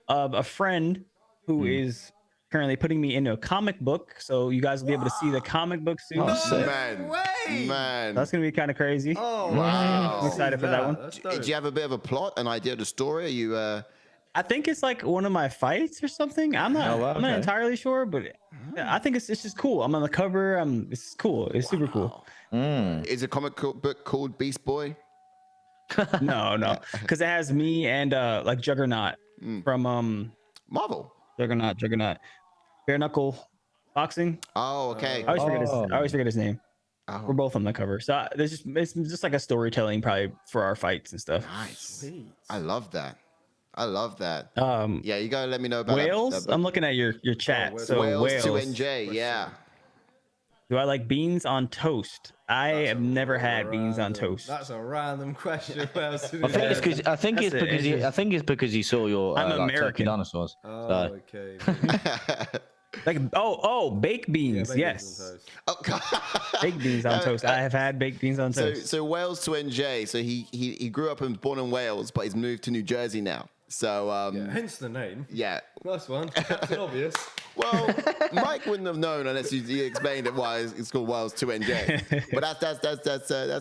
a friend who is currently putting me into a comic book, so you guys will be able to see the comic book soon. Man. That's gonna be kind of crazy. Oh wow! I'm excited for that one. Do you have a bit of a plot, an idea of the story? Are you? I think it's like one of my fights or something. I'm not entirely sure, but I think it's just cool. I'm on the cover. It's cool. It's super cool. Is a comic book called Beast Boy? No, because it has me and like Juggernaut from Marvel. Juggernaut, bare knuckle boxing. Oh, okay. I always forget his name. Oh. We're both on the cover, so it's just like a storytelling probably for our fights and stuff. Nice. I love that. Yeah, you gotta let me know about Wales. that I'm looking at your chat. So Wales Wales 2NJ. Yeah. Do I like beans on toast? I have never had beans on toast. That's a random question. I think it's because you saw your I'm like, American. dinosaurs. Oh, okay. Like baked beans. Yes. Oh, God. Baked beans on toast. I have had baked beans on toast. So Wales 2NJ. So he grew up and born in Wales, but he's moved to New Jersey now. So hence the name. Yeah. Nice one. Captain Obvious. Well, Mike wouldn't have known unless you explained it why it's called Wales 2NJ. But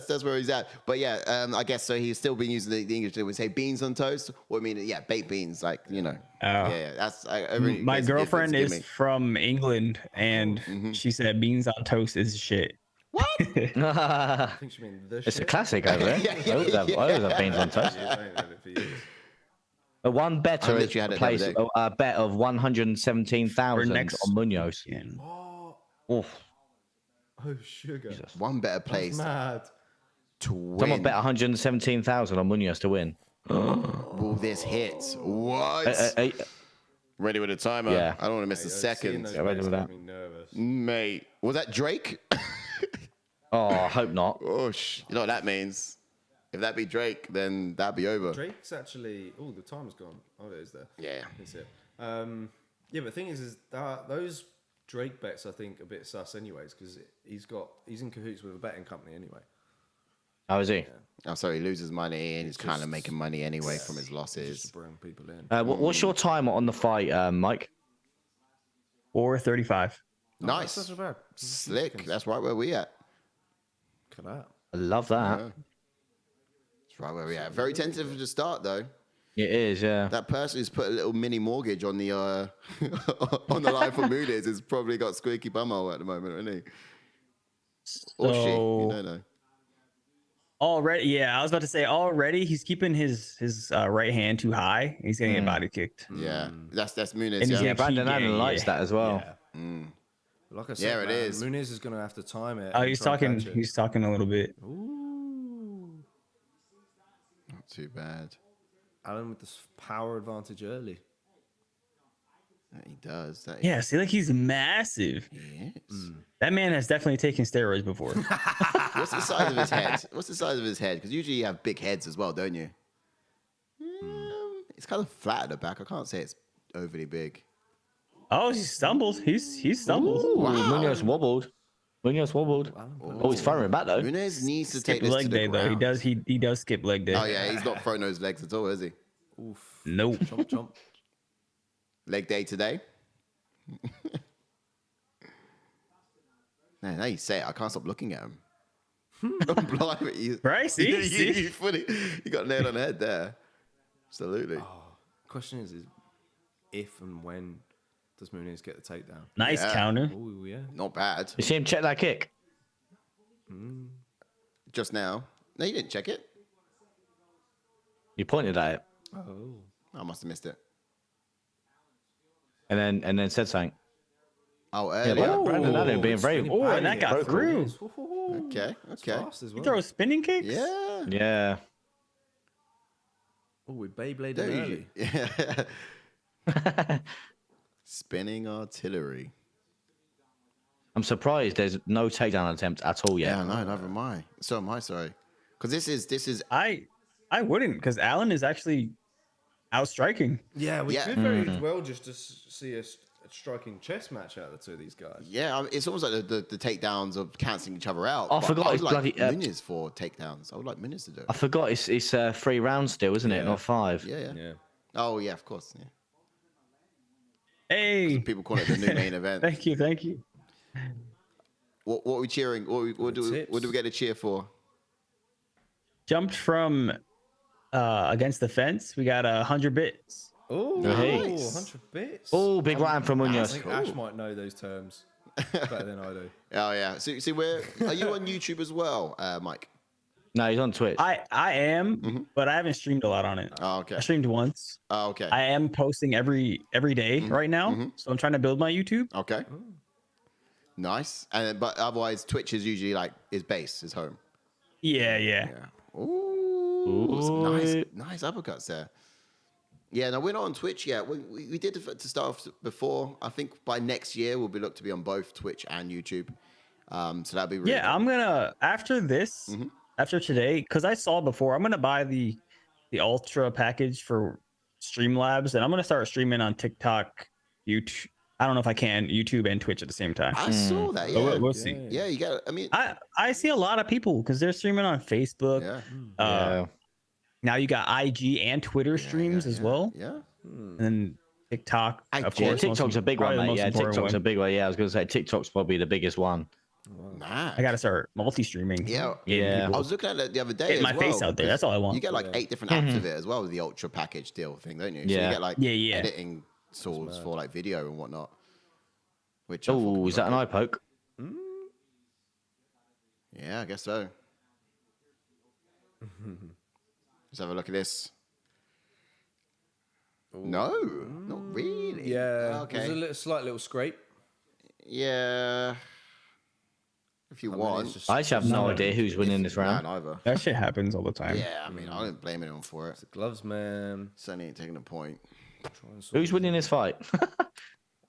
that's where he's at. But yeah, I guess so. He's still been using the English. They would say beans on toast. Or I mean, yeah, baked beans, like Yeah, that's my girlfriend is from England, and she said beans on toast is shit. What? I think she mean it's a classic over there. I always have beans on toast. One better is a bet of 117,000 on Munoz. Oh, sugar. Jesus. One better place Mad. to win. Someone bet 117,000 on Munoz to win. Will this hit? What? Ready with a timer? Yeah. I don't want to miss a second. Ready with that. Mate, was that Drake? Oh, I hope not. Oh, you know what that means? If that be Drake, then that'd be over. Drake's actually. Oh, the timer's gone. Oh, it is there. Yeah. That's it. Yeah, but the thing is that those Drake bets I think a bit sus, anyways, because he's in cahoots with a betting company anyway. How is he? Yeah. Oh, sorry, he loses money and he's kind of making money anyway from his losses. Just to bring people in. What's your time on the fight, Mike? 4:35. Nice. That's not so bad. Slick. That's right where we at. Look at that. I love that. Yeah. Right where we at. Very tentative to start though. It is, yeah. That person who's put a little mini mortgage on the on the line for Muniz has probably got squeaky bumhole at the moment, isn't he? Or she, you don't know. Already, yeah, I was about to say already he's keeping his right hand too high. He's gonna get body kicked. Yeah, that's Muniz. And Yeah, Brandon Allen likes that as well. Yeah. Like I said, it is. Muniz is going to have to time it. Oh, he's talking a little bit. Ooh. Not too bad. Allen with this power advantage early. Yeah, he does. Yeah, see, like he's massive. He is. That man has definitely taken steroids before. What's the size of his head? What's the size of his head? Because usually you have big heads as well, don't you? It's kind of flat at the back. I can't say it's overly big. Oh, he stumbled. He's stumbled. Ooh, wow. Munoz wobbled. Oh, he's firing back though. Muniz needs to Skip take this leg to the day though. ground. He does skip leg day. Oh yeah, he's not throwing those legs at all, is he? Oof. Nope. Chomp. Leg day today. Man, now you say it, I can't stop looking at him. I'm blind. Right? See? You got nailed on the head there. Absolutely. Question is if and when does Muniz get the takedown? Nice counter. Oh yeah. Not bad. You see him check that kick? Just now. No, you didn't check it. You pointed at it. Oh. I must have missed it. And then said something. Oh, Yeah, earlier. Brandon Allen being very. Oh, and that got through. Okay. Fast as You well. throw spinning kicks? Yeah. Yeah. Oh, we Beybladed There early. Yeah. Spinning artillery. I'm surprised there's no takedown attempt at all yet. Yeah, no, never mind. So am I, sorry. Because this is I wouldn't, because Allen is actually outstriking. Yeah, we could very well just to see a striking chess match out of the two of these guys. yeah, it's almost like the takedowns of cancelling each other out. I But forgot I would it's like bloody- Muniz for takedowns. I would like Muniz to do it. I forgot it's 3 rounds still, isn't it? Not 5. Yeah. Yeah. Oh yeah, of course. Yeah. Hey, People call it the new main event. thank you. What are we cheering? What do we get a cheer for? Jumped from against the fence. We got 100 bits. Oh, Nice. 100 bits. Oh, big round from I Munoz. think Ash might know those terms better than I do. Oh yeah. So are you on YouTube as well, Mike? No, he's on Twitch. I am, but I haven't streamed a lot on it. Oh, okay. I streamed once. Oh, okay. I am posting every day right now, so I'm trying to build my YouTube. Okay. Nice. But otherwise, Twitch is usually like his base, his home. Yeah. Yeah. Ooh. Some nice uppercuts there. Yeah, no, we're not on Twitch yet. We did to start off before. I think by next year we'll look to be on both Twitch and YouTube. So that'll be really good. I'm gonna after this, after today, because I saw before, I'm gonna buy the Ultra package for Streamlabs, and I'm gonna start streaming on TikTok, YouTube. I don't know if I can YouTube and Twitch at the same time. I saw that. Yeah, We'll see. Yeah, you got. I mean, I see a lot of people because they're streaming on Facebook. Yeah. Now you got IG and Twitter streams as well. Yeah. And then TikTok, of Yeah, course. TikTok's a big one, probably the mate. most Yeah, important TikTok's one. a big one. Yeah, I was gonna say TikTok's probably the biggest one. Nah. I gotta start multi-streaming. Yeah. Yeah. I was looking at it the other day. Get as my face well, out there. That's all I want. You get like 8 different apps of it as well with the Ultra package deal thing, don't you? So Yeah. you get like Yeah. editing tools for like video and whatnot. Which I thought Oh, was is that an really eye poke? good. Yeah, I guess so. Let's have a look at this. No, not really. Yeah. Okay. There's a slight little scrape. Yeah. If you want. It's just- I actually have no idea who's winning this round. Either. That shit happens all the time. Yeah, I mean, I don't blame anyone for it. gloves, man. Certainly ain't taking a point. Who's winning this fight?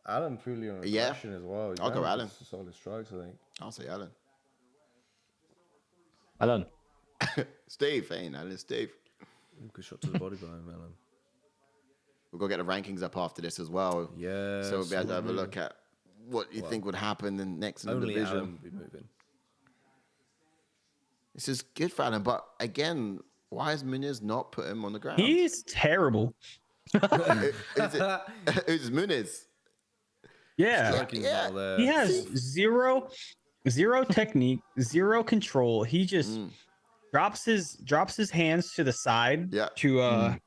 Alan Pooley on Yeah. aggression as well. I'll go Alan. Solid strikes, I think. I'll say Alan. Alan. Steve, ain't Alan, Steve. Good shot to the body by him, Alan. We've got to get the rankings up after this as well. Yeah. So we'll be able to have a look at what you think would happen next in the Only division. Alan will be moving. This is good for Alan, but again, why has Muniz not put him on the ground? He's terrible. Who's Muniz? Yeah. Striking's Yeah. not there. He has zero technique, zero control. He just drops his hands to the side Yeah. to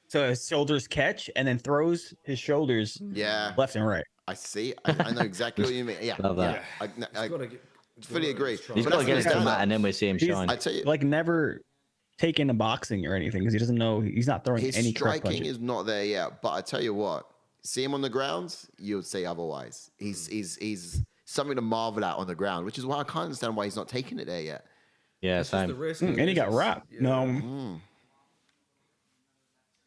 so his shoulders catch, and then throws his shoulders Yeah, left and right. I see. I know exactly what you mean. Yeah, Love that. yeah. I Gotta get- fully agree. He's But got to that's get it to understandable. Matt, and then we see him He's- shine. I tell you, Like never taken a boxing or anything because he doesn't know he's not throwing his any correct striking punches. is not there yet. But I tell you what, see him on the ground, you'll say otherwise. He's something to marvel at on the ground, which is why I can't understand why he's not taking it there yet. Yeah, It's just the same. risk. And he got wrapped. Yeah. No.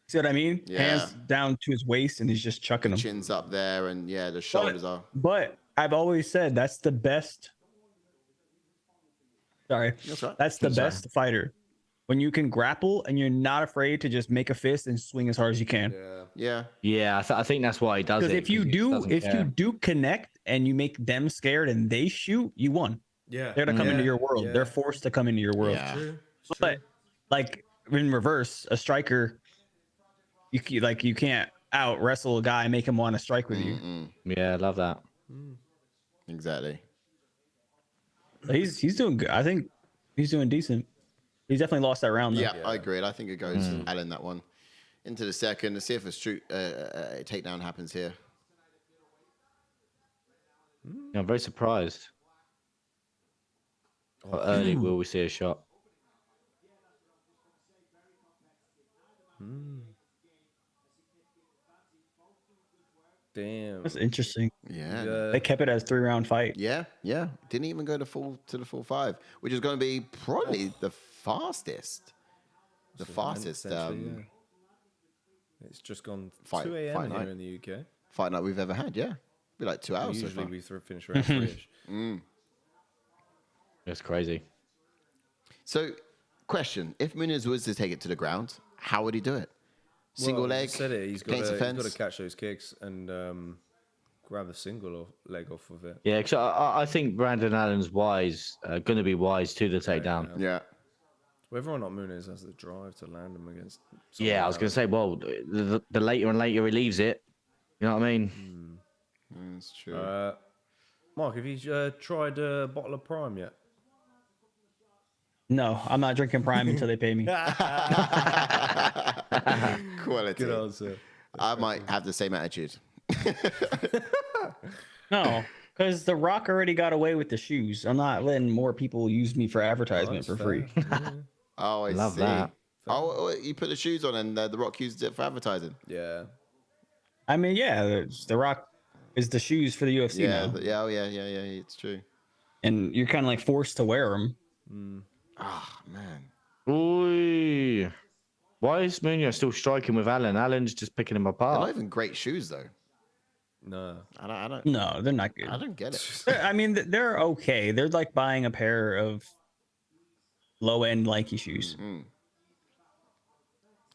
See what I mean? Yeah. Hands down to his waist, and he's just chucking them. Chin's up there, and yeah, the shoulders are. But I've always said that's the best. Sorry, That's right. that's the best fighter when you can grapple and you're not afraid to just make a fist and swing as hard as you can. Yeah. Yeah, Yeah, I think that's why he does it. Because if you he do, doesn't if care. you do connect and you make them scared and they shoot, you won. Yeah. They're gonna come into your world. Yeah. They're forced to come into your world. Yeah. True. But like in reverse, a striker, you can't out wrestle a guy and make him want to strike with you. Yeah, I love that. exactly. But he's doing good. I think he's doing decent. He's definitely lost that round though. Yeah, I agree. I think it goes Alan that one into the second. Let's see if a takedown happens here. Yeah, I'm very surprised. How early will we see a shot? Damn. That's interesting. Yeah. They kept it as 3-round fight. Yeah, yeah. Didn't even go to the full 5, which is going to be probably the fastest. The fastest Essentially, yeah. It's just gone fight- 2 a.m. fight here night. in the UK. fight night we've ever had. Yeah, be like 2 hours. Usually so far. we finish around 3-ish. That's crazy. So, question: if Muniz was to take it to the ground, how would he do it? Single Well, you leg said it. He's got against the fence. to catch those kicks and grab a single leg off of it. Yeah, because I think Brandon Allen's going to be wise to the takedown. Yeah, Whether or not Muniz has the drive to land him against. Yeah, I was going to say, well, the later and later he leaves it, you know what I mean? that's true. Mark, have you tried a bottle of Prime yet? No, I'm not drinking Prime until they pay me. Quality. Good answer. I might have the same attitude. No, Because The Rock already got away with the shoes. I'm not letting more people use me for advertisement for free. Oh, I Love see. that. Oh, you put the shoes on and The Rock used it for advertising. Yeah. I mean, yeah, The Rock is the shoes for the UFC now. Yeah, it's true. And you're kind of like forced to wear them. Ah, man. Ooh. Why is Munoz still striking with Allen? Allen's just picking him They're apart. not even great shoes, though. No. I don't. No, they're not good. I don't get it. I mean, they're okay. They're like buying a pair of low-end Nike shoes.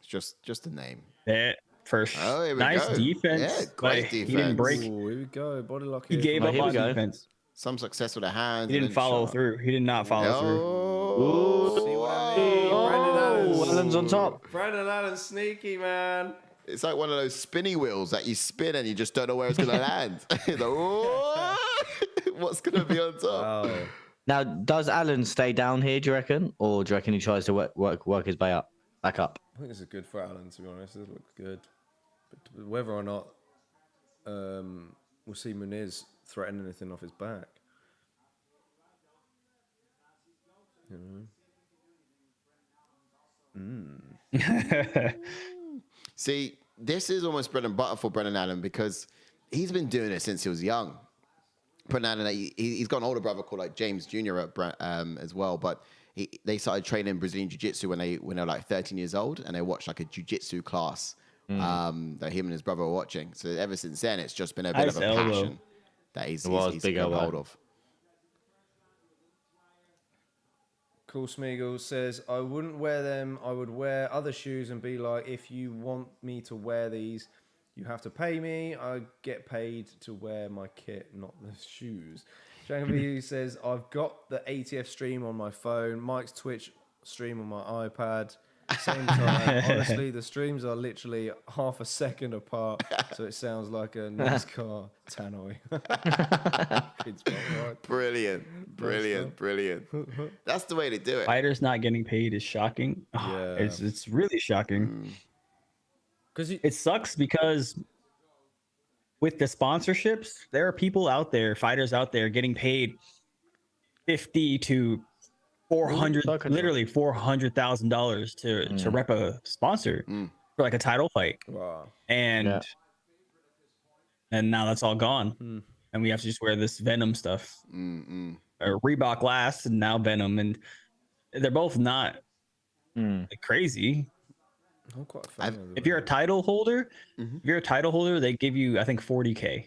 It's just a name. That first, Oh, here we nice go. defense. Yeah, great but He defense. didn't break. Ooh, here we go. Body lock. He gave Oh, up here we on go. defense. Some success with the hands. He and didn't then follow shot. through. He did not follow through. Oh, See what I mean? Brandon Oh, Allen's on top. Brandon Allen's sneaky, man. It's like one of those spinny wheels that you spin and you just don't know where it's going to land. You're like, "Whoa, what's going to be on top?" Oh. Now, does Allen stay down here, do you reckon? Or do you reckon he tries to work his way back up? I think this is good for Allen, to be honest. It looks good. But whether or not we'll see Muniz threaten anything off his back. You know? See, this is almost bread and butter for Brendan Allen because he's been doing it since he was young. Brendan Allen, he's got an older brother called like James Jr. As well, but they started training Brazilian Jiu-Jitsu when they were like 13 years old, and they watched like a Jiu-Jitsu class that him and his brother were watching. So ever since then, it's just been a bit of a passion that he's got hold of. Cool Smeagol says, I wouldn't wear them. I would wear other shoes and be like, if you want me to wear these, you have to pay me. I get paid to wear my kit, not the shoes. Jangavu says, I've got the ATF stream on my phone, Mike's Twitch stream on my iPad. Same time. Honestly, the streams are literally half a second apart, so it sounds like a NASCAR tannoy. Brilliant. That's the way to do it. Fighters not getting paid is shocking. Yeah. It's really shocking. Because It sucks because with the sponsorships, there are people out there, fighters out there getting paid 50 to 400, literally $400,000 to rep a sponsor for like a title fight. Wow. And now that's all gone. And we have to just wear this Venom stuff. Or Reebok last and now Venom. And they're both not crazy. I'm quite a fan of If you're a title holder, they give you, I think, 40K.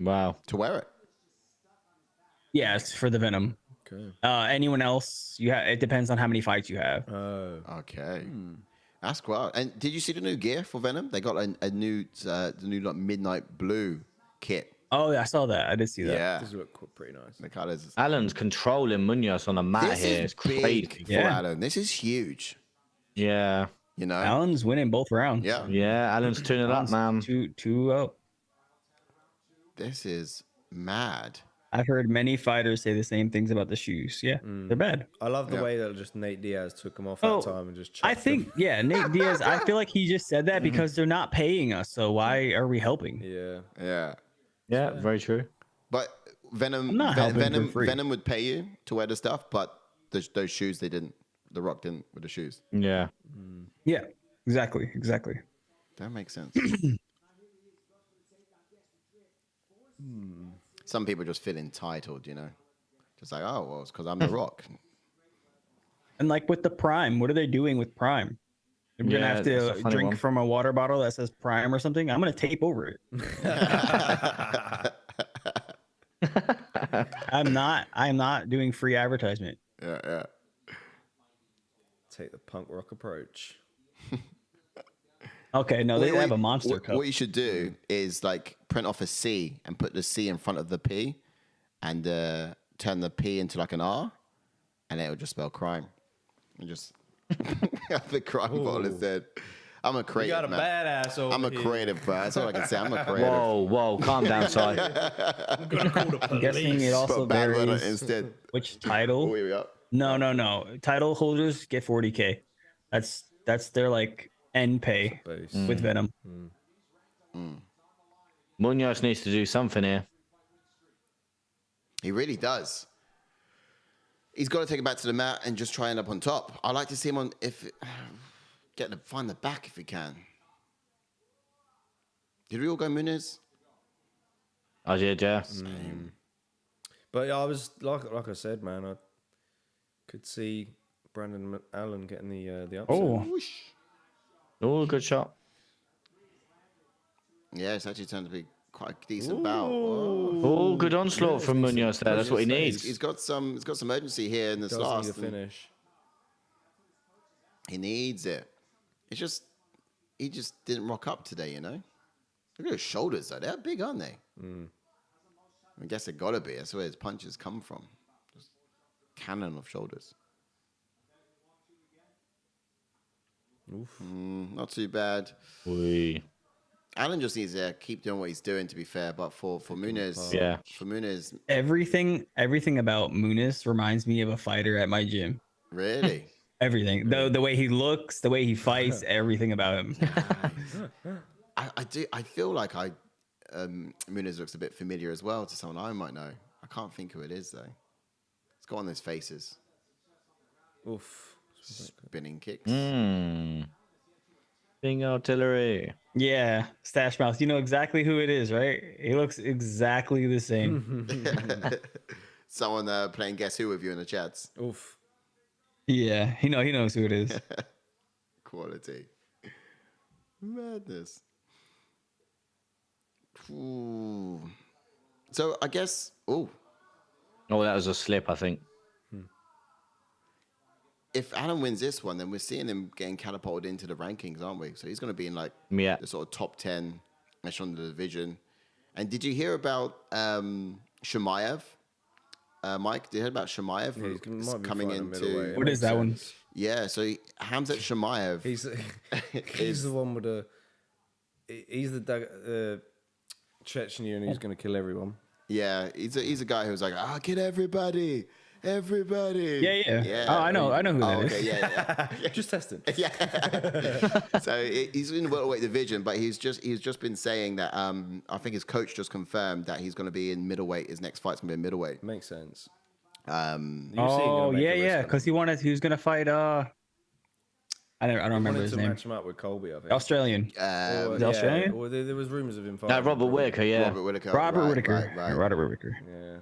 Wow. To wear it. Yeah, it's for the Venom. Okay. Anyone else? It depends on how many fights you have. Oh. Okay. That's cool. And did you see the new gear for Venom? They got the new like midnight blue kit. Oh, yeah, I saw that. I did see that. Yeah. This looks pretty nice. The colors. Allen's controlling Munoz on the mat This here. is It's big crazy. for Yeah. Allen. This is huge. Yeah. You know. Allen's winning both rounds. Yeah. Yeah, Allen's tuning it up, man. 2-0. This is mad. I've heard many fighters say the same things about the shoes. Yeah, they're bad. I love the way that just Nate Diaz took him off that time and just I chucked think, him. Nate Diaz, I feel like he just said that because they're not paying us. So why are we helping? Yeah. Yeah, very true. But Venom, I'm not helping for free. Venom would pay you to wear the stuff, but those shoes they didn't. The Rock didn't with the shoes. Yeah. Yeah, exactly. That makes sense. Some people just feel entitled, you know, just like, oh, well, it's because I'm the Rock. And like with the Prime, what are they doing with Prime? We're gonna have that's a to funny drink one. from a water bottle that says Prime or something. I'm gonna tape over it. I'm not doing free advertisement. Yeah. Take the punk rock approach. Okay, no, they have a monster cup. What you should do is like print off a C and put the C in front of the P and turn the P into like an R and it will just spell crime. And just have the crime bottle instead. I'm a creative, You got a man. badass over I'm a here. creative, bro. That's all I can say. I'm a creative. Whoa, calm down, Si. I'm gonna call the I'm guessing it Put also a bad word on it varies instead. which title. Oh, here we go. No. Title holders get 40K. That's their like end pay base. with Venom. Munoz needs to do something here. He really does. He's got to take it back to the mat and just try and end up on top. I like to see him find the back if he can. Did we all go Muniz? I did, yeah. But yeah, I was like I said, man, I could see Brandon Allen getting the upset. Oh, good shot. Yeah, it's actually turned to be quite a decent bout. Oh, good onslaught from Muniz there. That's what he needs. He's got some urgency here in this last finish. He needs it. It's just he just didn't rock up today, you know. Look at his shoulders though; they're big, aren't they? I guess it gotta be. That's where his punches come from. Just cannon of shoulders. Not too bad. Allen just needs to keep doing what he's doing, to be fair. But for Muniz, for Muniz, everything about Muniz reminds me of a fighter at my gym. Really, everything. The way he looks, the way he fights, everything about him. I do. I feel like Muniz looks a bit familiar as well to someone I might know. I can't think who it is though. It's got on those faces. Oof. Spinning kicks. Bing artillery. Yeah, Stash Mouth. You know exactly who it is, right? He looks exactly the same. Someone playing Guess Who with you in the chats. Oof. Yeah, he knows who it is. Quality. Madness. Ooh. So I guess. Oh, that was a slip, I think. If Allen wins this one, then we're seeing him getting catapulted into the rankings, aren't we? So he's going to be in like the sort of top 10 echelon of the division. And did you hear about Chimaev? Mike, did you hear about Chimaev? Yeah, coming into. What is that one? Yeah, so Hamzat Chimaev. He's the one with the. He's the Chechnyan who's going to kill everyone. Yeah, he's a guy who's like, kill everybody. Everybody. Yeah. Oh, I know who that is. Okay, yeah. Just testing. Yeah. So he's in the welterweight division, but he's just been saying that I think his coach just confirmed that he's going to be in middleweight. His next fight's going to be in middleweight. Makes sense. Because he was going to fight. I don't remember his name. Match him up with Colby, I think. Australian. Australian. Or there was rumors of him fighting. Robert Whittaker. Yeah. Robert Whittaker. Right. Robert Whittaker. Yeah.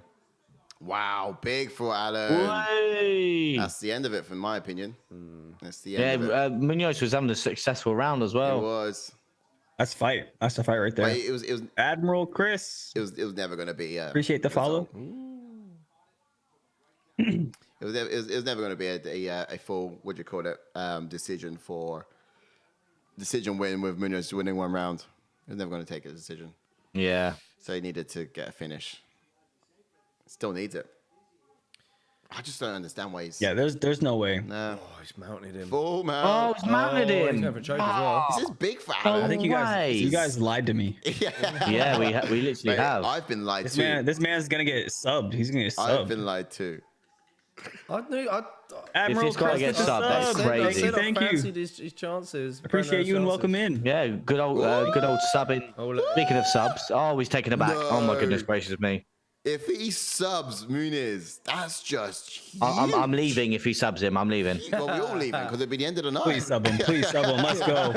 Wow, big for Allen. Way. That's the end of it, from my opinion. That's the end of it. Muniz was having a successful round as well. It was. That's the fight right there. It was Admiral Chris. It was never going to be. Appreciate the follow. It was never going to be a full, what do you call it, decision win with Muniz winning one round. It was never going to take a decision. Yeah. So he needed to get a finish. Still needs it. I just don't understand why he's. Yeah, there's no way. No. Oh, he's mounted him. Full mount. He's mounted him. He's going for a choke as well. This is big for Allen. I think you guys lied to me. Yeah, we literally have. I've been lied to. This man's gonna get subbed. He's gonna get subbed. I've been lied to. Admiral If he's got to get subbed, that's crazy. Thank you. His chances. Appreciate you and welcome in. Yeah, good old subbing. Speaking of subs, he's taking it back. No. Oh my goodness gracious me. If he subs Muniz, that's just huge. I'm leaving. If he subs him, I'm leaving. Well, we're all leaving because it'll be the end of the night. Please sub him. Let's go.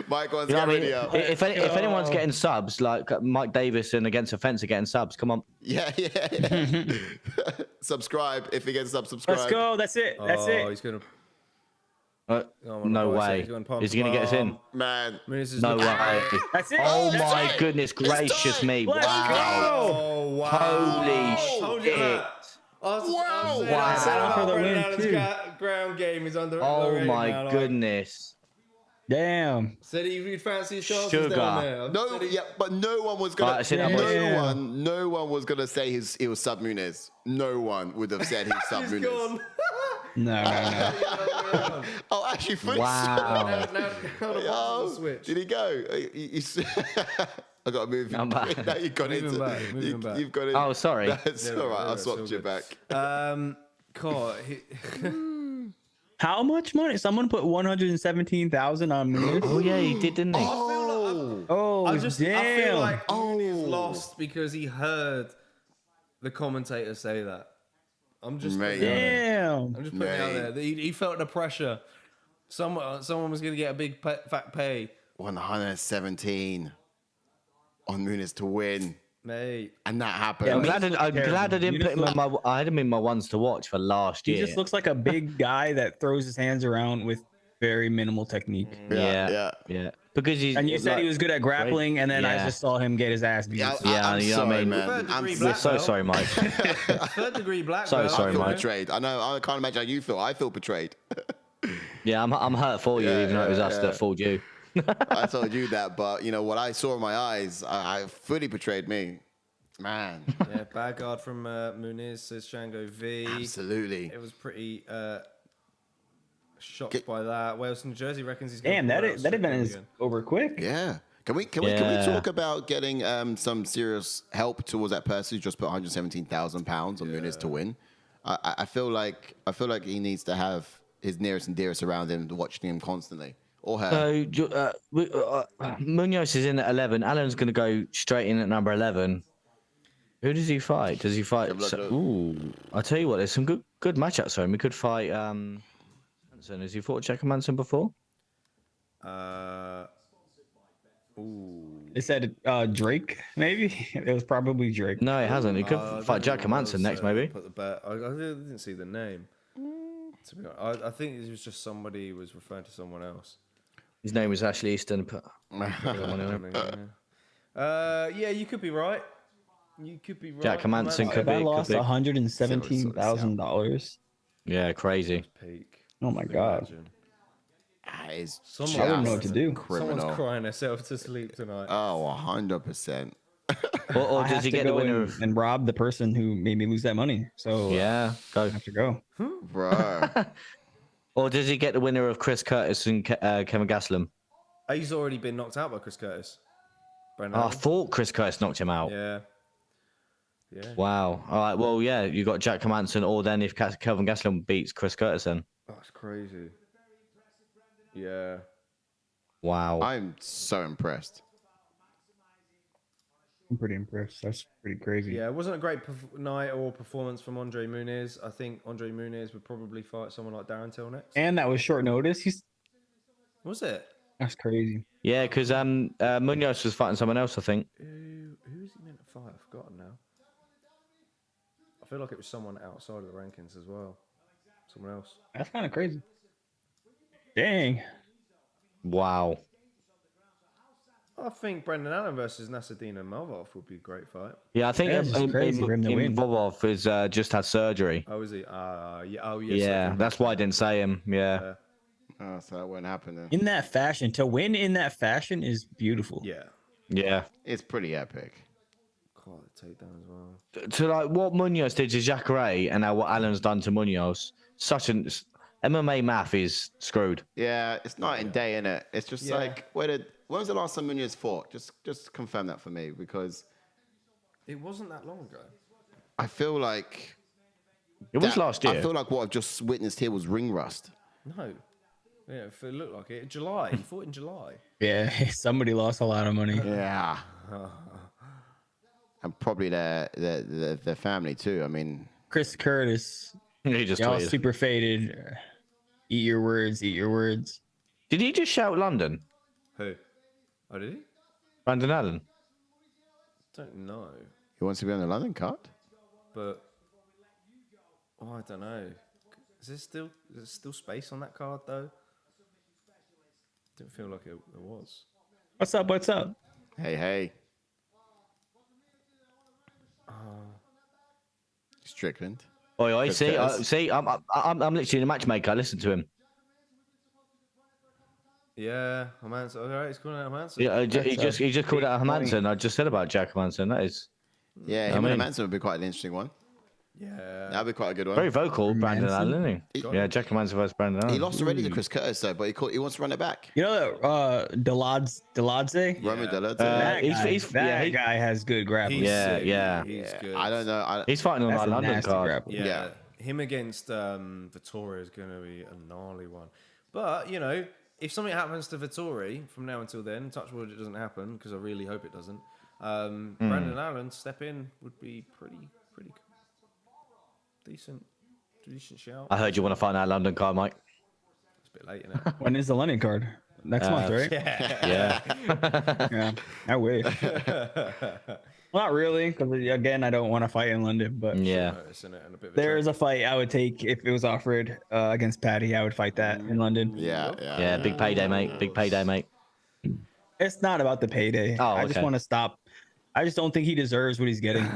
Mike wants You know to what I get mean? video. If anyone's getting subs, like Mike Davis and Against the Fence are getting subs, come on. Yeah. Subscribe. If he gets subscribe. Let's go. That's it. He's going to. No way. Is he going to get us in? Man. No way. That's it. Oh That's my it. goodness gracious me. Let's Wow. go. Oh, wow. Holy shit. Wow. For the win, too. Ground game is under. Oh my goodness. Damn. Said he'd fancy his chances Sugar. down there. But no one was gonna. Right, no one was gonna say he was sub Muniz. No one would have said he's sub He's Muniz. gone. No. Oh, actually, Fritz. Wow. Now the switch. Did he go? I got to move. I'm back. Now you've got into. Back. You've got in. Oh, sorry. That's all right. I swapped you back. God. How much money? Someone put 117,000 on Muniz. Oh yeah, he did, didn't he? Oh, I damn. feel like he's lost because he heard the commentators say that. I'm just Mate, putting it out there. Damn. I'm just putting it out there. He felt the pressure. Someone was going to get a big fat pay. 117 on Muniz to win. Mate. And that happened. I'm glad I didn't put him in my. I had him in my ones to watch for last year. He just looks like a big guy that throws his hands around with very minimal technique. Yeah. Because he's. And you said he was good at grappling, and then I Yeah. just saw him get his ass beat. I'm you know sorry, what I mean? man. We're so sorry, Mike. Third degree black So belt. sorry, I feel Mike. betrayed. I know. I can't imagine how you feel. I feel betrayed. Yeah, I'm hurt for you, even though it was us that fooled you. I told you that, but you know what I saw in my eyes, I fully betrayed me. Man. Yeah, bad guard from Muniz, says Shango V. Absolutely. It was pretty shocked by that. Wales, New Jersey reckons he's Damn, that event is over quick. Yeah. Can we talk about getting some serious help towards that person who just put £117,000 on Muniz to win? I feel like he needs to have his nearest and dearest around him, watching him constantly, or her. So Munoz is in at 11. Alan's going to go straight in at number 11. Who does he fight? Does he fight? Ooh, I'll tell you what. There's some good matchups for him. He could fight Manson. Has he fought Jack Manson before? They said Drake, maybe? It was probably Drake. No, he hasn't. He could fight Jack Manson next, maybe. Put the bet. I didn't see the name. To be honest, I think it was just somebody who was referring to someone else. His name was Ashley Easton. Yeah, you could be right. You could be right. Jack Manson could be. I lost $117,000. Yeah, crazy. Peak. Oh my god. Someone, I wouldn't know what to do. Someone's crying herself to sleep tonight. Oh, 100%. Or does he get the winner and rob the person who made me lose that money? So yeah, go. I have to go. Bro. Or does he get the winner of Chris Curtis and Kevin Gastelum? He's already been knocked out by Chris Curtis. I thought Chris Curtis knocked him out. Yeah. Wow. All right. Well, yeah, you got Jack Manson, or then if Kevin Gastelum beats Chris Curtis, then. That's crazy. Yeah. Wow. I'm so impressed. I'm pretty impressed. That's pretty crazy. Yeah, it wasn't a great night or performance from Andre Muniz. I think Andre Muniz would probably fight someone like Darren Till next. And that was short notice. Was it? That's crazy. Yeah, because Munoz was fighting someone else, I think. Who is he meant to fight? I've forgotten now. I feel like it was someone outside of the rankings as well. Someone else. That's kind of crazy. Dang. Wow. I think Brendan Allen versus Nasruddin Malott would be a great fight. Yeah, I think crazy for him to win. Vovov has just had surgery. Oh, is he? Yeah. Oh, yes. Yeah, that's why I didn't say him. Yeah. Oh, so that won't happen then. In that fashion, to win in that fashion is beautiful. Yeah. Yeah. It's pretty epic. God, the takedown as well. To like what Munoz did to Jacare and now what Allen's done to Munoz, MMA math is screwed. Yeah, it's night and day, innit? It's just like, when was the last time Muniz fought? Just confirm that for me, because it wasn't that long ago. I feel like It was last year. I feel like what I've just witnessed here was ring rust. No. Yeah, if it looked like it. July. He fought in July. Yeah, somebody lost a lot of money. Yeah. And probably their family too. I mean, Chris Curtis, He just y'all tweeted. super faded. Eat your words. Eat your words. Did he just shout London? Who? Oh, did he? Brandon Allen? Don't know. he wants to be on the London card. But I don't know. Is there still space on that card though? Didn't feel like there was. What's up? What's up? Hey. Strickland. Oh, Chris see, Curtis. I'm literally the matchmaker. I listen to him. Yeah, Hermanson. All right, he's calling out Hermanson. Yeah, he just called out big Hermanson. I just said about Jack Hermanson. That is Yeah, him and Manson would be quite an interesting one. Yeah. That'd be quite a good one. very vocal, Brandon Manson? Allen, isn't he? Yeah, Jack Hermanson versus Brandon Allen. He lost already to Chris Curtis though, but he wants to run it back. You know that Deladze? Roman Dillard. That yeah, guy has good grappling. Yeah, sick. yeah. He's good. I don't know. He's fighting on That's that a London nasty card. grappler. Yeah. Yeah. Him against Vittori is going to be a gnarly one. But, you know, if something happens to Vittori from now until then, touch wood it doesn't happen, because I really hope it doesn't, Brandon Allen step in would be Pretty decent shout. I heard you want to fight that London card, Mike. It's a bit late, isn't it? When is the London card? Next month, right? Yeah. Yeah. I wish. Well, not really, because again, I don't want to fight in London. But Yeah. there is a fight I would take if it was offered against Patty. I would fight that in London. Yeah. Big payday, mate. Big payday, mate. It's not about the payday. Oh, I just okay. want to stop. I just don't think he deserves what he's getting. Oh,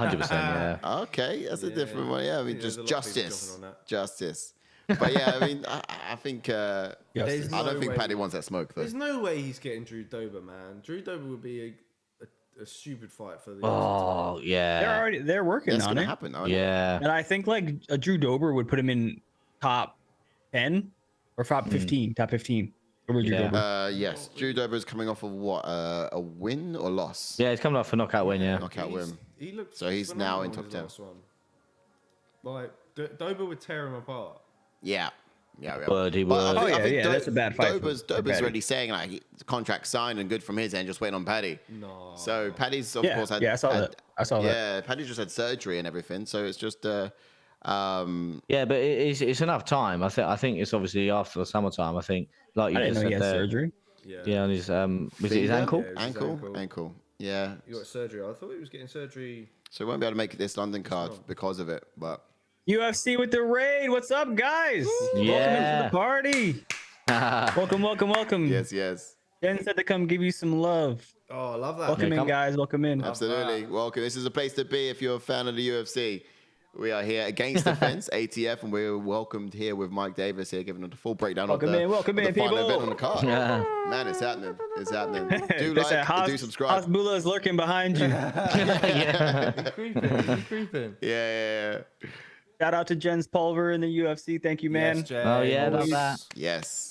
100%. Yeah. Okay, that's a different one. Yeah, I mean, there's just a lot of people justice. jumping on that. Justice. But yeah, I mean, I think I Justice. don't think Paddy wants that smoke though. There's no way he's getting Drew Dober, man. Drew Dober would be a stupid fight for the. Oh, yeah. They're working That's on gonna it. happen. Though, Yeah. And I think like a Drew Dober would put him in top 10 or top 15. Top 15 over Drew Yeah. Dober. Yes, Drew Dober is coming off of what? A win or loss? Yeah, he's coming off for knockout win, yeah. Knockout win. He looked So he's now in phenomenal top his last one. Like Dober would tear him apart. Yeah. Would, he But would. I think that's a bad fight for Dober's Paddy. already saying like the contract signed and good from his end, just waiting on Paddy. No. So Paddy's of Yeah, course had. yeah, I saw that. I saw that. Yeah, Paddy just had surgery and everything, so it's just Yeah, but it's enough time. I think it's obviously after the summertime. I think, like you I didn't just know he said had there. surgery. Yeah, on his was it his finger? ankle? Yeah, it was his ankle. ankle. Yeah. He got surgery. I thought he was getting surgery. So he won't be able to make this London card because of it, but. UFC with the raid. What's up, guys? Welcome Yeah. into the party. Welcome. Yes. Jen said to come give you some love. Oh, I love that. Welcome in, come- guys. Welcome in. Absolutely. Welcome. This is a place to be if you're a fan of the UFC. We are here against the fence, ATF, and we're welcomed here with Mike Davis here, giving us the full breakdown Welcome of the, in, welcome of the in, final people. event on the card. Yeah. Man, it's happening. It's happening. Do They like, said, do subscribe. Hasbullah is lurking behind you. Yeah. Creeping. Yeah. Shout out to Jen's Pulver in the UFC. Thank you, man. Yes, Jay. Oh, yeah, love Always. that. Yes.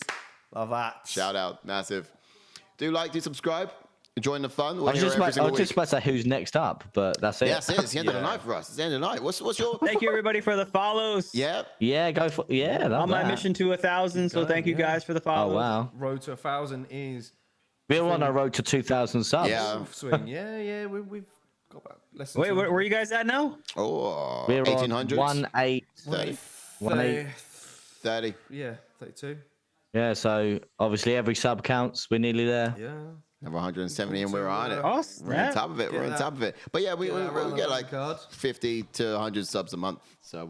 Love that. Shout out. Massive. Do like, do subscribe. Join the fun. We're I was here just every about, I single was just week. about to say who's next up, but that's it. Yes, it's the end of the night for us. It's the end of the night. What's your... Thank you, everybody, for the follows. Yeah. Yeah, go for love On my that. mission to 1,000. So thank you guys for the Oh follows. wow, Road to 1,000 is we're on our road to 2,000 subs. Yeah. full swing. Yeah. We've got about less than Wait, where are you guys at now? Oh, We're 1800s. on 30. 30. 30. Yeah, 32. Yeah, so obviously every sub counts. We're nearly there. Yeah. Number 170 and we're on it. Oh, We're on snap. top of it. We're on that. top of it. But yeah, we around the get like card. 50 to 100 subs a month. So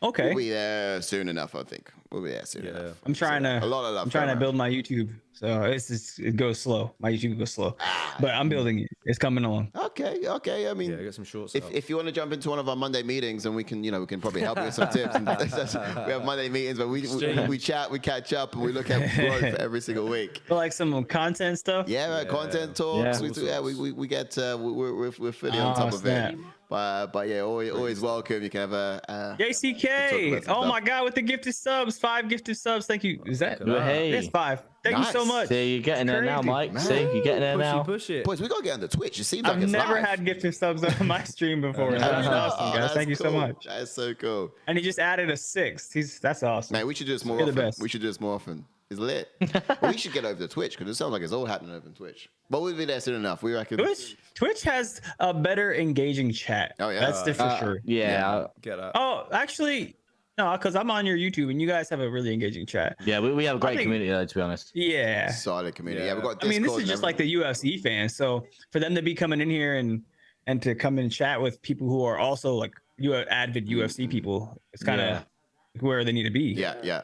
Okay. we'll be there soon enough, I think. We'll be there soon enough. I'm trying to. A lot of love I'm trying to going build my YouTube, so it goes slow. My YouTube goes slow, but I'm building it. It's coming along. Okay. I mean, Yeah, get some shorts. if you want to jump into one of our Monday meetings, and we can probably help you with some tips. And we have Monday meetings where we chat, we catch up, and we look at growth every single week. So like some content stuff. Yeah, content talks. Yeah. We get we're fully on top of snap. it. But yeah, always welcome. You can have a talk JCK. about some Oh stuff. my God, with the gifted subs, 5 gifted subs. Thank you. Is that? Well, hey. It's 5. Thank you so Nice. much. See, you're getting there now, Crazy. Mike. See, you're getting there now. Push it. boys. We gotta get on the Twitch. It seems like I've it's never live. had gifted subs on my stream before. That's Oh, awesome, guys. that's Thank you so cool. much. That's so cool. And he just added a 6th. That's awesome. Man, we should do this more You're the often. best. We should do this more often. It's lit. We should get over to Twitch because it sounds like it's all happening over Twitch. But we'll be there soon enough. We reckon. Twitch has a better engaging chat. Oh, yeah. That's for sure. Yeah, Get up. Oh, actually, no, because I'm on your YouTube and you guys have a really engaging chat. yeah. We have a great think- community though, to be honest. Yeah. Solid community. Yeah, Yeah. we've got I mean, this Discord is and just like the UFC fans. So for them to be coming in here and to come and chat with people who are also like avid UFC people, it's kind of where they need to be. Yeah.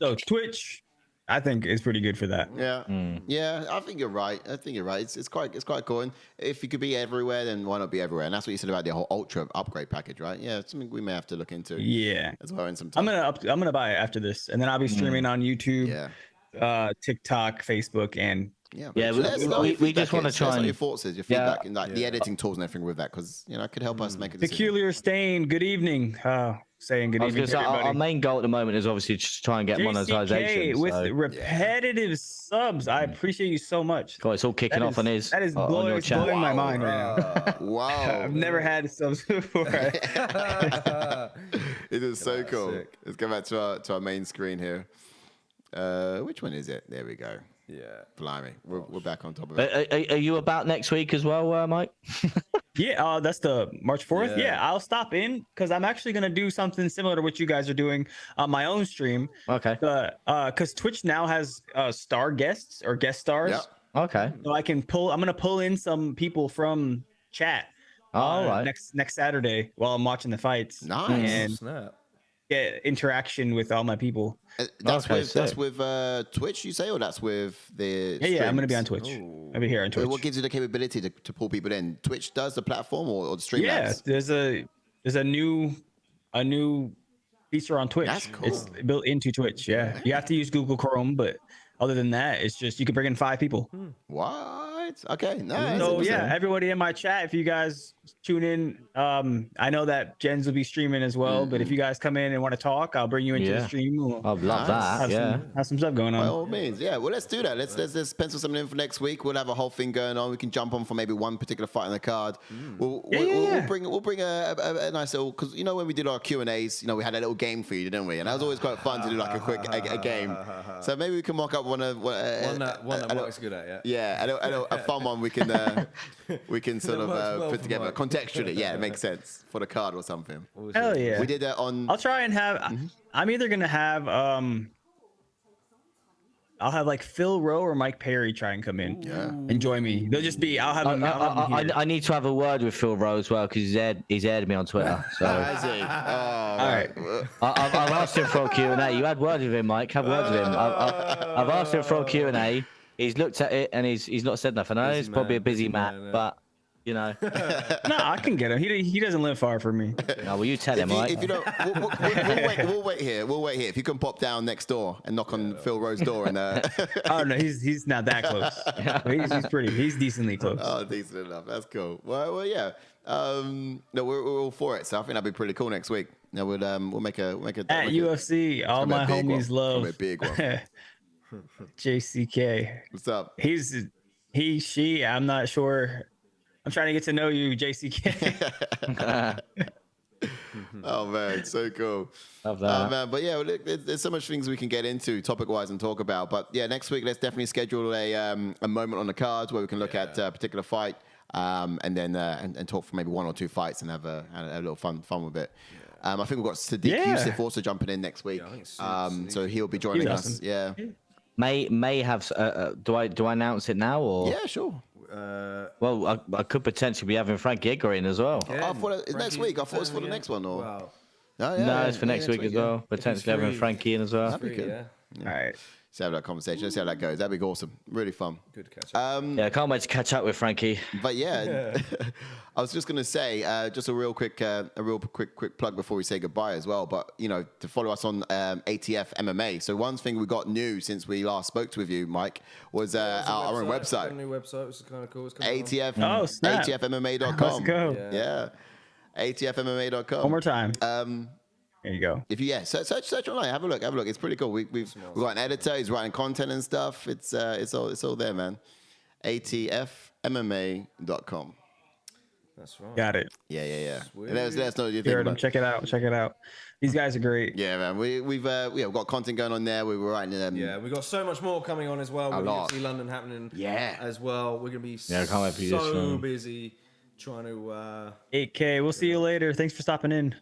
So Twitch, I think is pretty good for that. Yeah. I think you're right. It's quite cool. And if you could be everywhere, then why not be everywhere? And that's what you said about the whole Ultra upgrade package, right? Yeah, it's something we may have to look into Yeah. as well in some time. I'm gonna buy it after this, and then I'll be streaming on YouTube, TikTok, Facebook, and Yeah, Yeah, so let us know we your feedback just wanna is. Let us try know and- your thoughts is, your Yeah. feedback, and like the editing tools and everything with that, because it could help us make a decision. Peculiar Stain. Good evening. Saying good I was evening gonna to say, our everybody. main goal at the moment is obviously just try and get monetization. JCK with So. repetitive subs. I appreciate you so much. God, it's all kicking That off on is- his that is on blowing, your it's chat. blowing my mind right now. Wow, I've never had subs before. it is so cool. sick. Let's go back to our main screen here. Which one is it? There we go. Yeah. Blimey, we're back on top of it. Are you about next week as well, Mike? Yeah, that's the March 4th. Yeah. Yeah, I'll stop in because I'm actually gonna do something similar to what you guys are doing on my own stream. Okay. Because Twitch now has star guests or guest stars. Yep. Okay. So I'm gonna pull in some people from chat. All right. Next Saturday while I'm watching the fights. Nice. And Snap. get interaction with all my people. That's Okay, with Twitch, you say, or that's with the Yeah, I'm gonna be on streams? Twitch. I'll be here on Twitch. What gives you the capability to pull people in? Twitch does the platform or the stream Yeah, ads? there's a new feature on Twitch. That's cool. It's built into Twitch. Yeah, you have to use Google Chrome, but other than that, it's just you can bring in 5 people. What? Okay, nice. So yeah, everybody in my chat, if you guys tune in, I know that Jens will be streaming as well. But if you guys come in and want to talk, I'll bring you into the stream. I'd love that. Have some stuff going By on. all means, yeah. Well, let's do that. Let's pencil something in for next week. We'll have a whole thing going on. We can jump on for maybe one particular fight on the card. We'll bring a nice little, because you know when we did our Q&As, you know, we had a little game for you, didn't we? And that was always quite fun to do like a quick a game. So maybe we can mock up one that Mike's good at. Yeah, a fun one we can sort of put together contextually. Yeah, it makes sense for the card or something. Hell yeah. We did that on. I'll try and have. I'm either gonna have. I'll have like Phil Rowe or Mike Perry try and come in and join me. They'll just be. I'll have. I need to have a word with Phil Rowe as well because he's aired me on Twitter. So. Has he? All right. I've asked him for a Q&A. You had word with him, Mike. Have words with him. I've asked him for a Q&A. He's looked at it and he's not said nothing. I know he's probably a busy man, but you know. No, I can get him. He doesn't live far from me. No, well, you tell him, Mike. If you don't, we'll wait here. We'll wait here. If you can pop down next door and knock on Phil Rowe's door and. Oh no, he's not that close. He's decently close. Oh, decent enough. That's cool. Well, yeah. No, we're all for it. So I think that'd be pretty cool next week. Now we'll make a at UFC. All my homies love a big one. JCK. What's up? She. I'm not sure. I'm trying to get to know you, JCK. Oh man, so cool. Love that. Man, but yeah, there's so much things we can get into topic-wise and talk about. But yeah, next week let's definitely schedule a moment on the cards where we can look at a particular fight, and then and talk for maybe 1 or 2 fights and have a little fun with it. I think we've got Sadiq Yusuf also jumping in next week. So he'll be joining us. Awesome. Yeah. May have. Do I announce it now or? Yeah, sure. Well, I could potentially be having Frankie Edgar in as well. I thought it's next week. I thought it was for the next one. Or Wow. No, it's for next week as well. Potentially having Frankie in as well. That'd be good. All right. Let's have that conversation. Let's see how that goes. That'd be awesome. Really fun. Good catch up. Yeah, I can't wait to catch up with Frankie. But yeah, I was just gonna say, just a real quick plug before we say goodbye as well. But you know, to follow us on ATF MMA. So one thing we got new since we last spoke with you, Mike, was our own website. A new website, which is kind of cool. It's ATF. Oh, snap. ATFMMA.com. Let's go. Yeah. ATFMMA.com. One more time. There you go. If you search online, have a look. It's pretty cool. We've got an editor. He's writing content and stuff. It's all there, man. ATFMMA.com. That's right. Got it. Yeah. Let us know what you think Heard about him. Check it out. These guys are great. Yeah, man. We've got content going on there. We were writing them. Yeah, we've got so much more coming on as well. We're going to see London happening. Yeah. As well. We're going to be I can't wait for you this so one. busy trying to. 8K. We'll see you later. Thanks for stopping in.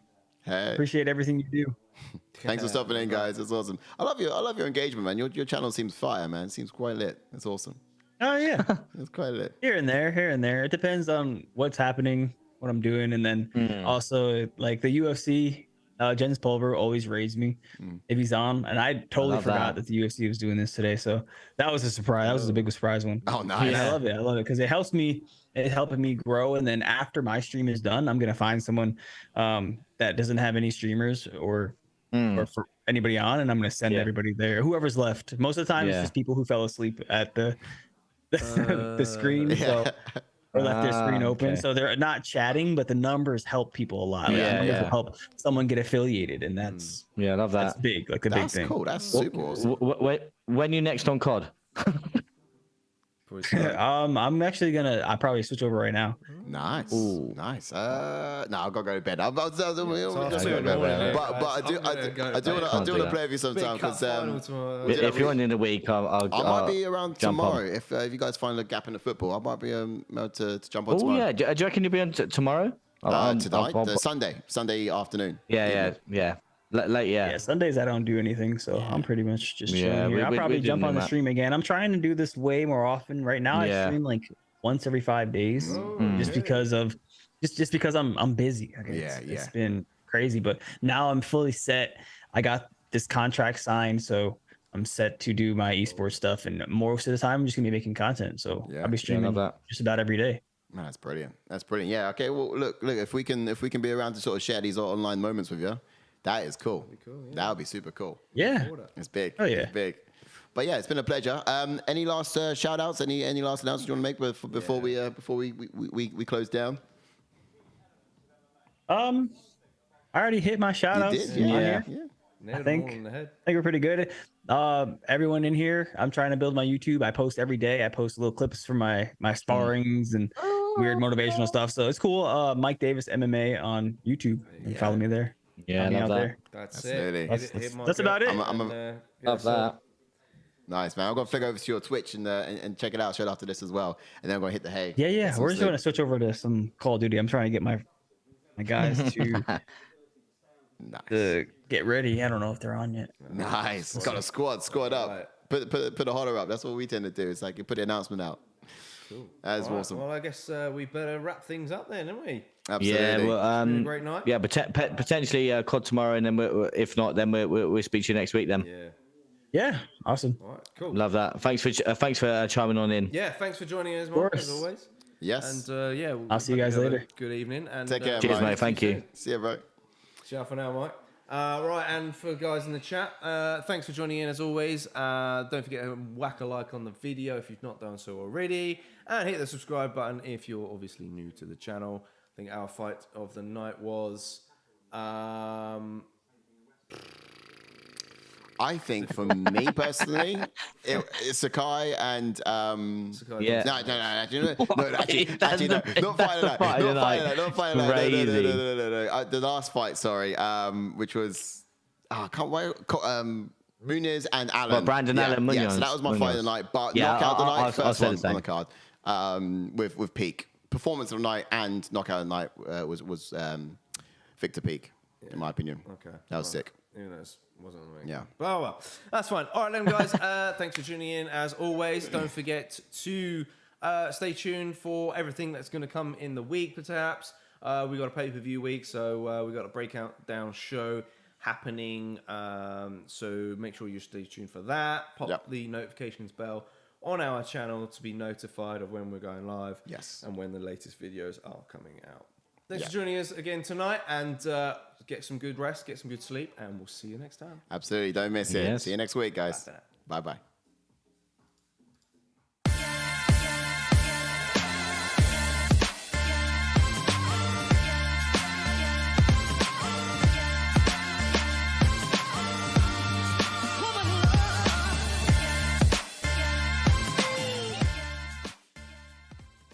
Hey. Appreciate everything you do. Thanks for stopping in, guys. It's awesome. I love your engagement, man. Your channel seems fire, man. It seems quite lit. It's awesome. Oh yeah. It's quite lit. Here and there. It depends on what's happening, what I'm doing, and then also like the UFC. Jens Pulver always raised me if he's on, and I totally forgot that the UFC was doing this today. So that was a surprise. That was a big surprise one. Oh, nice. Yeah, I love it because it helps me. It's helping me grow, and then after my stream is done, I'm gonna find someone that doesn't have any streamers or for anybody on, and I'm gonna send everybody there. Whoever's left. Most of the time, it's just people who fell asleep at the screen. So. Or left their screen open, so they're not chatting, but the numbers help people a lot. Like, the numbers will help someone get affiliated, and that's I love that. That's big, like the big thing. That's cool. That's super awesome. When you next on COD? I'm actually I'll probably switch over right now. Nice. Ooh. Nice. No, I've got to go to bed. But I do want to play with you sometime because if you're on in the week, I might be around tomorrow. On. If you guys find a gap in the football, I might be able to jump on tomorrow. Oh yeah, do you reckon you'll be on tomorrow? Tonight, Sunday afternoon. Yeah. Late, Yeah, Sundays I don't do anything, so I'm pretty much just chilling here. I'll probably jump on the stream again. I'm trying to do this way more often. Right now, I stream like once every 5 days, just because I'm busy. Okay? It's been crazy, but now I'm fully set. I got this contract signed, so I'm set to do my esports stuff, and most of the time I'm just gonna be making content. So I'll be streaming just about every day. Man, that's brilliant. Yeah. Okay. Well, look. If we can be around to sort of share these online moments with you. That is cool. That would be super cool. Yeah. It's big. Oh, yeah. It's big. But yeah, it's been a pleasure. Any last shout outs? Any last announcements you want to make before we close down? I already hit my shout outs. Yeah. I think we're pretty good. Everyone in here, I'm trying to build my YouTube. I post every day. I post little clips from my sparrings and weird motivational stuff. So it's cool. Mike Davis MMA on YouTube. Follow me there. Yeah, I love that. There. That's it. That's about it. Love that. Nice, man. I'm going to flick over to your Twitch and check it out straight after this as well. And then I'm going to hit the hay. Yeah. We're just going to switch over to some Call of Duty. I'm trying to get my guys to get ready. I don't know if they're on yet. Nice. Got a squad up. Right. Put a holler up. That's what we tend to do. It's like you put the announcement out. Cool. That's awesome. Well, I guess we better wrap things up then, don't we? Absolutely. Yeah, well, been a great night. Yeah, but potentially COD tomorrow, and then if not, then we'll speak to you next week then. Yeah, awesome. All right, cool. Love that. Thanks for chiming on in. Yeah, thanks for joining us, Mark, as always. Yes. And I'll see you guys later. Good evening. And take care, cheers, mate. Thank you. See you, bro. Ciao for now, Mike. Right, and for guys in the chat, thanks for joining in as always. Don't forget to whack a like on the video if you've not done so already, and hit the subscribe button if you're obviously new to the channel. I think our fight of the night was I think for me personally, it's Sakai and Sakai. Yeah. No, actually, no, not fighting that. No. The last fight, sorry, which was I can't wait. Muniz and Allen. Well, Brandon Allen, Muniz. Yeah, so that was my fight of the night. But knockout of the night, first one on the card with Peak. Performance of the night and knockout of the night was Victor Peak, in my opinion. Okay, that was sick. Who knows? Wasn't on the Yeah. Oh well, that's fine. All right then, guys. Thanks for tuning in as always. Don't forget to stay tuned for everything that's going to come in the week. Perhaps we got a pay-per-view week, so we got a breakout down show happening. So make sure you stay tuned for that. Pop the notifications bell on our channel to be notified of when we're going live. Yes. And when the latest videos are coming out. Thanks for joining us again tonight, and get some good rest, get some good sleep, and we'll see you next time. Absolutely. Don't miss it. See you next week, guys. Bye-bye.